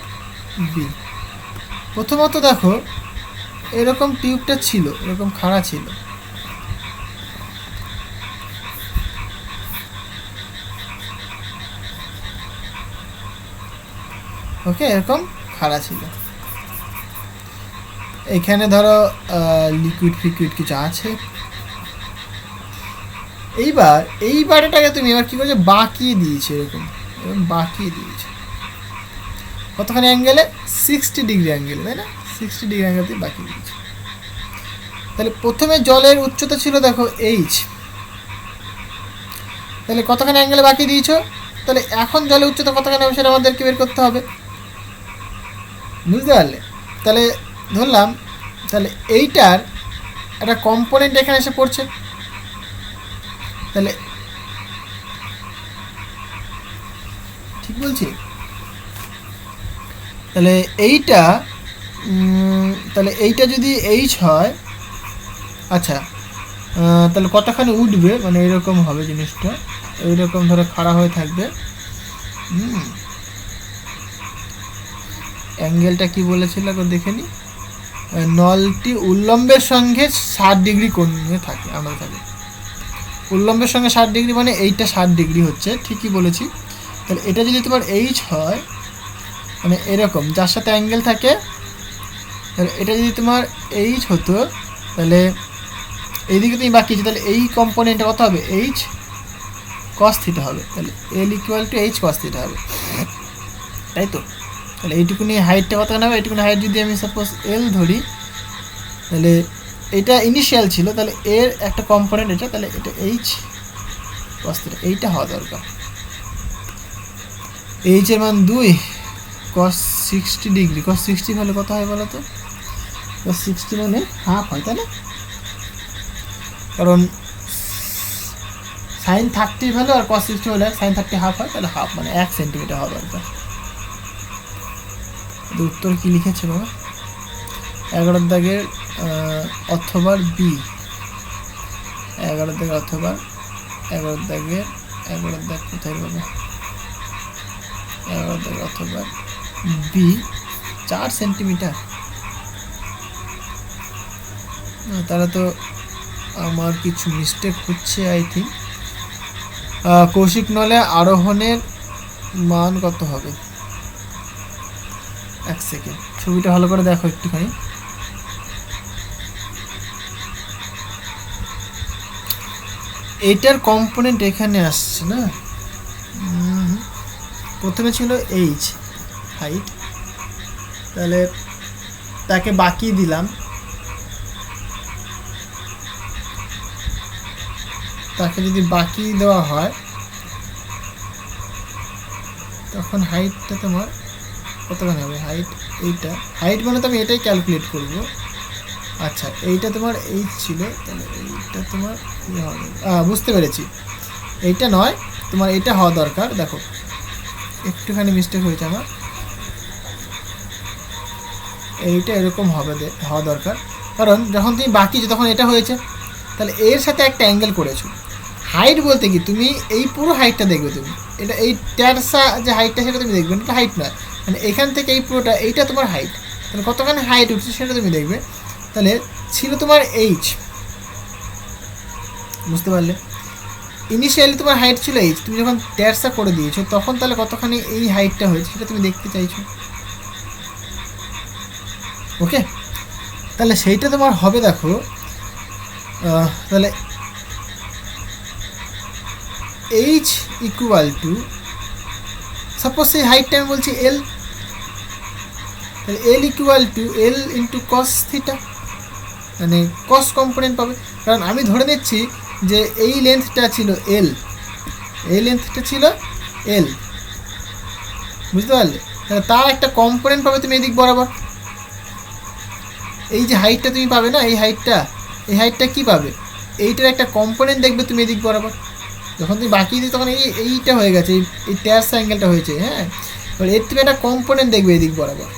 [SPEAKER 1] বি। প্রথমত দেখো এরকম টিউবটা ছিল, এরকম খাড়া ছিল, ওকে, এরকম খাড়া ছিল। এখানে ধরো লিকুইড ফিকুইড কিছু আছে। এইবার এটাকে তুমি এবার কী করছো, বাঁকিয়ে দিয়েছে, এরকম বাঁকিয়ে দিয়েছে। কতখানি অ্যাঙ্গেলে? 60 ডিগ্রি অ্যাঙ্গেলে, তাই না? 60 ডিগ্রি অ্যাঙ্গেল দিয়ে বাঁকিয়ে দিয়েছে। তাহলে প্রথমে জলের উচ্চতা ছিল দেখো H, তাহলে কতখানি অ্যাঙ্গেলে বাঁকিয়ে দিয়েছো, তাহলে এখন জলের উচ্চতা কতখানি হবে সেটা আমাদেরকে বের করতে হবে, বুঝতে পারলে? তাহলে ধরলাম, তাহলে এইটার একটা কম্পোনেন্ট এখানে এসে পড়ছে, তাহলে ঠিক বলছি? তাহলে এইটা তাহলে এইটা যদি এইচ হয়, আচ্ছা তাহলে কতখানি উঠবে, মানে এরকম হবে জিনিসটা, এইরকম ধরে খাড়া হয়ে থাকবে। অ্যাঙ্গেলটা কি বলেছিল দেখে নি, নলটি উল্লম্বের সঙ্গে 60 ডিগ্রি কোণে থাকে, আমরা থাকি উল্লম্বের সঙ্গে 60 ডিগ্রি, মানে এইটা 60 ডিগ্রি হচ্ছে, ঠিকই বলেছি। তাহলে এটা যদি তোমার এইচ হয়, মানে এরকম যার সাথে অ্যাঙ্গেল থাকে, তাহলে এটা যদি তোমার এইচ হতো, তাহলে এইদিকে তুমি বাকি, তাহলে এই কম্পোনেন্টটা কত হবে, এইচ কস থিটা হবে, তাহলে L equal to H cos theta হবে, তাই তো। তাহলে এইটুকুনি হাইটটা কত হবে, এইটুকুনি হাইট যদি আমি সাপোজ এল ধরি, তাহলে এটা ইনিশিয়াল ছিল, তাহলে এর একটা কম্পোনেন্ট এটা, তাহলে এটা এইচ কস থিটা, এইটা হওয়া দরকার। এইচ এর মান 2 কস 60 ডিগ্রি, কস 60 হলে কত হয় বলো তো, কস 60 মানে হাফ হয়, তাই না? কারণ সাইন 30 ভ্যালু আর কস 60 হলে সাইন 30 হাফ হয়, তাহলে হাফ মানে 1 সেন্টিমিটার হওয়া দরকার। উত্তর কি লিখেছে বাবা, 11 দাগের অথবা বি, 11 দাগের অথবা 11 দাগের 11 দাগ কোথায় বাবা, 11 দাগের অথবা বি 4 সেন্টিমিটার। তাহলে তো আমার কিছু মিস্টেক হচ্ছে আই থিঙ্ক। কৌশিক নলে আরোহণের মান কত হবে, 1 সেকেন্ড, ছবিটা ভালো করে দেখো একটুখানি। এইটার কম্পোনেন্ট এখানে আসছে না, প্রথমে ছিল এইচ হাইট, তাহলে তাকে বাকি দিলাম, তাকে যদি বাকি দেওয়া হয় তখন হাইটটা তোমার কতখানি হবে, হাইট এইটা, হাইট মানে তো আমি এটাই ক্যালকুলেট করব। আচ্ছা এইটা তোমার এইচ ছিল, তাহলে এইটা তোমার হবে, বুঝতে পেরেছি, এইটা নয় তোমার এটা হওয়া দরকার। দেখো একটুখানি মিস্টেক হয়েছে আমার, এইটা এরকম হবে হওয়া দরকার, কারণ যখন তুমি বাকি তখন এটা হয়েছে, তাহলে এর সাথে একটা অ্যাঙ্গেল করেছো। হাইট বলতে কি তুমি এই পুরো হাইটটা দেখবে, তুমি এটা এই ট্যারসা যে হাইটটা সেটা তুমি দেখবে, এটা হাইট নয়, মানে এখান থেকে এই পুরোটা এইটা তোমার হাইট, তাহলে কতখানি হাইট উঠছে সেটা তুমি দেখবে। তাহলে ছিল তোমার এইচ, বুঝতে পারলে, ইনিশিয়ালি তোমার হাইট ছিল এইচ, তুমি যখন ট্যারসা করে দিয়েছো তখন তাহলে কতখানি এই হাইটটা হয়েছে সেটা তুমি দেখতে চাইছো, ওকে। তাহলে সেইটা তোমার হবে, দেখো তাহলে এইচ ইকুয়াল টু, সাপোজ সেই হাইটটা আমি বলছি এল, তাহলে L equal to L into cos theta, মানে কস কম্পোনেন্ট পাবে, কারণ আমি ধরে নিচ্ছি যে এই লেন্থটা ছিল এল, এই লেন্থটা ছিল এল, বুঝতে পারলে, তাহলে তার একটা কম্পোনেন্ট পাবে তুমি এদিক বরাবর, এই যে হাইটটা তুমি পাবে না, এই হাইটটা কী পাবে, এইটার একটা কম্পোনেন্ট দেখবে তুমি এদিক বরাবর, যখন তুমি বাকি দিই তখন এইটা হয়ে গেছে, এই ট্যাস অ্যাঙ্গেলটা হয়েছে, হ্যাঁ, এবার এর তুমি একটা কম্পোনেন্ট দেখবে এদিক বরাবর,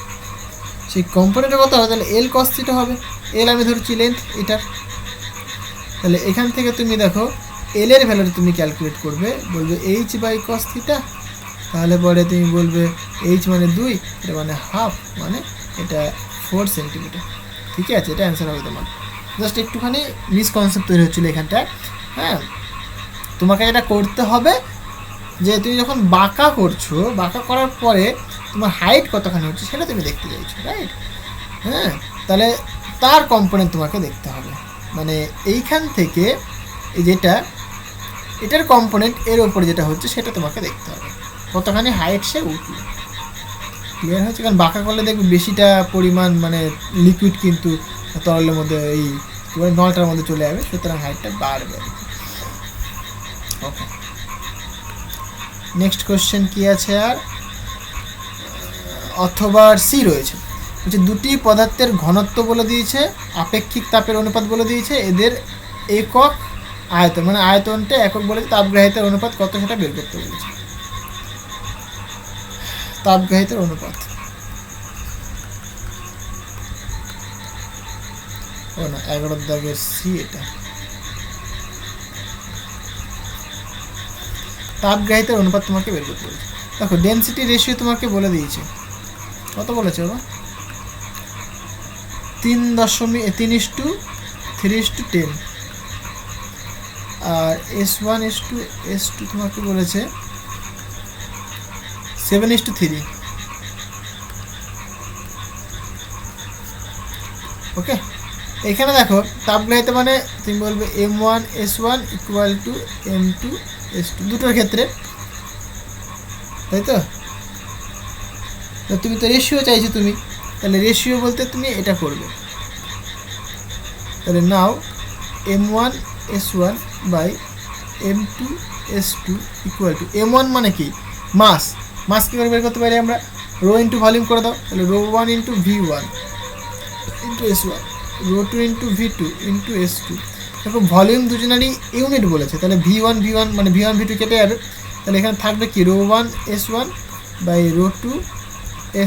[SPEAKER 1] সেই কম্পোনেন্টের কথা হবে, তাহলে এল কস থিটা হবে, এল আমি ধরছি লেন্থ এটার, তাহলে এখান থেকে তুমি দেখো এল এর ভ্যালুটা তুমি ক্যালকুলেট করবে, বলবে এইচ বাই কস থিটা, তাহলে পরে তুমি বলবে এইচ মানে 2, এটা মানে হাফ, মানে এটা 4 সেন্টিমিটার, ঠিক আছে, এটা অ্যান্সার হবে তোমার। জাস্ট একটুখানি মিসকনসেপ্ট তৈরি হচ্ছিলো এখানটায়, হ্যাঁ। তোমাকে এটা করতে হবে যে তুমি যখন বাঁকা করছো, বাঁকা করার পরে তোমার হাইট কতখানি হচ্ছে সেটা তুমি দেখতে চাইছো, রাইট, হ্যাঁ, তাহলে তার কম্পোনেন্ট তোমাকে দেখতে হবে, মানে এইখান থেকে এই যেটা এটার কম্পোনেন্ট এর ওপরে যেটা হচ্ছে সেটা তোমাকে দেখতে হবে, কতখানি হাইট সে উঠলো, ক্লিয়ার হচ্ছে, কারণ বাঁকা করলে দেখবে বেশিটা পরিমাণ মানে লিকুইড কিন্তু তরলের মধ্যে এই নলটার মধ্যে চলে যাবে, সুতরাং হাইটটা বাড়বে। ওকে, নেক্সট কোশ্চেন কি আছে, আর অথবা সি রয়েছে, হচ্ছে দুটি পদার্থের ঘনত্ব বলে দিয়েছে, আপেক্ষিক তাপের অনুপাত বলে দিয়েছে, এদের একক আয়তন মানে আয়তনটা একক বলেছে, তাপগ্রাহিতার অনুপাত কত সেটা বের করতে বলেছে, তাপগ্রাহিতার অনুপাত ও না 11 দাগের সি এটা। তাপগ্রাহিতার অনুপাত তোমাকে বের করতে বলছে। দেখো ডেনসিটি রেশিও তোমাকে বলে দিয়েছে, কত বলেছে বাবা? 3:3:10। আর S1 তোমাকে বলেছে 7:3। ওকে, এখানে দেখো তাপগ্রাহিতা মানে তুমি বলবে M1S1 = M2S2 দুটোর ক্ষেত্রে, তাই তো? তুমি তো রেশিও চাইছো তুমি, তাহলে রেশিও বলতে তুমি এটা করবে। তাহলে নাও M1S1 / M2S2 = M1 মানে কি? মাস কি করে বের করতে পারি আমরা? রো ইন্টু ভলিউম করে দাও, তাহলে ρ1 × V1 × S1, ρ2 × V2 × S2। দেখো ভলিউম দুজনেরই ইউনিট বলেছে, তাহলে V1 মানে V1 V2 কেটে যাবে, তাহলে এখানে থাকবে কি ρ1 S1 / ρ2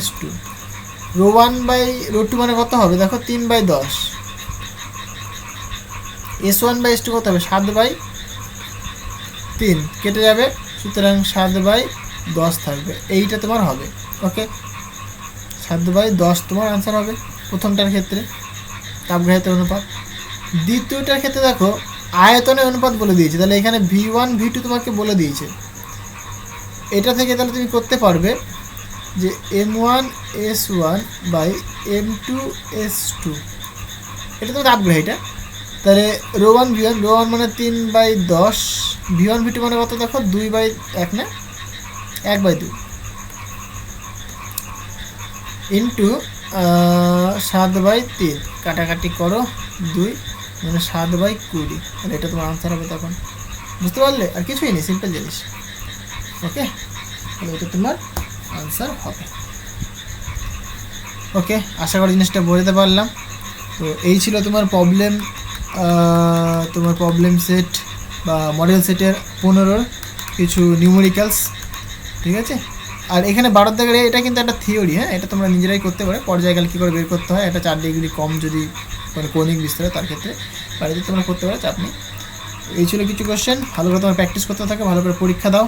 [SPEAKER 1] S2। ρ1 / ρ2 মানে কত হবে? দেখো 3/10। S1 / S2 কত হবে? 7/3 কেটে যাবে, সুতরাং 7/10 থাকবে, এইটা তোমার হবে। ওকে, 7/10 তোমার আনসার হবে প্রথমটার ক্ষেত্রে তাপগ্রাহিতার অনুপাত। দ্বিতীয়টার ক্ষেত্রে দেখো আয়তনের অনুপাত বলে দিয়েছে, তাহলে এখানে V1 V2 তোমাকে বলে দিয়েছে। এটা থেকে তাহলে তুমি করতে পারবে যে M1S1 / M2S2, এটা তো তাপগ্রাহিতা। তাহলে ρ1 V1 মানে 3/10, V1 V2 মানে কত? দেখো 2/1 না 1/2 ইন্টু 7/3, কাটাকাটি করো 2 মানে 7/20, তাহলে এটা তোমার আনসার হবে। তখন বুঝতে পারলে? আর কিছুই নেই, সিম্পল জিনিস। ওকে, তাহলে এটা তোমার আনসার হবে। ওকে, আশা করি জিনিসটা বোঝাতে পারলাম। তো এই ছিল তোমার প্রবলেম সেট বা মডেল সেটের 15 কিছু নিউমেরিক্যালস, ঠিক আছে? আর এখানে 12 দাগের এটা কিন্তু একটা থিওরি, হ্যাঁ, এটা তোমরা নিজেরাই করতে পারো। পর্যায়কাল কী করে বের করতে হয়, এটা 4 ডিগ্রি কম যদি মানে কৌণিক বিস্তার, তার ক্ষেত্রে বাড়িতে তোমরা করতে পারো, চাপ নেই। এই ছিল কিছু কোশ্চেন, ভালো করে তোমরা প্র্যাকটিস করতে থাকো, ভালো করে পরীক্ষা দাও,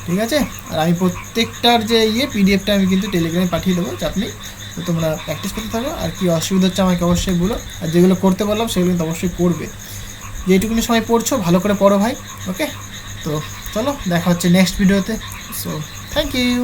[SPEAKER 1] ঠিক আছে? আর আমি প্রত্যেকটার যে পিডিএফটা আমি কিন্তু টেলিগ্রামে পাঠিয়ে দেবো, চাপ নেই। তো তোমরা প্র্যাকটিস করতে থাকো, আর কি অসুবিধা হচ্ছে আমাকে অবশ্যই বলো। আর যেগুলো করতে বললাম সেগুলো কিন্তু অবশ্যই করবে, যেটুকুনি সময় পড়ছো ভালো করে পড়ো ভাই। ওকে, তো চলো দেখা হচ্ছে নেক্সট ভিডিওতে। So thank you.